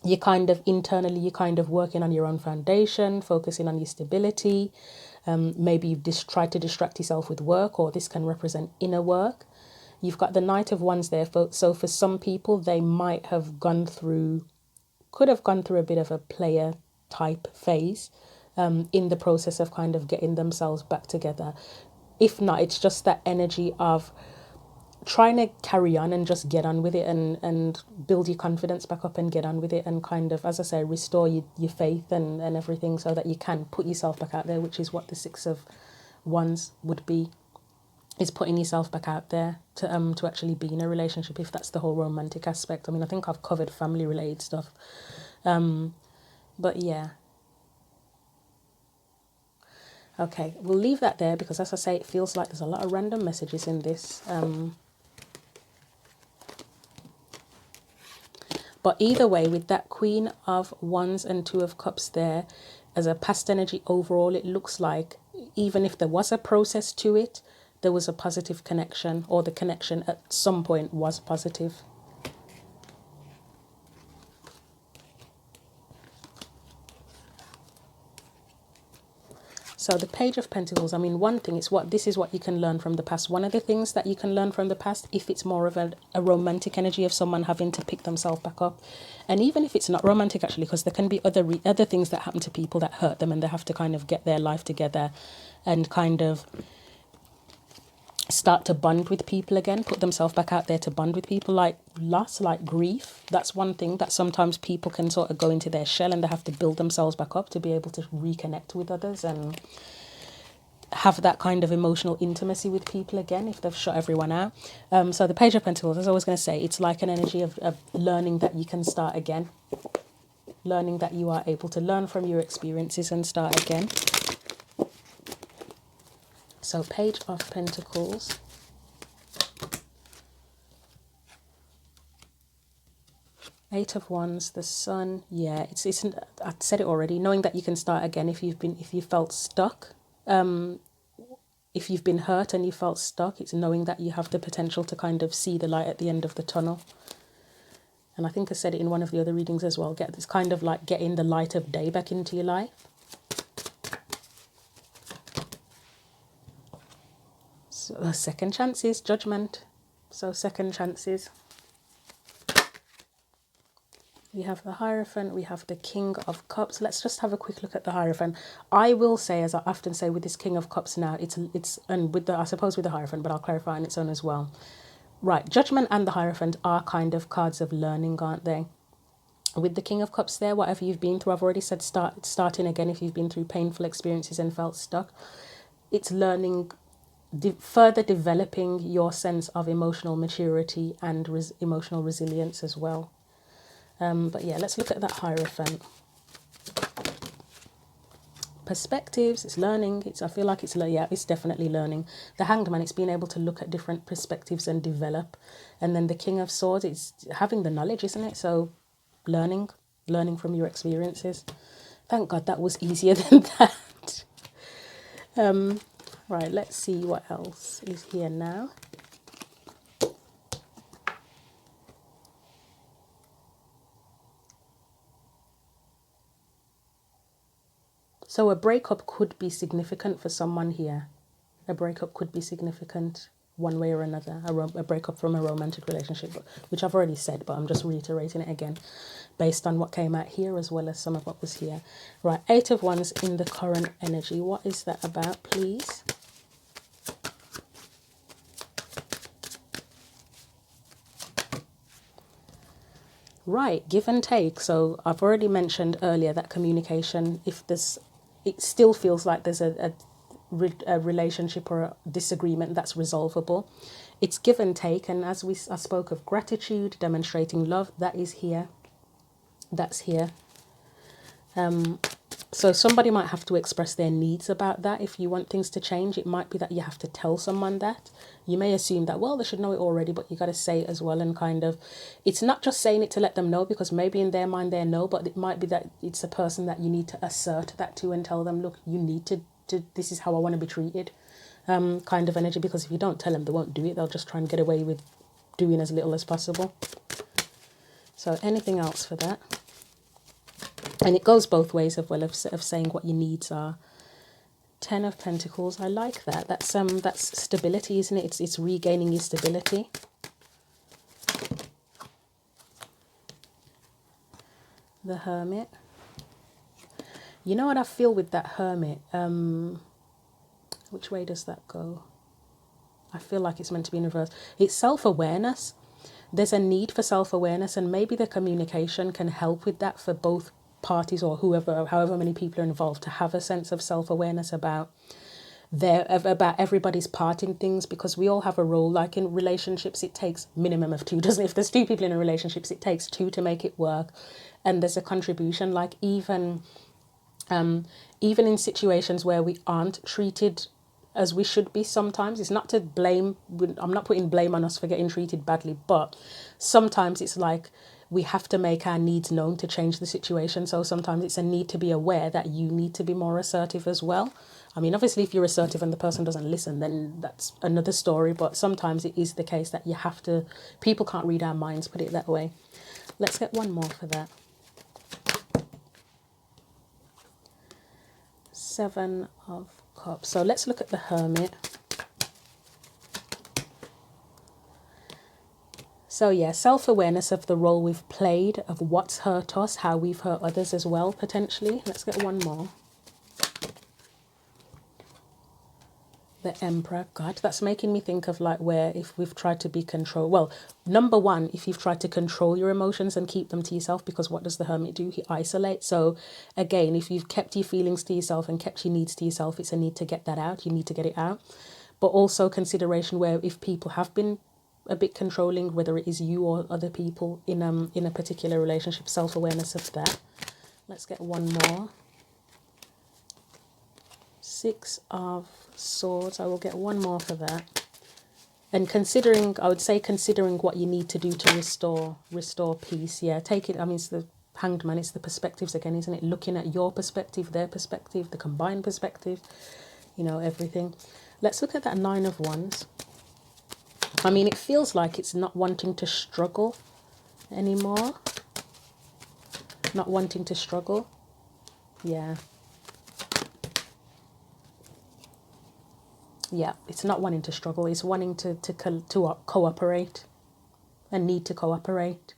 you kind of internally, you're kind of working on your own foundation, focusing on your stability. Maybe you've just tried to distract yourself with work, or this can represent inner work. You've got the Knight of Wands there. So for some people, they might have could have gone through a bit of a player type phase in the process of kind of getting themselves back together. If not, it's just that energy of trying to carry on and just get on with it and build your confidence back up and get on with it and kind of, as I say, restore your faith and everything so that you can put yourself back out there, which is what the Six of Wands would be, is putting yourself back out there to actually be in a relationship, if that's the whole romantic aspect. I mean, I think I've covered family related stuff. But yeah. Okay, we'll leave that there because, as I say, it feels like there's a lot of random messages in this. But either way, with that Queen of Wands and Two of Cups there, as a past energy overall, it looks like even if there was a process to it, there was a positive connection, or the connection at some point was positive. So the Page of Pentacles, I mean, one thing is this is what you can learn from the past. One of the things that you can learn from the past, if it's more of a romantic energy of someone having to pick themselves back up. And even if it's not romantic, actually, because there can be other things that happen to people that hurt them and they have to kind of get their life together and kind of start to bond with people again, put themselves back out there to bond with people, like loss, like grief. That's one thing that sometimes people can sort of go into their shell and they have to build themselves back up to be able to reconnect with others and have that kind of emotional intimacy with people again if they've shut everyone out. So the Page of Pentacles, as I was going to say, it's like an energy of learning that you can start again, learning that you are able to learn from your experiences and start again. So Page of Pentacles. Eight of Wands, the Sun. Yeah, it's I said it already. Knowing that you can start again if you felt stuck. If you've been hurt and you felt stuck, it's knowing that you have the potential to kind of see the light at the end of the tunnel. And I think I said it in one of the other readings as well. It's kind of like getting the light of day back into your life. So second chances, Judgment. So second chances. We have the Hierophant, we have the King of Cups. Let's just have a quick look at the Hierophant. I will say, as I often say with this King of Cups now, it's and with the, I suppose with the Hierophant, but I'll clarify on its own as well. Right, Judgment and the Hierophant are kind of cards of learning, aren't they? With the King of Cups there, whatever you've been through, I've already said starting again if you've been through painful experiences and felt stuck. It's learning, further developing your sense of emotional maturity and emotional resilience as well. But yeah, let's look at that Hierophant. Perspectives, it's learning. I feel like it's definitely learning. The Hanged Man, it's being able to look at different perspectives and develop. And then the King of Swords, it's having the knowledge, isn't it? So learning from your experiences. Thank God that was easier than that. Right, let's see what else is here now. So a breakup could be significant for someone here. A breakup could be significant one way or another. A breakup from a romantic relationship, which I've already said, but I'm just reiterating it again based on what came out here as well as some of what was here. Right, 8 of Wands in the current energy. What is that about, please? Right, give and take. So I've already mentioned earlier that communication, it still feels like there's a relationship or a disagreement that's resolvable. It's give and take, and as I spoke of gratitude, demonstrating love, that is here. That's here. So somebody might have to express their needs about that. If you want things to change, it might be that you have to tell someone that. You may assume that, well, they should know it already, but you got to say it as well. And kind of, it's not just saying it to let them know, because maybe in their mind they know, but it might be that it's a person that you need to assert that to and tell them, look, you need to this is how I want to be treated, kind of energy. Because if you don't tell them, they won't do it. They'll just try and get away with doing as little as possible. So anything else for that? And it goes both ways of saying what your needs are. 10 of Pentacles, I like that. That's stability, isn't it? It's regaining your stability. The Hermit. You know what I feel with that Hermit? Which way does that go? I feel like it's meant to be in reverse. It's self-awareness. There's a need for self-awareness, and maybe the communication can help with that for both parties, or however many people are involved, to have a sense of self-awareness about everybody's part in things, because we all have a role. Like in relationships, it takes minimum of 2, doesn't it? If there's 2 people in a relationship, it takes 2 to make it work, and there's a contribution. Like even in situations where we aren't treated as we should be, sometimes it's not to blame. I'm not putting blame on us for getting treated badly, but sometimes it's like we have to make our needs known to change the situation. So sometimes it's a need to be aware that you need to be more assertive as well. I mean, obviously, if you're assertive and the person doesn't listen, then that's another story. But sometimes it is the case that you have to, people can't read our minds, put it that way. Let's get one more for that. 7 of Cups. So let's look at the Hermit. So yeah, self-awareness of the role we've played, of what's hurt us, how we've hurt others as well, potentially. Let's get one more. The Emperor. God, that's making me think of like where if we've tried to be control. Well, number one, if you've tried to control your emotions and keep them to yourself, because what does the Hermit do? He isolates. So again, if you've kept your feelings to yourself and kept your needs to yourself, it's a need to get that out. You need to get it out. But also consideration where if people have been a bit controlling, whether it is you or other people in a particular relationship, self-awareness of that. Let's get one more. 6 of Swords. I will get one more for that. And considering, I would say considering what you need to do to restore peace. Yeah, take it. I mean, it's the Hanged Man. It's the perspectives again, isn't it? Looking at your perspective, their perspective, the combined perspective. You know, everything. Let's look at that 9 of Wands. I mean, it feels like it's not wanting to struggle anymore. Not wanting to struggle. Yeah. Yeah, it's not wanting to struggle. It's wanting to cooperate and need to cooperate.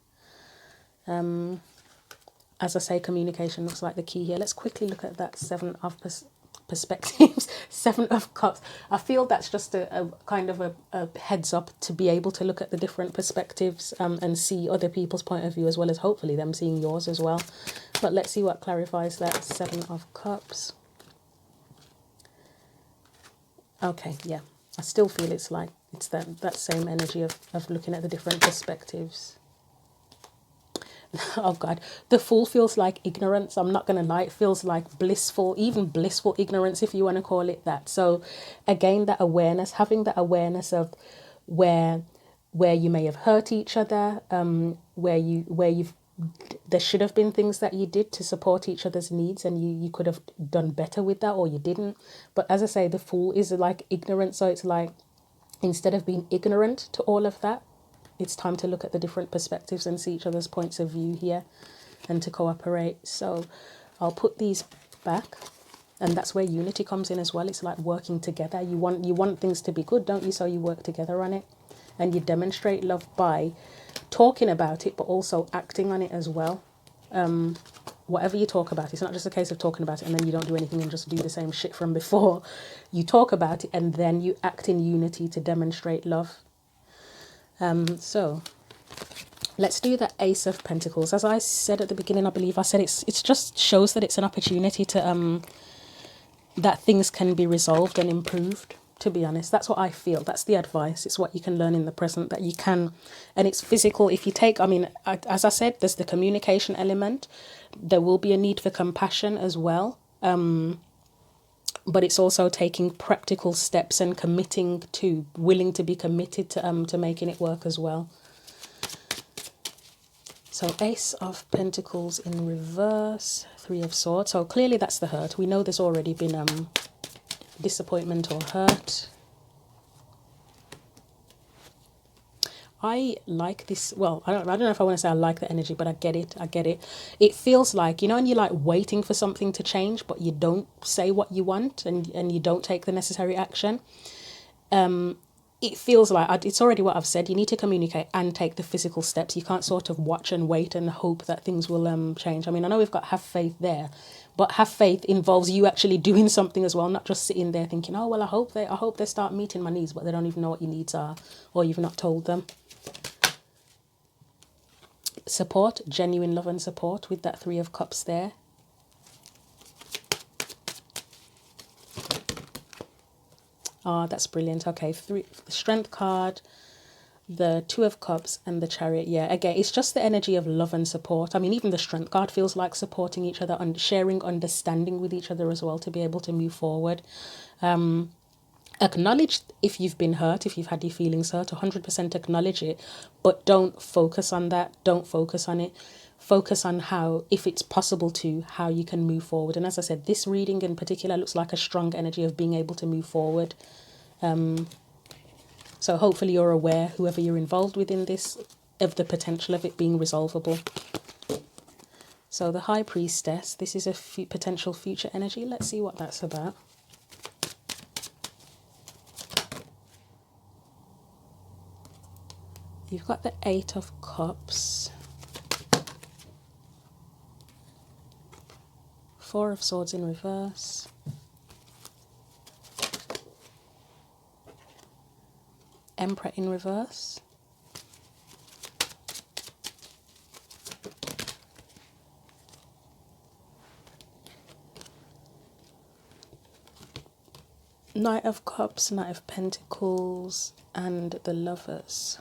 As I say, communication looks like the key here. Let's quickly look at that Seven of Perspectives, Seven of Cups. I feel that's just a kind of a heads up to be able to look at the different perspectives and see other people's point of view, as well as hopefully them seeing yours as well. But let's see what clarifies that Seven of Cups. Okay, yeah. I still feel it's like it's that same energy of looking at the different perspectives. Oh God, the Fool feels like ignorance. I'm not going to lie. It feels like blissful, even blissful ignorance, if you want to call it that. So again, that awareness, having that awareness of where you may have hurt each other, there should have been things that you did to support each other's needs, and you could have done better with that, or you didn't. But as I say, the Fool is like ignorance. So it's like, instead of being ignorant to all of that, it's time to look at the different perspectives and see each other's points of view here and to cooperate. So I'll put these back, and that's where unity comes in as well. It's like working together. You want things to be good, don't you? So you work together on it, and you demonstrate love by talking about it, but also acting on it as well. Whatever you talk about, it's not just a case of talking about it and then you don't do anything and just do the same shit from before. You talk about it and then you act in unity to demonstrate love. So let's do the Ace of Pentacles. As I said at the beginning, I believe I said it's just shows that it's an opportunity to that things can be resolved and improved. To be honest, that's what I feel. That's the advice. It's what you can learn in the present, that you can, and it's physical. If you take, as I said, there's the communication element. There will be a need for compassion as well. But it's also taking practical steps and willing to be committed to making it work as well. So Ace of Pentacles in reverse, Three of Swords. So clearly that's the hurt. We know there's already been disappointment or hurt. I like this. Well, I don't know if I want to say I like the energy, but I get it. It feels like, when you're like waiting for something to change, but you don't say what you want and you don't take the necessary action. It feels like it's already what I've said. You need to communicate and take the physical steps. You can't sort of watch and wait and hope that things will change. I know we've got have faith there, but have faith involves you actually doing something as well, not just sitting there thinking, oh, well, I hope they start meeting my needs, but they don't even know what your needs are, or you've not told them. Support, genuine love and support with that Three of Cups there. Oh, that's brilliant. Okay, the Strength card, the Two of Cups and the Chariot. Yeah, again, it's just the energy of love and support. Even the Strength card feels like supporting each other and sharing understanding with each other as well to be able to move forward. Acknowledge if you've been hurt, if you've had your feelings hurt, 100% acknowledge it, but don't focus on that. Don't focus on it. Focus on how, if it's possible how you can move forward. And as I said, this reading in particular looks like a strong energy of being able to move forward. So hopefully you're aware, whoever you're involved with in this, of the potential of it being resolvable. So the High Priestess, this is a potential future energy. Let's see what that's about. You've got the Eight of Cups, Four of Swords in reverse, Emperor in reverse, Knight of Cups, Knight of Pentacles, and the Lovers.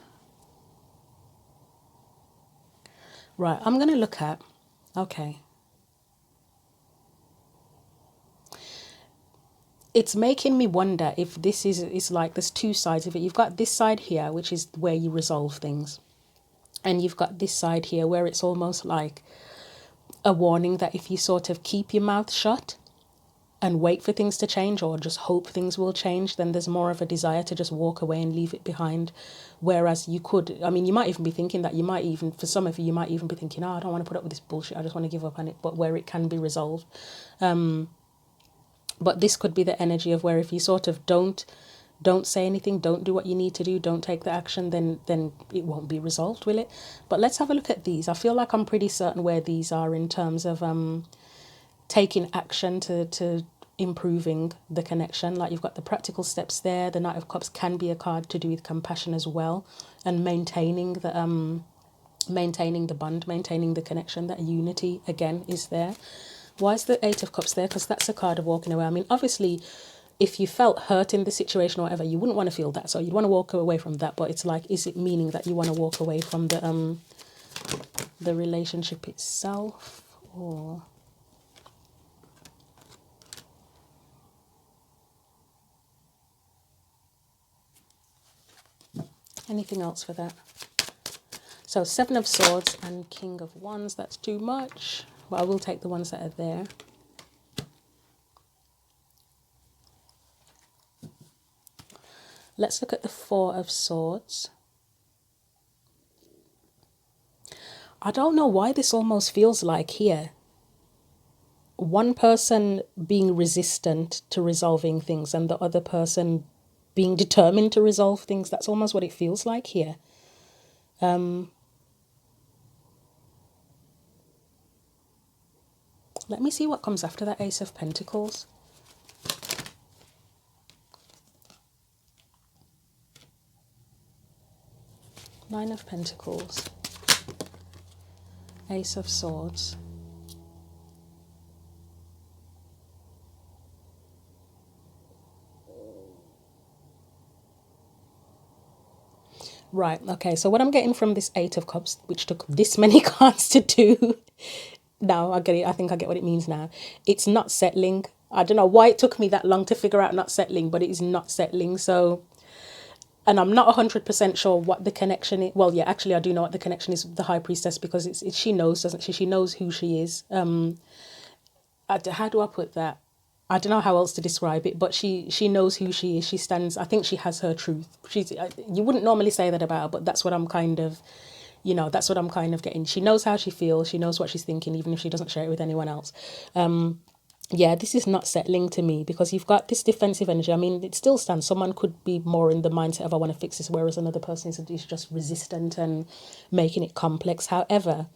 Right, I'm going to look at, okay. It's making me wonder if this is like, there's two sides of it. You've got this side here, which is where you resolve things. And you've got this side here where it's almost like a warning that if you sort of keep your mouth shut and wait for things to change, or just hope things will change, then there's more of a desire to just walk away and leave it behind. Whereas you could, you might even be thinking that, for some of you, you might even be thinking, I don't want to put up with this bullshit, I just want to give up on it, but where it can be resolved. But this could be the energy of where if you sort of don't don't say anything, don't do what you need to do, don't take the action, then it won't be resolved, will it? But let's have a look at these. I feel like I'm pretty certain where these are in terms of taking action to improving the connection. Like, you've got the practical steps there. The Knight of Cups can be a card to do with compassion as well, and maintaining the bond, maintaining the connection. That unity again is there. Why is the Eight of Cups there? Because that's a card of walking away. I mean, obviously, if you felt hurt in the situation or whatever, you wouldn't want to feel that, so you'd want to walk away from that. But it's like, is it meaning that you want to walk away from the relationship itself, or anything else for that? So Seven of Swords and King of Wands, that's too much. But I will take the ones that are there. Let's look at the Four of Swords. I don't know why this almost feels like here, one person being resistant to resolving things and the other person being determined to resolve things. That's almost what it feels like here. Let me see what comes after that Ace of Pentacles. Nine of Pentacles. Ace of Swords. Right, okay, so what I'm getting from this Eight of Cups, which took this many cards to do, now I get it, I think I get what it means now. It's not settling. I don't know why it took me that long to figure out not settling, but it is not settling. So, and I'm not 100% sure what the connection is. Well, yeah, actually I do know what the connection is with the High Priestess, because it's she knows, doesn't she? She knows who she is. How do I put that? I don't know how else to describe it, but she knows who she is. She stands, I think she has her truth. You wouldn't normally say that about her, but that's what I'm kind of, that's what I'm kind of getting. She knows how she feels. She knows what she's thinking, even if she doesn't share it with anyone else. Yeah, this is not settling to me, because you've got this defensive energy. I mean, it still stands. Someone could be more in the mindset of, I want to fix this, whereas another person is just resistant and making it complex. However,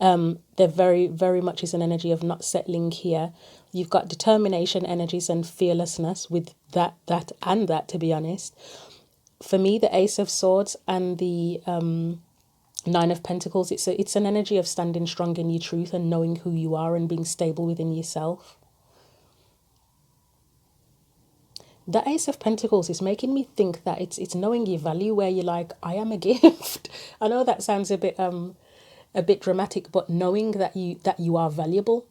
there very, very much is an energy of not settling here. You've got determination energies and fearlessness with that, to be honest. For me, the Ace of Swords and the Nine of Pentacles, it's an energy of standing strong in your truth and knowing who you are and being stable within yourself. The Ace of Pentacles is making me think that it's knowing your value, where you're like, I am a gift. I know that sounds a bit dramatic, but knowing that you are valuable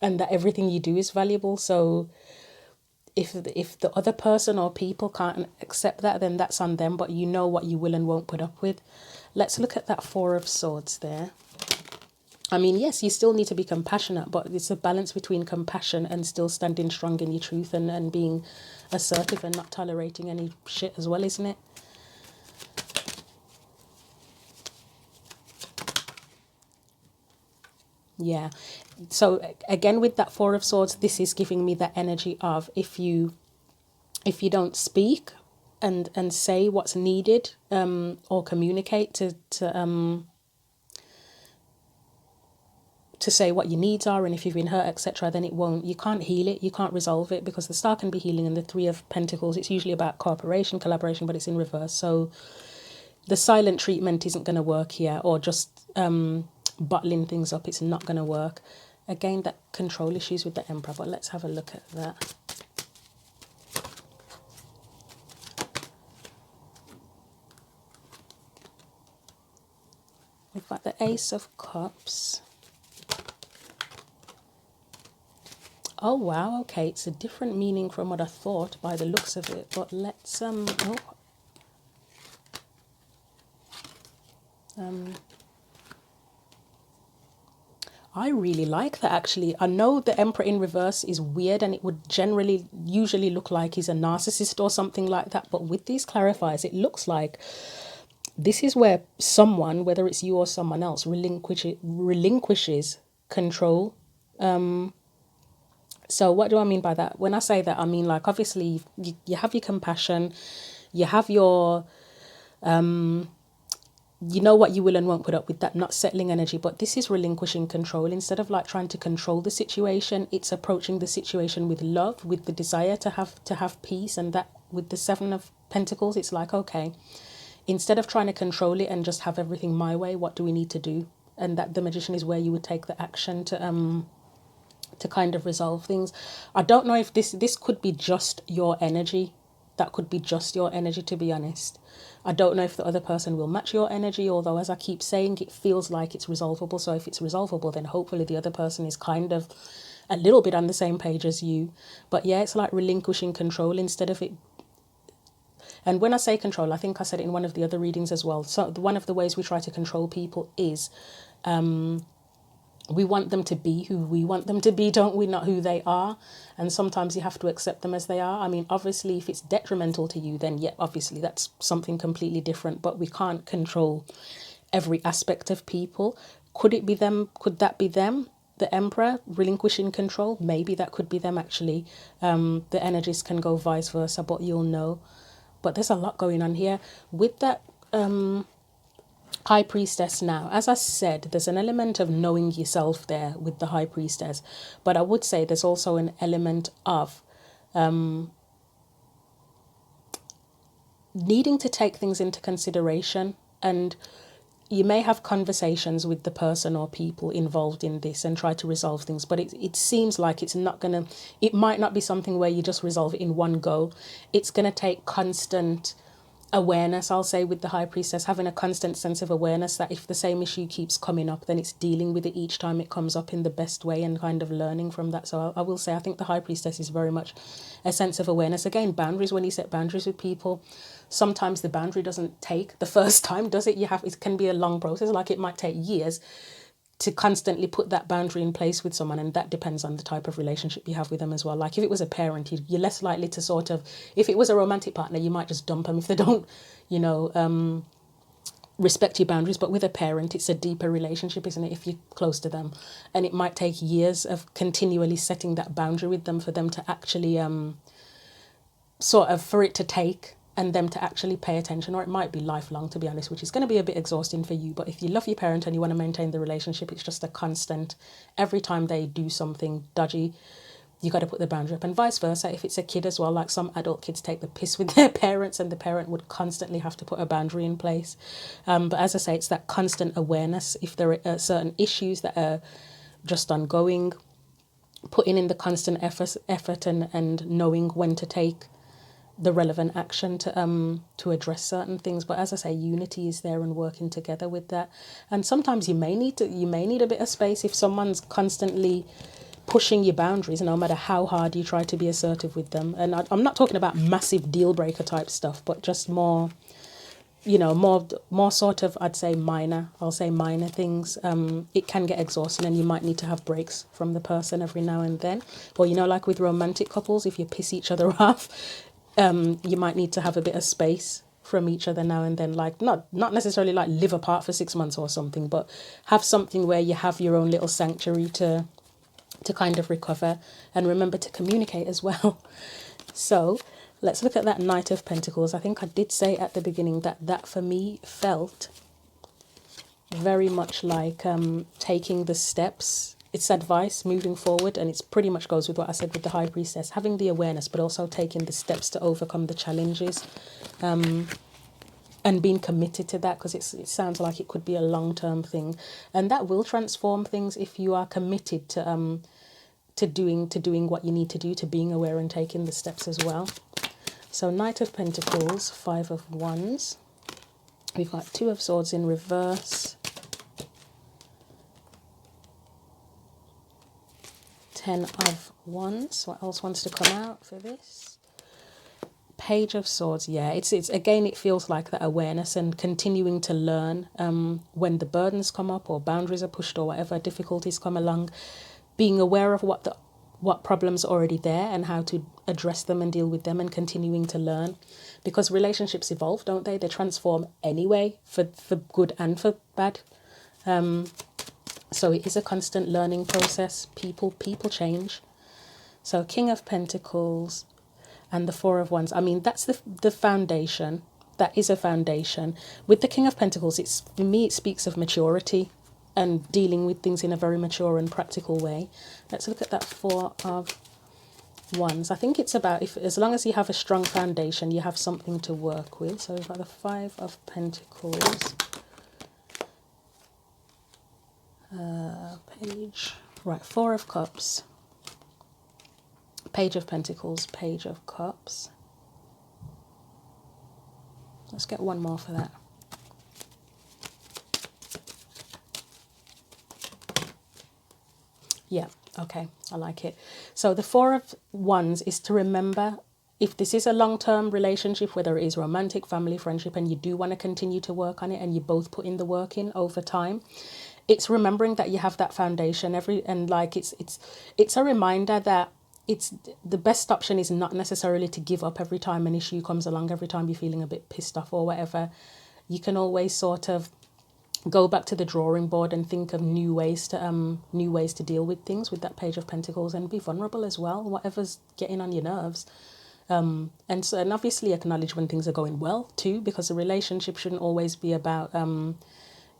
and that everything you do is valuable. So if the other person or people can't accept that, then that's on them, but you know what you will and won't put up with. Let's look at that Four of Swords there. I mean, yes, you still need to be compassionate, but it's a balance between compassion and still standing strong in your truth and being assertive and not tolerating any shit as well, isn't it? Yeah. So again, with that Four of Swords, this is giving me that energy of, if you don't speak and say what's needed, or communicate to say what your needs are, and if you've been hurt, etc., then you can't heal it, you can't resolve it, because the Star can be healing, and the Three of Pentacles, it's usually about cooperation, collaboration, but it's in reverse. So the silent treatment isn't going to work here, or just bottling things up. It's not going to work. Again, that control issues with the Emperor, but let's have a look at that. We've got the Ace of Cups. Oh wow, okay, it's a different meaning from what I thought by the looks of it, but let's I really like that, actually. I know the Emperor in reverse is weird, and it would usually look like he's a narcissist or something like that, but with these clarifiers, it looks like this is where someone, whether it's you or someone else, relinquishes control, So what do I mean by that? When I say that, I mean like obviously you have your compassion, you have your you know what you will and won't put up with, that not settling energy, but this is relinquishing control. Instead of like trying to control the situation, it's approaching the situation with love, with the desire to have peace. And that with the Seven of Pentacles, it's like, okay, instead of trying to control it and just have everything my way, what do we need to do? And that the Magician is where you would take the action to kind of resolve things. I don't know if this could be just your energy. That could be just your energy, to be honest. I don't know if the other person will match your energy, although as I keep saying, it feels like it's resolvable. So if it's resolvable, then hopefully the other person is kind of a little bit on the same page as you. But yeah, it's like relinquishing control instead of it. And when I say control, I think I said it in one of the other readings as well. So one of the ways we try to control people is we want them to be who we want them to be, don't we? Not who they are. And sometimes you have to accept them as they are. I mean, obviously, if it's detrimental to you, then yeah, obviously that's something completely different. But we can't control every aspect of people. Could it be them? Could that be them? The Emperor relinquishing control? Maybe that could be them, actually. The energies can go vice versa, but you'll know. But there's a lot going on here. With that High Priestess now, as I said, there's an element of knowing yourself there with the High Priestess, but I would say there's also an element of needing to take things into consideration. And you may have conversations with the person or people involved in this and try to resolve things, but it seems like it might not be something where you just resolve it in one go. It's going to take constant awareness, I'll say, with the High Priestess, having a constant sense of awareness that if the same issue keeps coming up, then it's dealing with it each time it comes up in the best way and kind of learning from that. So I will say, I think the High Priestess is very much a sense of awareness. Again, boundaries, when you set boundaries with people, sometimes the boundary doesn't take the first time, does it? It can be a long process, like it might take years to constantly put that boundary in place with someone, and that depends on the type of relationship you have with them as well. Like if it was a parent, you're less likely to sort of, if it was a romantic partner, you might just dump them if they don't, respect your boundaries. But with a parent, it's a deeper relationship, isn't it, if you're close to them? And it might take years of continually setting that boundary with them for them to actually for it to take and them to actually pay attention. Or it might be lifelong, to be honest, which is going to be a bit exhausting for you. But if you love your parent and you want to maintain the relationship, it's just a constant, every time they do something dodgy, you got to put the boundary up. And vice versa, if it's a kid as well, like some adult kids take the piss with their parents and the parent would constantly have to put a boundary in place. But as I say, it's that constant awareness. If there are certain issues that are just ongoing, putting in the constant effort and knowing when to take the relevant action to address certain things. But as I say, unity is there and working together with that. And sometimes you may need a bit of space if someone's constantly pushing your boundaries, no matter how hard you try to be assertive with them. And I'm not talking about massive deal breaker type stuff, but just more sort of, I'd say minor things. It can get exhausting and you might need to have breaks from the person every now and then. Or like with romantic couples, if you piss each other off, you might need to have a bit of space from each other now and then, like not necessarily like live apart for 6 months or something, but have something where you have your own little sanctuary to kind of recover, and remember to communicate as well. So let's look at that Knight of Pentacles. I think I did say at the beginning that for me felt very much like taking the steps. It's advice moving forward, and it pretty much goes with what I said with the High Priestess, having the awareness but also taking the steps to overcome the challenges, and being committed to that, because it sounds like it could be a long-term thing, and that will transform things if you are committed to doing what you need to do, to being aware and taking the steps as well. So Knight of Pentacles, Five of Wands, we've got Two of Swords in reverse, 10 of Wands. What else wants to come out for this? Page of Swords. Yeah, it's again, it feels like that awareness and continuing to learn when the burdens come up or boundaries are pushed or whatever difficulties come along, being aware of what problems are already there and how to address them and deal with them, and continuing to learn, because relationships evolve, don't they? They transform anyway, for good and for bad. So it is a constant learning process. People change. So King of Pentacles and the Four of Wands. I mean, that's the foundation. That is a foundation. With the King of Pentacles, it's, for me, it speaks of maturity and dealing with things in a very mature and practical way. Let's look at that Four of Wands. I think it's about, if as long as you have a strong foundation, you have something to work with. So we've got the Five of Pentacles. Page. Right, Four of Cups. Page of Pentacles, Page of Cups. Let's get one more for that. Yeah, okay, I like it. So the Four of Wands is to remember, if this is a long-term relationship, whether it is romantic, family, friendship, and you do want to continue to work on it and you both put in the work in over time, it's remembering that you have that foundation and like it's a reminder that it's the best option is not necessarily to give up every time an issue comes along, every time you're feeling a bit pissed off or whatever. You can always sort of go back to the drawing board and think of new ways to deal with things with that Page of Pentacles, and be vulnerable as well, whatever's getting on your nerves. And obviously acknowledge when things are going well too, because a relationship shouldn't always be about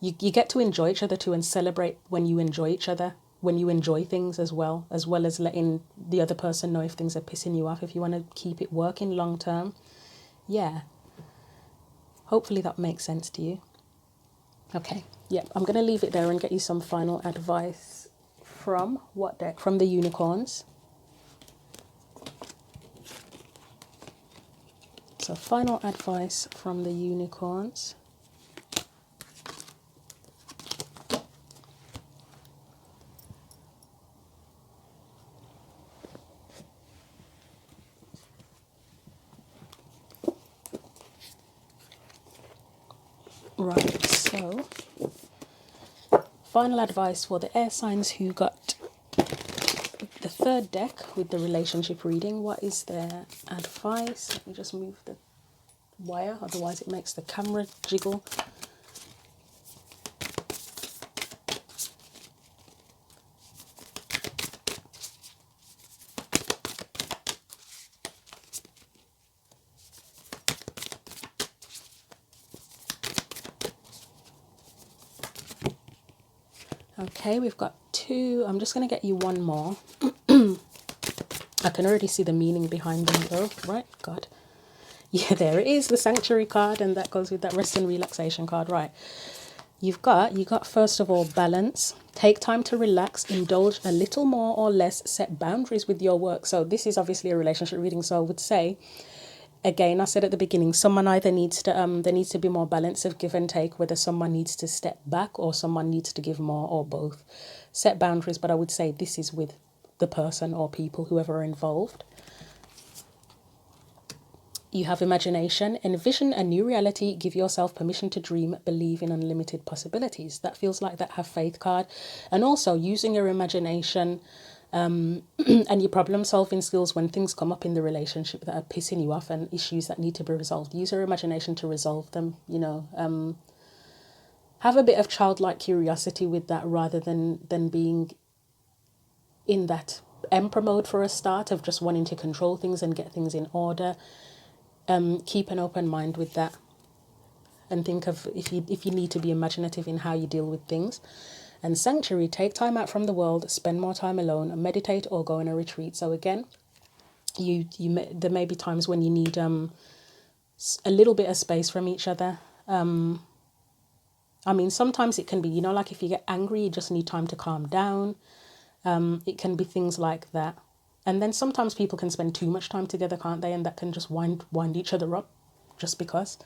you get to enjoy each other too, and celebrate when you enjoy each other, when you enjoy things as well as letting the other person know if things are pissing you off, if you want to keep it working long term. Yeah, hopefully that makes sense to you. Okay, yep, I'm going to leave it there and get you some final advice from what deck? From the Unicorns. So final advice from the Unicorns. Right, so final advice for the air signs who got the third deck with the relationship reading. What is their advice? Let me just move the wire, otherwise it makes the camera jiggle. Okay, we've got two. I'm just going to get you one more. I can already see the meaning behind them though, right? God. Yeah, there it is, the Sanctuary card, and that goes with that rest and relaxation card, right? You got first of all balance. Take time to relax, indulge a little more or less, set boundaries with your work. So this is obviously a relationship reading, so I would say, again, I said at the beginning, someone either needs to there needs to be more balance of give and take, whether someone needs to step back or someone needs to give more, or both. Set boundaries, but I would say this is with the person or people, whoever are involved. You have imagination. Envision a new reality. Give yourself permission to dream. Believe in unlimited possibilities. That feels like that have faith card. And also using your imagination and your problem solving skills when things come up in the relationship that are pissing you off and issues that need to be resolved. Use your imagination to resolve them, you know. Have a bit of childlike curiosity with that, rather than being in that emperor mode for a start of just wanting to control things and get things in order. Keep an open mind with that, and think of if you need to be imaginative in how you deal with things. And Sanctuary, take time out from the world, spend more time alone, meditate or go on a retreat. So again, there may be times when you need a little bit of space from each other. I mean, sometimes it can be, you know, like if you get angry, you just need time to calm down. It can be things like that. And then sometimes people can spend too much time together, can't they? And that can just wind each other up just because.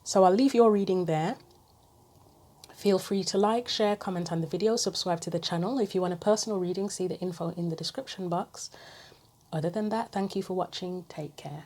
So I'll leave your reading there. Feel free to like, share, comment on the video, subscribe to the channel. If you want a personal reading, see the info in the description box. Other than that, thank you for watching. Take care.